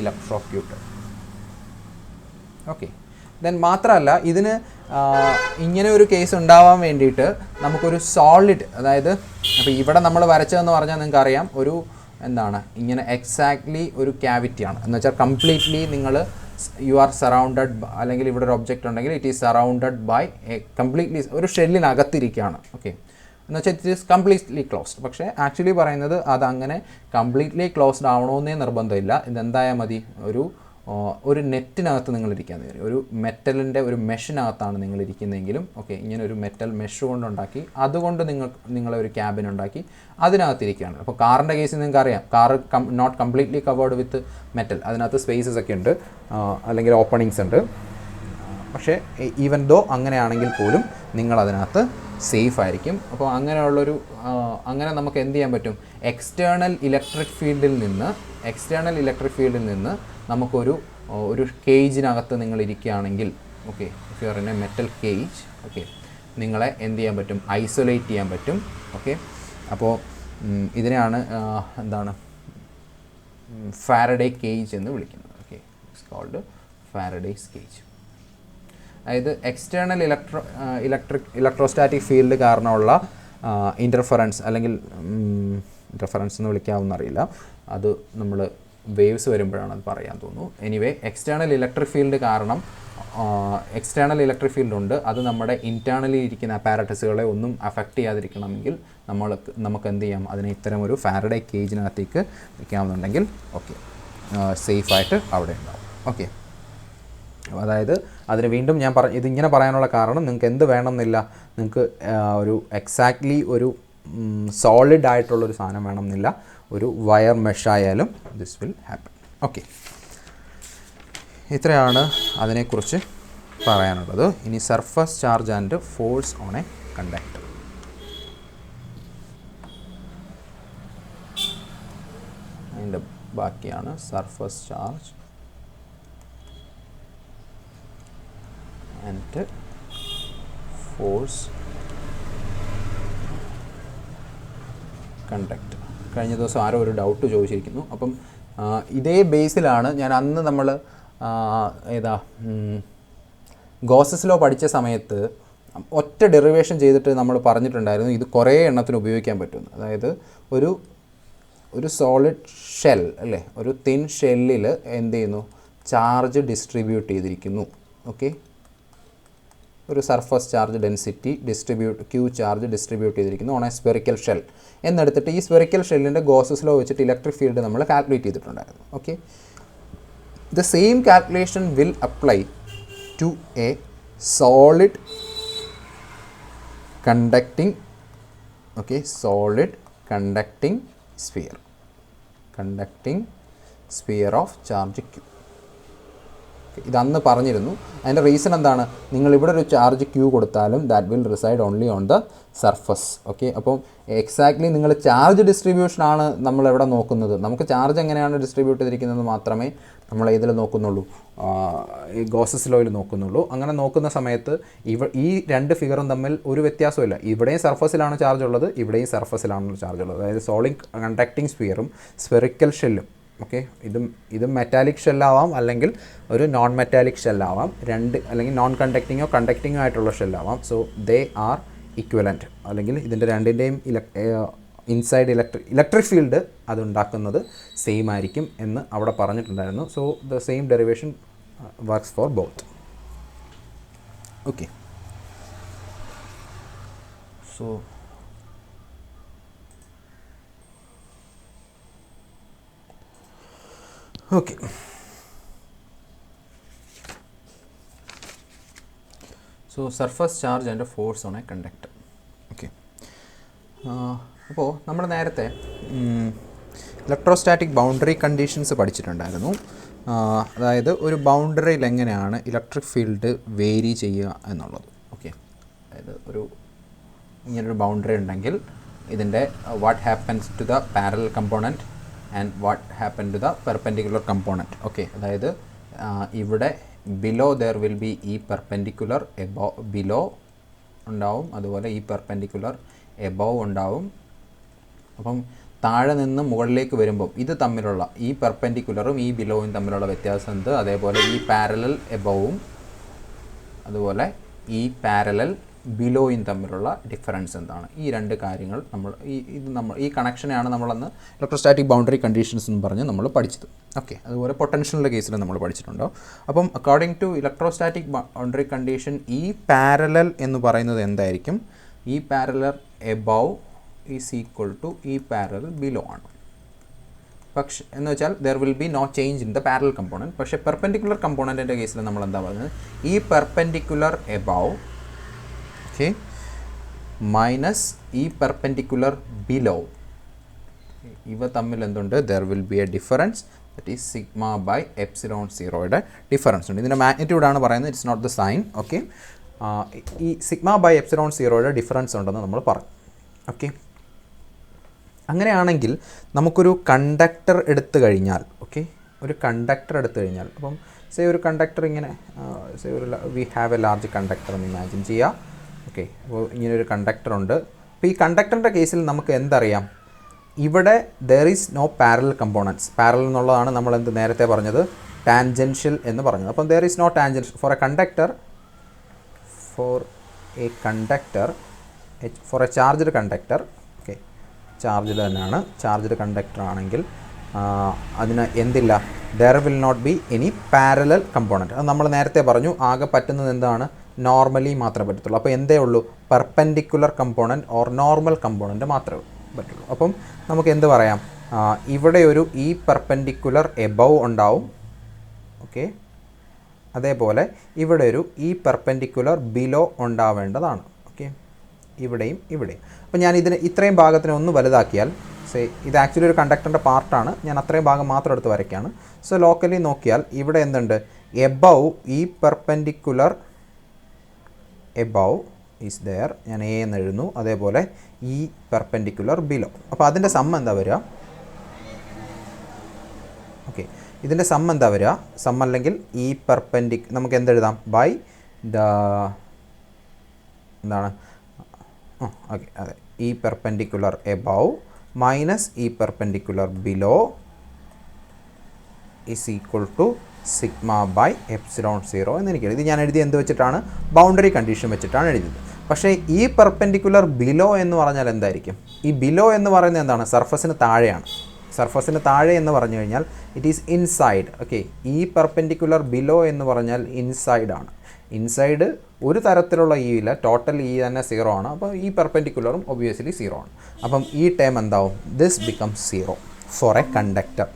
electrocuted. Okay, then മാത്രമല്ല ഇതിന് ഇങ്ങനെ ഒരു കേസ് ഉണ്ടാവാൻ വേണ്ടിയിട്ട് നമുക്കൊരു സോളിഡ്, അതായത് അപ്പോൾ ഇവിടെ നമ്മൾ വരച്ചതെന്ന് പറഞ്ഞാൽ നിങ്ങൾക്ക് അറിയാം, ഒരു എന്താണ് ഇങ്ങനെ എക്സാക്ട്ലി ഒരു ക്യാവിറ്റിയാണ് എന്ന് വെച്ചാൽ കംപ്ലീറ്റ്ലി നിങ്ങൾ യു ആർ സറൗണ്ടഡ്, അല്ലെങ്കിൽ ഇവിടെ ഒരു ഒബ്ജക്റ്റ് ഉണ്ടെങ്കിൽ it is surrounded by a completely ഒരു ഷെല്ലിനകത്തിരിക്കുകയാണ്. ഓക്കെ, എന്ന് വെച്ചാൽ ഇറ്റ് ഈസ് കംപ്ലീറ്റ്ലി ക്ലോസ്ഡ്. പക്ഷേ ആക്ച്വലി പറയുന്നത് അതങ്ങനെ കംപ്ലീറ്റ്ലി ക്ലോസ്ഡ് ആവണമെന്നേ നിർബന്ധമില്ല. ഇതെന്തായാൽ മതി, ഒരു നെറ്റിനകത്ത് നിങ്ങൾ ഇരിക്കാൻ തരും, ഒരു മെറ്റലിൻ്റെ ഒരു മെഷിനകത്താണ് നിങ്ങൾ ഇരിക്കുന്നതെങ്കിലും, ഓക്കെ, ഇങ്ങനെ ഒരു മെറ്റൽ മെഷ് കൊണ്ടുണ്ടാക്കി അതുകൊണ്ട് നിങ്ങളെ ഒരു ക്യാബിൻ ഉണ്ടാക്കി അതിനകത്തിരിക്കുകയാണ്. അപ്പോൾ കാറിൻ്റെ കേസിൽ നിങ്ങൾക്ക് അറിയാം, car not completely covered with metal, അതിനകത്ത് സ്പേസസ് ഒക്കെ ഉണ്ട്, അല്ലെങ്കിൽ ഓപ്പണിങ്സ് ഉണ്ട്. പക്ഷേ ഈവൻ ദോ അങ്ങനെയാണെങ്കിൽ പോലും നിങ്ങളതിനകത്ത് സേഫ് ആയിരിക്കും. അപ്പോൾ അങ്ങനെ നമുക്ക് എന്ത് ചെയ്യാൻ പറ്റും, എക്സ്റ്റേണൽ ഇലക്ട്രിക് ഫീൽഡിൽ നിന്ന് നമുക്കൊരു കേജിനകത്ത് നിങ്ങൾ ഇരിക്കുകയാണെങ്കിൽ, okay, if you are in A metal cage, okay, നിങ്ങളെ എന്ത് ചെയ്യാൻ പറ്റും, ഐസൊലേറ്റ് ചെയ്യാൻ പറ്റും. ഓക്കെ, അപ്പോൾ ഇതിനെയാണ് എന്താണ് ഫാരഡേ കേജ് എന്ന് വിളിക്കുന്നത്. Okay, it's called Faraday's cage. അതായത് എക്സ്റ്റേണൽ ഇലക്ട്രോസ്റ്റാറ്റിക് ഫീൽഡ് കാരണമുള്ള ഇൻ്റർഫറൻസ്, അല്ലെങ്കിൽ ഇൻ്റർഫറൻസ് എന്ന് വിളിക്കാവുന്നറിയില്ല, അത് നമ്മൾ വേവ്സ് വരുമ്പോഴാണ് അത് പറയാൻ തോന്നുന്നു. എനിവേ, എക്സ്റ്റേണൽ ഇലക്ട്രിക് ഫീൽഡ് കാരണം എക്സ്റ്റേണൽ ഇലക്ട്രിക് ഫീൽഡ് ഉണ്ട്, അത് നമ്മുടെ ഇൻറ്റേർണലി ഇരിക്കുന്ന അപ്പാരറ്റസുകളെ ഒന്നും അഫക്റ്റ് ചെയ്യാതിരിക്കണമെങ്കിൽ നമുക്ക് എന്ത് ചെയ്യാം, അതിനെ ഇത്തരം ഒരു ഫാരഡേ കേജിനകത്തേക്ക് വയ്ക്കാമെന്നുണ്ടെങ്കിൽ ഓക്കെ, സേഫായിട്ട് അവിടെ ഉണ്ടാവും. ഓക്കെ, അതായത് അതിന് വീണ്ടും ഞാൻ ഇതിങ്ങനെ പറയാനുള്ള കാരണം, നിങ്ങൾക്ക് എന്ത് വേണമെന്നില്ല, നിങ്ങൾക്ക് ഒരു എക്സാക്ട്ലി ഒരു സോളിഡ് ആയിട്ടുള്ളൊരു സാധനം വേണമെന്നില്ല, ഒരു വയർ മെഷ് ആയാലും ദിസ് വിൽ ഹാപ്പൻ. ഓക്കെ, ഇത്രയാണ് അതിനെക്കുറിച്ച് പറയാനുള്ളത്. ഇനി surface charge and force on A conductor. അതിൻ്റെ ബാക്കിയാണ് surface charge and force conductor. കഴിഞ്ഞ ദിവസം ആരോ ഒരു ഡൗട്ട് ചോദിച്ചിരിക്കുന്നു. അപ്പം ഇതേ ബേസിലാണ് ഞാൻ അന്ന് നമ്മൾ ഗോസസ് ലോ പഠിച്ച സമയത്ത് ഒറ്റ ഡെറിവേഷൻ ചെയ്തിട്ട് നമ്മൾ പറഞ്ഞിട്ടുണ്ടായിരുന്നു ഇത് കുറേ എണ്ണത്തിന് ഉപയോഗിക്കാൻ പറ്റുമെന്ന്. അതായത് ഒരു സോളിഡ് ഷെൽ അല്ലേ, ഒരു തിൻ ഷെല്ലിൽ എന്ത് ചെയ്യുന്നു, ചാർജ് ഡിസ്ട്രിബ്യൂട്ട് ചെയ്തിരിക്കുന്നു. ഓക്കെ, ഒരു surface charge density Q charge distribute ചെയ്തിരിക്കുന്നു ഓൺ എ സ്പെറിക്കൽ ഷെൽ എന്നെടുത്തിട്ട് ഈ സ്പെറിക്കൽ ഷെല്ലിൻ്റെ ഗോസസ് ലോ വെച്ചിട്ട് ഇലക്ട്രിക് ഫീൽഡ് നമ്മൾ കാൽക്കുലേറ്റ് ചെയ്തിട്ടുണ്ടായിരുന്നു. Okay, the same calculation will apply to a solid conducting sphere of charge Q. ഇതന്ന് പറഞ്ഞിരുന്നു. അതിൻ്റെ റീസൺ എന്താണ്, നിങ്ങളിവിടെ ഒരു ചാർജ് ക്യൂ കൊടുത്താലും that will reside only on the surface. Okay, അപ്പം എക്സാക്ട്ലി നിങ്ങൾ ചാർജ് ഡിസ്ട്രിബ്യൂഷനാണ് നമ്മളെവിടെ നോക്കുന്നത്. നമുക്ക് ചാർജ് എങ്ങനെയാണ് ഡിസ്ട്രിബ്യൂട്ട് ചെയ്തിരിക്കുന്നത് മാത്രമേ നമ്മൾ ഇതിൽ നോക്കുന്നുള്ളൂ, ഈ ഗോസസ് ലോയിൽ നോക്കുന്നുള്ളൂ. അങ്ങനെ നോക്കുന്ന സമയത്ത് ഈ രണ്ട് ഫിഗറും തമ്മിൽ ഒരു വ്യത്യാസമില്ല. ഇവിടെയും സർഫസിലാണ് ചാർജ് ഉള്ളത്, ഇവിടെയും സർഫസിലാണ് ചാർജ് ഉള്ളത്. അതായത് സോളിഡ് കണ്ടക്റ്റിംഗ് സ്ഫിയറും സ്ഫെറിക്കൽ ഷെല്ലും. ഓക്കെ, ഇതും മെറ്റാലിക് ഷെല്ലാവാം അല്ലെങ്കിൽ ഒരു നോൺ മെറ്റാലിക് ഷെല്ലാവാം, അല്ലെങ്കിൽ നോൺ കണ്ടക്റ്റിങ്ങോ കണ്ടക്റ്റിങ്ങോ ആയിട്ടുള്ള ഷെല്ലാവാം. So they are equivalent. അല്ലെങ്കിൽ ഇതിൻ്റെ രണ്ടിൻ്റെയും ഇൻസൈഡ് ഇലക്ട്രിക് ഫീൽഡ് അതുണ്ടാക്കുന്നത് സെയിം ആയിരിക്കും എന്ന് അവിടെ പറഞ്ഞിട്ടുണ്ടായിരുന്നു. So the same derivation works for both. Okay, so okay, so surface charge and force on a conductor. Okay, അപ്പോൾ നമ്മൾ നേരത്തെ ഇലക്ട്രോസ്റ്റാറ്റിക് ബൗണ്ടറി കണ്ടീഷൻസ് പഠിച്ചിട്ടുണ്ടായിരുന്നു. അതായത് ഒരു ബൗണ്ടറിയിൽ എങ്ങനെയാണ് ഇലക്ട്രിക് ഫീൽഡ് വേരി ചെയ്യുക എന്നുള്ളത്. ഓക്കെ, അതായത് ഇങ്ങനൊരു ബൗണ്ടറി ഉണ്ടെങ്കിൽ ഇതിൻ്റെ what happens to the parallel component and what happened to the perpendicular component. Okay, അതായത് ഇവിടെ below there will be E perpendicular above below ഉണ്ടാവും, അതുപോലെ E perpendicular above ഉണ്ടാവും. അപ്പം താഴെ നിന്ന് മുകളിലേക്ക് വരുമ്പം ഇത് തമ്മിലുള്ള ഈ പെർപെൻഡിക്കുലറും ഈ ബിലോവും തമ്മിലുള്ള വ്യത്യാസം എന്ത്, അതേപോലെ ഈ പാരലൽ എബോവും അതുപോലെ ഈ പാരലൽ ബിലോയും തമ്മിലുള്ള ഡിഫറൻസ് എന്താണ്. ഈ രണ്ട് കാര്യങ്ങൾ ഈ കണക്ഷനെയാണ് നമ്മളന്ന് ഇലക്ട്രോസ്റ്റാറ്റിക് ബൗണ്ടറി കണ്ടീഷൻസ് എന്ന് പറഞ്ഞ് നമ്മൾ പഠിച്ചത്. ഓക്കെ, അതുപോലെ പൊട്ടൻഷ്യലിൻ്റെ കേസിൽ നമ്മൾ പഠിച്ചിട്ടുണ്ടോ. അപ്പം according to electrostatic boundary condition ഈ പാരലൽ എന്ന് പറയുന്നത് എന്തായിരിക്കും, ഈ parallel above is equal to ഈ പാരലൽ ബിലോ ആണ്. പക്ഷേ എന്ന് വെച്ചാൽ there will be no change in the parallel component. പക്ഷേ പെർപെൻഡിക്കുലർ കമ്പോണൻറ്റിൻ്റെ കേസിൽ നമ്മൾ എന്താ പറയുന്നത്, ഈ പെർപെൻഡിക്കുലർ എബവ് ഓക്കെ മൈനസ് ഈ പെർപെൻഡിക്കുലർ ബിലോ, ഇവ തമ്മിൽ എന്തുണ്ട്, there will be a difference that is sigma by epsilon സീറോയുടെ ഡിഫറൻസ് ഉണ്ട്. ഇതിൻ്റെ മാഗ്നിറ്റ്യൂഡാണ് പറയുന്നത്, it's not the sign. Okay, ഈ സിഗ്മ ബൈ എപ്സിലോൺ സീറോയുടെ ഡിഫറൻസ് ഉണ്ടെന്ന് നമ്മൾ പറഞ്ഞു. ഓക്കെ, അങ്ങനെയാണെങ്കിൽ നമുക്കൊരു കണ്ടക്ടർ എടുത്തു കഴിഞ്ഞാൽ, ഓക്കെ, ഒരു കണ്ടക്ടർ എടുത്തു കഴിഞ്ഞാൽ, അപ്പം ഒരു കണ്ടക്ടർ ഇങ്ങനെ V have A large conductor എന്ന് ഇമാജിൻ ചെയ്യാം. ഓക്കെ, അപ്പോൾ ഇങ്ങനൊരു കണ്ടക്ടറുണ്ട്. അപ്പോൾ ഈ കണ്ടക്ടറിൻ്റെ കേസിൽ നമുക്ക് എന്തറിയാം, ഇവിടെ there is no parallel components. Parallel എന്നുള്ളതാണ് നമ്മൾ നേരത്തെ പറഞ്ഞത് ടാൻജൻഷ്യൽ എന്ന് പറഞ്ഞത്. അപ്പം there is no tangential for a conductor, for a charged conductor. Okay, charged തന്നെയാണ്, ചാർജ്ഡ് കണ്ടക്ടർ ആണെങ്കിൽ അതിന് എന്തില്ല, there will not be any parallel component. അത് നമ്മൾ നേരത്തെ പറഞ്ഞു, ആകെ പറ്റുന്നത് എന്താണ്, നോർമലി മാത്രമേ പറ്റത്തുള്ളൂ. അപ്പോൾ എന്തേ ഉള്ളൂ, perpendicular component or normal component മാത്രമേ പറ്റുള്ളൂ. അപ്പം നമുക്ക് എന്ത് പറയാം, ഇവിടെ ഒരു ഈ പെർപെൻഡിക്കുലർ എബവ് ഉണ്ടാവും. ഓക്കെ, അതേപോലെ ഇവിടെ ഒരു ഈ പെർപെൻഡിക്കുലർ ബിലോ ഉണ്ടാവേണ്ടതാണ്. ഓക്കെ, ഇവിടെയും. അപ്പോൾ ഞാൻ ഇത്രയും ഭാഗത്തിനെ ഒന്ന് വലുതാക്കിയാൽ ഇത് ആക്ച്വലി ഒരു കണ്ടക്ടറിൻ്റെ പാർട്ടാണ്, ഞാൻ അത്രയും ഭാഗം മാത്രം എടുത്ത് വരയ്ക്കുകയാണ്. സോ ലോക്കലി നോക്കിയാൽ ഇവിടെ എന്തുണ്ട്, എബവ് ഈ പെർപെൻഡിക്കുലർ എബവ് ഈസ് ദെയർ, ഞാൻ എ എന്ന് എഴുതുന്നു. അതേപോലെ ഈ പെർപെൻഡിക്കുലർ ബിലോ. അപ്പോൾ അതിൻ്റെ സം എന്താ വരിക? ഓക്കെ, ഇതിൻ്റെ സം എന്താ വരിക? സം അല്ലെങ്കിൽ ഈ നമുക്ക് എന്തെഴുതാം? ബൈ ദ എന്താണ്, ഓക്കെ അതെ, ഈ പെർപെൻഡിക്കുലർ എബവ് മൈനസ് ഈ perpendicular below is equal to sigma by epsilon 0 എന്ന് എനിക്ക് എഴുതി. ഇത് ഞാൻ എഴുതി എന്ത് വെച്ചിട്ടാണ്? ബൗണ്ടറി കണ്ടീഷൻ വെച്ചിട്ടാണ് എഴുതിയത്. പക്ഷേ ഈ പെർപെൻഡിക്കുലർ ബിലോ എന്ന് പറഞ്ഞാൽ എന്തായിരിക്കും? ഈ ബിലോ എന്ന് പറയുന്നത് എന്താണ്? സർഫസിന് താഴെയാണ്. സർഫസിന് താഴെ എന്ന് പറഞ്ഞു കഴിഞ്ഞാൽ ഇറ്റ് ഈസ് ഇൻസൈഡ്. ഓക്കെ, ഈ പെർപെൻഡിക്കുലർ ബിലോ എന്ന് പറഞ്ഞാൽ ഇൻസൈഡാണ്. ഇൻസൈഡ് ഒരു തരത്തിലുള്ള ഇ ഇല്ല, ടോട്ടൽ ഇ തന്നെ 0 ആണ്. അപ്പോൾ ഈ പെർപെൻഡിക്കുലറും ഒബ്വിയസ്ലി 0 ആണ്. അപ്പം ഈ ടേം എന്താവും? This becomes 0 for a conductor.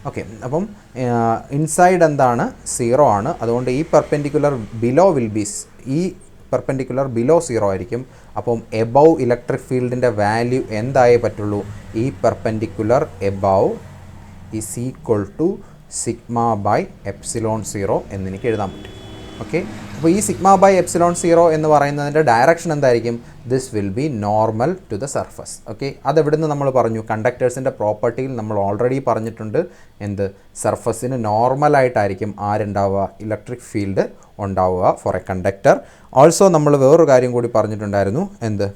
Okay, അപ്പം ഇൻസൈഡ് എന്താണ്? 0 ആണ്. അതുകൊണ്ട് E perpendicular below will be, E perpendicular below 0 ആയിരിക്കും. അപ്പം എബവ് ഇലക്ട്രിക് ഫീൽഡിൻ്റെ വാല്യൂ എന്തായേ പറ്റുള്ളൂ? E perpendicular above is equal to sigma by epsilon 0 എന്നെനിക്ക് എഴുതാൻ പറ്റും. ഓക്കെ, അപ്പോൾ ഈ സിഗ്മ ബൈ എപ്സിലോൺ 0 എന്ന് പറയുന്നതിൻ്റെ ഡയറക്ഷൻ എന്തായിരിക്കും? This will be normal to the surface. Okay, അതെവിടുന്ന് നമ്മൾ പറഞ്ഞു? കണ്ടക്ടേഴ്സിൻ്റെ പ്രോപ്പർട്ടിയിൽ നമ്മൾ ഓൾറെഡി പറഞ്ഞിട്ടുണ്ട്. എന്ത്? സർഫസിന് നോർമലായിട്ടായിരിക്കും ആരുണ്ടാവുക? ഇലക്ട്രിക് ഫീൽഡ് ഉണ്ടാവുക ഫോർ എ കണ്ടക്ടർ. ഓൾസോ നമ്മൾ വേറൊരു കാര്യം കൂടി പറഞ്ഞിട്ടുണ്ടായിരുന്നു. എന്ത്?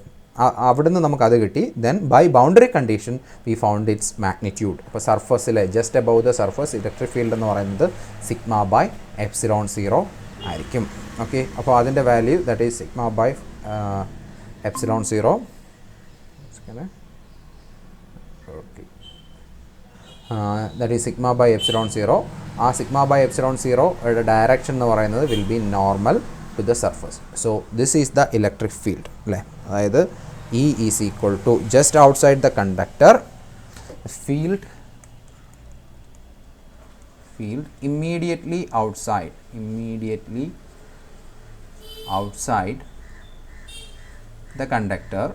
അവിടുന്ന് നമുക്കത് കിട്ടി. Then by boundary condition we found its magnitude. അപ്പോൾ സർഫസിലെ just above the surface electric field എന്ന് പറയുന്നത് സിഗ്മ ബൈ എപ്സിലോൺ 0 ആയിരിക്കും. ഓക്കെ, അപ്പോൾ അതിൻ്റെ value that is sigma by epsilon 0. Okay, that is sigma by epsilon 0. ആ സിഗ്മ ബൈ എപ്സിലോൺ 0യുടെ direction എന്ന് പറയുന്നത് will be normal to the surface. So this is the electric field അല്ലേ. അതായത് E is equal to just outside the conductor field immediately outside the conductor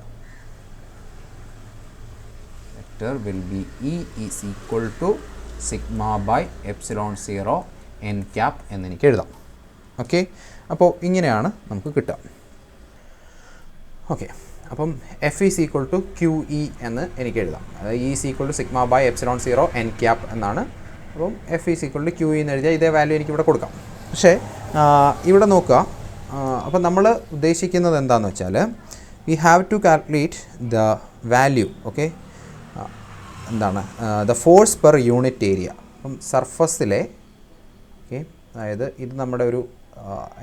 will be E is equal to sigma by epsilon 0 n cap എന്ന് എനിക്ക് എഴുതാം. Okay, അപ്പോൾ ഇങ്ങനെയാണ് നമുക്ക് കിട്ടുക. Okay, അപ്പം F is equal to QE എന്ന് എനിക്ക് എഴുതാം. അതായത് E is equal to sigma by epsilon 0 n cap എന്നാണ്. അപ്പം F is equal to QE എന്ന് എഴുതിയാൽ ഇതേ വാല്യൂ എനിക്കിവിടെ കൊടുക്കാം. പക്ഷേ ഇവിടെ നോക്കുക, അപ്പം നമ്മൾ ഉദ്ദേശിക്കുന്നത് എന്താണെന്ന് വെച്ചാൽ we have to calculate the value. Okay, എന്താണ്? The force per unit area. അപ്പം സർഫസിലെ, ഓക്കെ, അതായത് ഇത് നമ്മുടെ ഒരു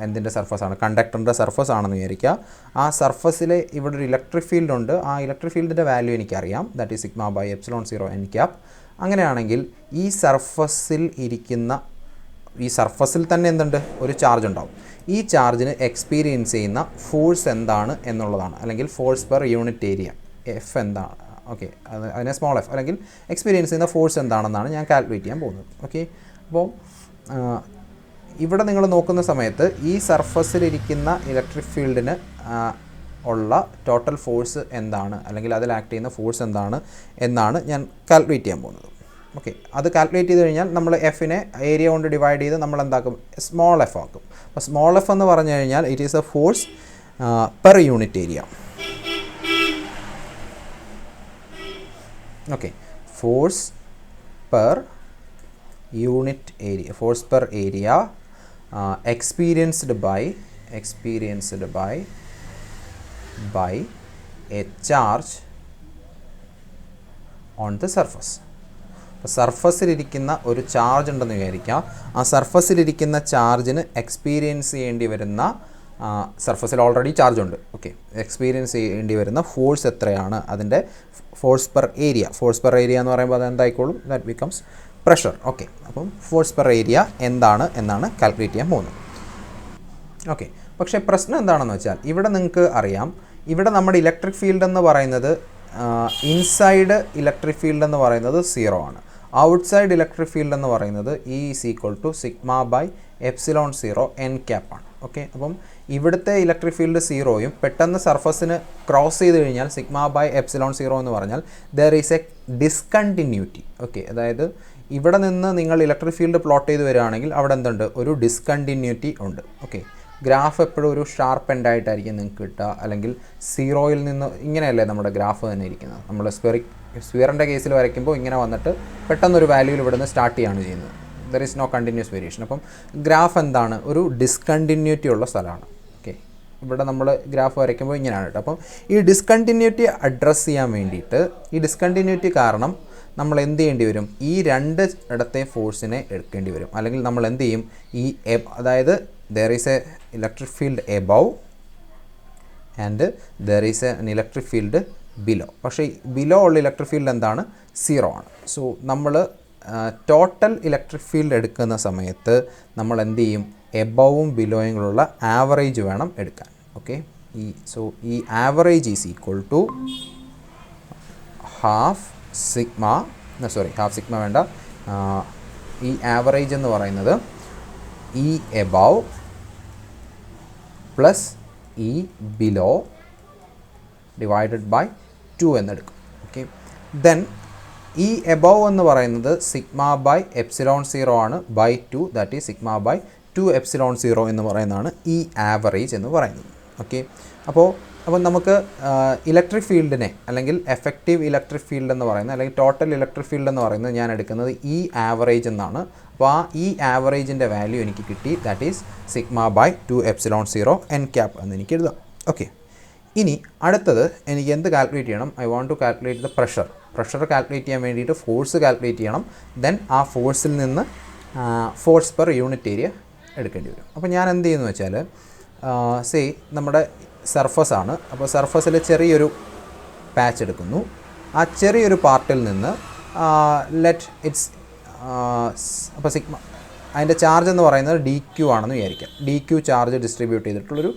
എന്തിൻ്റെ സർഫസാണ്? കണ്ടക്ടറിൻ്റെ സർഫസ് ആണെന്ന് വിചാരിക്കുക. ആ സർഫസിലെ ഇവിടെ ഒരു ഇലക്ട്രിക് ഫീൽഡ് ഉണ്ട്. ആ ഇലക്ട്രിക് ഫീൽഡിൻ്റെ വാല്യൂ എനിക്കറിയാം. That is sigma by epsilon 0 n cap. അങ്ങനെയാണെങ്കിൽ ഈ സർഫസിൽ തന്നെ എന്തുണ്ട്? ഒരു ചാർജ് ഉണ്ടാവും. ഈ ചാർജിന് എക്സ്പീരിയൻസ് ചെയ്യുന്ന ഫോഴ്സ് എന്താണ് എന്നുള്ളതാണ്, അല്ലെങ്കിൽ force per unit area F എന്താണ്. ഓക്കെ, അതിനെ സ്മോൾ എഫ് അല്ലെങ്കിൽ എക്സ്പീരിയൻസ് ചെയ്യുന്ന ഫോഴ്സ് എന്താണെന്നാണ് ഞാൻ കാൽക്കുലേറ്റ് ചെയ്യാൻ പോകുന്നത്. ഓക്കെ, അപ്പോൾ ഇവിടെ നിങ്ങൾ നോക്കുന്ന സമയത്ത് ഈ സർഫസിലിരിക്കുന്ന ഇലക്ട്രിക് ഫീൽഡിന് ഉള്ള ടോട്ടൽ ഫോഴ്സ് എന്താണ്, അല്ലെങ്കിൽ അതിൽ ആക്ട് ചെയ്യുന്ന ഫോഴ്സ് എന്താണ് എന്നാണ് ഞാൻ കാൽക്കുലേറ്റ് ചെയ്യാൻ പോകുന്നത്. ഓക്കെ, അത് കാൽക്കുലേറ്റ് ചെയ്ത് കഴിഞ്ഞാൽ നമ്മൾ എഫിനെ ഏരിയ കൊണ്ട് ഡിവൈഡ് ചെയ്ത് നമ്മൾ എന്താക്കും? സ്മോൾ എഫ് ആക്കും. അപ്പോൾ സ്മോൾ എഫ് എന്ന് പറഞ്ഞു കഴിഞ്ഞാൽ it is A force per unit area. Okay, force per unit area, force per area experienced by a charge on the surface. അപ്പോൾ സർഫസിലിരിക്കുന്ന ഒരു ചാർജ് ഉണ്ടെന്ന് വിചാരിക്കാം. ആ സർഫസിലിരിക്കുന്ന ചാർജിന് എക്സ്പീരിയൻസ് ചെയ്യേണ്ടി വരുന്ന, സർഫസിൽ ഓൾറെഡി ചാർജ് ഉണ്ട്. ഓക്കെ, എക്സ്പീരിയൻസ് ചെയ്യേണ്ടി വരുന്ന ഫോഴ്സ് എത്രയാണ്? അതിൻ്റെ ഫോഴ്സ് പെർ ഏരിയ എന്ന് പറയുമ്പോൾ അത് എന്തായിക്കോളും? That becomes pressure. ഓക്കെ, അപ്പം ഫോഴ്സ് പെർ ഏരിയ എന്താണ് എന്നാണ് കാൽക്കുലേറ്റ് ചെയ്യാൻ പോകുന്നത്. ഓക്കെ, പക്ഷേ പ്രശ്നം എന്താണെന്ന് വെച്ചാൽ ഇവിടെ നിങ്ങൾക്ക് അറിയാം, ഇവിടെ നമ്മുടെ ഇലക്ട്രിക് ഫീൽഡ് എന്ന് പറയുന്നത് ഇൻസൈഡ് ഇലക്ട്രിക് ഫീൽഡ് എന്ന് പറയുന്നത് 0 ആണ്. ഔട്ട്സൈഡ് ഇലക്ട്രിക് ഫീൽഡ് എന്ന് പറയുന്നത് E is equal to sigma by epsilon 0 n cap ആണ്. ഓക്കെ, അപ്പം ഇവിടുത്തെ ഇലക്ട്രിക് ഫീൽഡ് സീറോയും പെട്ടെന്ന് സർഫസിന് ക്രോസ് ചെയ്ത് കഴിഞ്ഞാൽ സിഗ്മ ബൈ എപ്സിലോൺ സീറോ എന്ന് പറഞ്ഞാൽ there is A discontinuity. Okay, അതായത് ഇവിടെ നിന്ന് നിങ്ങൾ ഇലക്ട്രിക് ഫീൽഡ് പ്ലോട്ട് ചെയ്ത് വരികയാണെങ്കിൽ അവിടെ എന്തുണ്ട്, ഒരു ഡിസ്കണ്ടിന്യൂറ്റി ഉണ്ട്. ഓക്കെ, ഗ്രാഫ് എപ്പോഴും ഒരു ഷാർപ്പ് എൻഡായിട്ടായിരിക്കും നിങ്ങൾക്ക് കിട്ടുക, അല്ലെങ്കിൽ സീറോയിൽ നിന്ന് ഇങ്ങനെയല്ലേ നമ്മുടെ ഗ്രാഫ് തന്നെ ഇരിക്കുന്നത്. നമ്മൾ സ്ഫിയറിൻ്റെ കേസിൽ വരയ്ക്കുമ്പോൾ ഇങ്ങനെ വന്നിട്ട് പെട്ടെന്നൊരു വാല്യൂയിൽ ഇവിടെ നിന്ന് സ്റ്റാർട്ട് ചെയ്യുകയാണ് ചെയ്യുന്നത്. There is no continuous variation. അപ്പം ഗ്രാഫ് എന്താണ്, ഒരു ഡിസ്കണ്ടിന്യൂറ്റി ഉള്ള സ്ഥലമാണ്. ഓക്കെ, ഇവിടെ നമ്മൾ ഗ്രാഫ് വരയ്ക്കുമ്പോൾ ഇങ്ങനെയാണ് കേട്ടോ. അപ്പം ഈ ഡിസ്കണ്ടിന്യൂറ്റി അഡ്രസ്സ് ചെയ്യാൻ വേണ്ടിയിട്ട്, ഈ ഡിസ്കണ്ടിന്യൂറ്റി കാരണം നമ്മൾ എന്ത് ചെയ്യേണ്ടി വരും, ഈ രണ്ട് ഇടത്തെ ഫോഴ്സിനെ എടുക്കേണ്ടി വരും. അല്ലെങ്കിൽ നമ്മൾ എന്ത് ചെയ്യും, ഈ അതായത് there is a electric field above and there is an electric field below. പക്ഷേ ബിലോ ഉള്ള ഇലക്ട്രിക് ഫീൽഡ് എന്താണ്, സീറോ ആണ്. സോ നമ്മൾ ടോട്ടൽ ഇലക്ട്രിക് ഫീൽഡ് എടുക്കുന്ന സമയത്ത് നമ്മൾ എന്ത് ചെയ്യും, എബവും ബിലോയുമുള്ള ആവറേജ് വേണം എടുക്കാൻ. ഓക്കെ, ഈ average is equal to half sigma വേണ്ട, ഈ ആവറേജ് എന്ന് പറയുന്നത് ഈ എബവ് പ്ലസ് ഈ ബിലോ ഡിവൈഡഡ് ബൈ 2 എന്നെടുക്കും. ഓക്കെ, ദെൻ ഈ എബവ് എന്ന് പറയുന്നത് സിഗ്മ ബൈ എപ്സിലോൺ സീറോ ആണ് by 2, that is sigma by 2 epsilon zero എന്ന് പറയുന്നതാണ് ഈ ആവറേജ് എന്ന് പറയുന്നത്. ഓക്കെ, അപ്പോൾ നമുക്ക് ഇലക്ട്രിക് ഫീൽഡിനെ, അല്ലെങ്കിൽ എഫക്റ്റീവ് ഇലക്ട്രിക് ഫീൽഡ് എന്ന് പറയുന്നത്, അല്ലെങ്കിൽ ടോട്ടൽ ഇലക്ട്രിക് ഫീൽഡ് എന്ന് പറയുന്നത് ഞാൻ എടുക്കുന്നത് ഈ ആവറേജ് എന്നാണ്. അപ്പോൾ ഈ ആവറേജിൻ്റെ വാല്യൂ എനിക്ക് കിട്ടി, that is sigma by 2 epsilon zero n cap എന്ന് എനിക്ക് എഴുതാം. ഓക്കെ, ഇനി അടുത്തത് എനിക്ക് എന്ത് കാൽക്കുലേറ്റ് ചെയ്യണം, I want to calculate the pressure calculate ചെയ്യാൻ വേണ്ടിയിട്ട് ഫോഴ്സ് കാൽക്കുലേറ്റ് ചെയ്യണം. ദെൻ ആ ഫോഴ്സിൽ നിന്ന് ഫോഴ്സ് പെർ യൂണിറ്റ് ഏരിയ എടുക്കേണ്ടി വരും. അപ്പോൾ ഞാൻ എന്ത് ചെയ്യുന്നു വെച്ചാൽ, സേ നമ്മുടെ സർഫസ് ആണ്, അപ്പോൾ സർഫസിൽ ചെറിയൊരു പാച്ച് എടുക്കുന്നു. ആ ചെറിയൊരു പാർട്ടിൽ നിന്ന് ലെറ്റ് ഇറ്റ്സ് അപ്പോൾ സിഗ്മ, അതിൻ്റെ ചാർജ് എന്ന് പറയുന്നത് ഡി ക്യൂ ആണെന്ന് വിചാരിക്കാം. ഡി ക്യൂ ചാർജ് ഡിസ്ട്രിബ്യൂട്ട് ചെയ്തിട്ടുള്ളൊരു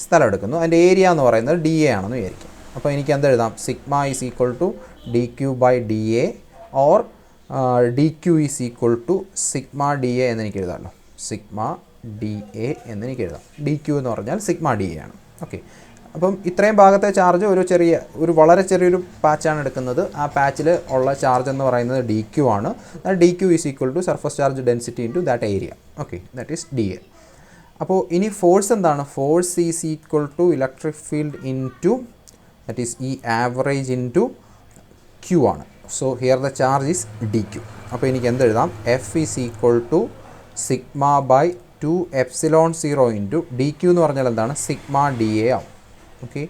സ്ഥലം എടുക്കുന്നു. അതിൻ്റെ ഏരിയ എന്ന് പറയുന്നത് ഡി എ ആണെന്ന് വിചാരിക്കാം. അപ്പോൾ എനിക്ക് എന്ത് എഴുതാം, sigma is equal to d q by d A, or d q is equal to sigma d A എന്ന് എനിക്ക് എഴുതാമല്ലോ. സിഗ്മ ഡി എ എന്ന് എനിക്ക് എഴുതാം. ഡി ക്യൂ എന്ന് പറഞ്ഞാൽ സിഗ്മ ഡി എ ആണ്. ഓക്കെ, അപ്പം ഇത്രയും ഭാഗത്തെ ചാർജ് ഒരു വളരെ ചെറിയൊരു പാച്ചാണ് എടുക്കുന്നത്. ആ പാച്ചിൽ ഉള്ള ചാർജ് എന്ന് പറയുന്നത് ഡി ക്യൂ ആണ്. D q is equal to surface charge density into that area. Okay, that is d A. അപ്പോൾ ഇനി ഫോഴ്സ് എന്താണ്, force is equal to electric field into, that is E average into q ആണ്. So here the charge is d q. അപ്പോൾ എനിക്ക് എന്ത് എഴുതാം, F is equal to sigma by 2 epsilon zero into d q എന്ന് പറഞ്ഞാൽ എന്താണ്, sigma d A ആവും. Okay,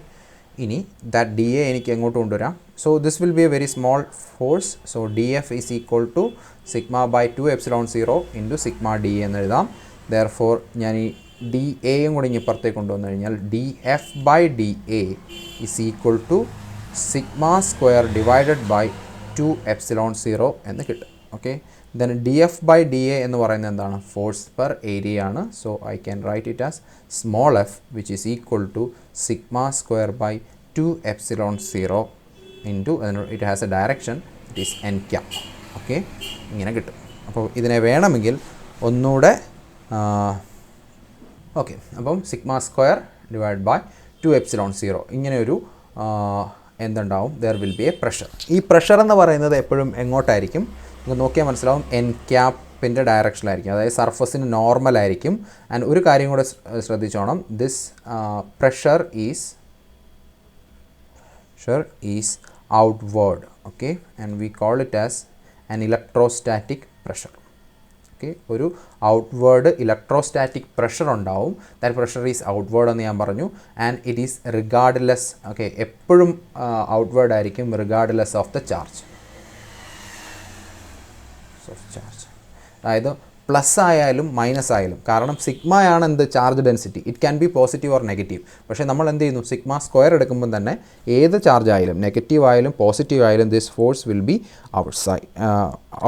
ഇനി ദാറ്റ് ഡി എ എനിക്ക് എങ്ങോട്ട് കൊണ്ടുവരാം. So this will be a very small force. So d F is equal to sigma by 2 epsilon zero into sigma d A എന്ന് എഴുതാം. ദെയർ ഫോർ ഞാൻ ഈ D എയും കൂടി ഇപ്പുറത്തേക്ക് കൊണ്ടുവന്നു കഴിഞ്ഞാൽ d F by d A is equal to sigma square divided by 2 epsilon zero എന്ന് കിട്ടും. Okay, then d F by d A എന്ന് പറയുന്നത് എന്താണ്, ഫോഴ്സ് പെർ ഏരിയ ആണ്. So I can write it as small F which is equal to sigma square by 2 epsilon zero into, it has a direction, it is n cap. Okay, ഇങ്ങനെ കിട്ടും. അപ്പോൾ ഇതിനെ വേണമെങ്കിൽ ഒന്നുകൂടെ, ഓക്കെ, അപ്പം sigma square divide by 2 epsilon zero ഇങ്ങനെ ഒരു എന്തുണ്ടാവും, there will be a pressure. ഈ പ്രഷർ എന്ന് പറയുന്നത് എപ്പോഴും എങ്ങോട്ടായിരിക്കും, നമുക്ക് നോക്കിയാൽ മനസ്സിലാവും, എൻ ക്യാപ്പിൻ്റെ ഡയറക്ഷനിലായിരിക്കും. അതായത് സർഫസിന് നോർമലായിരിക്കും. ആൻഡ് ഒരു കാര്യം കൂടെ ശ്രദ്ധിച്ചോണം, this pressure is outward. Okay, and we call it as an electrostatic pressure. Okay, ഒരു ഔട്ട്വേർഡ് ഇലക്ട്രോസ്റ്റാറ്റിക് പ്രഷർ ഉണ്ടാവും. ദാറ്റ് പ്രഷർ ഈസ് ഔട്ട്വേർഡ് എന്ന് ഞാൻ പറഞ്ഞു. And it is regardless, okay, എപ്പോഴും ഔട്ട്വേർഡ് ആയിരിക്കും, റിഗാർഡ്ലെസ് ഓഫ് ദ ചാർജ്. അതായത് plus ആയാലും minus ആയാലും, കാരണം സിഗ്മയാണ് എന്ത്, charge density. It can be positive or negative. പക്ഷേ നമ്മൾ എന്ത് ചെയ്യുന്നു, സിഗ്മ സ്ക്വയർ എടുക്കുമ്പോൾ തന്നെ ഏത് ചാർജ് ആയാലും, നെഗറ്റീവ് ആയാലും പോസിറ്റീവ് ആയാലും, this force will be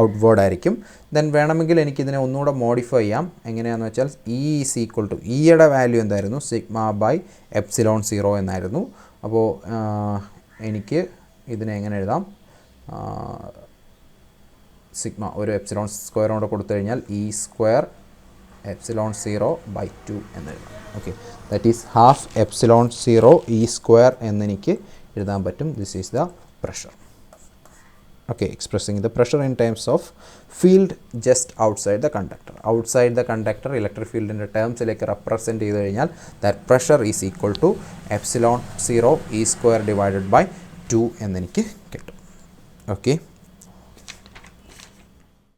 outward ആയിരിക്കും. ദെൻ വേണമെങ്കിൽ എനിക്കിതിനെ ഒന്നുകൂടെ മോഡിഫൈ ചെയ്യാം. എങ്ങനെയാണെന്ന് വെച്ചാൽ ഇ ഈസ് ഈക്വൽ ടു, ഇയുടെ വാല്യൂ എന്തായിരുന്നു, സിഗ്മ ബൈ എപ്സിലോൺ സീറോ എന്നായിരുന്നു. അപ്പോൾ എനിക്ക് ഇതിനെ എങ്ങനെ എഴുതാം, സിഗ്മ ഒരു എപ്സിലോൺ സ്ക്വയർ കൊണ്ട് കൊടുത്തു കഴിഞ്ഞാൽ ഇ സ്ക്വയർ എപ്സിലോൺ 0/2 എന്ന് എഴുതാം. Okay, that is half epsilon 0 E square എന്നെനിക്ക് എഴുതാൻ പറ്റും. This is the pressure. Okay, expressing the pressure in terms of field just outside the conductor. Outside the conductor electric field in the terms like represent ചെയ്തു കഴിഞ്ഞാൽ that pressure is equal to epsilon 0 E square divided by 2 എന്നെനിക്ക് കിട്ടും. Okay.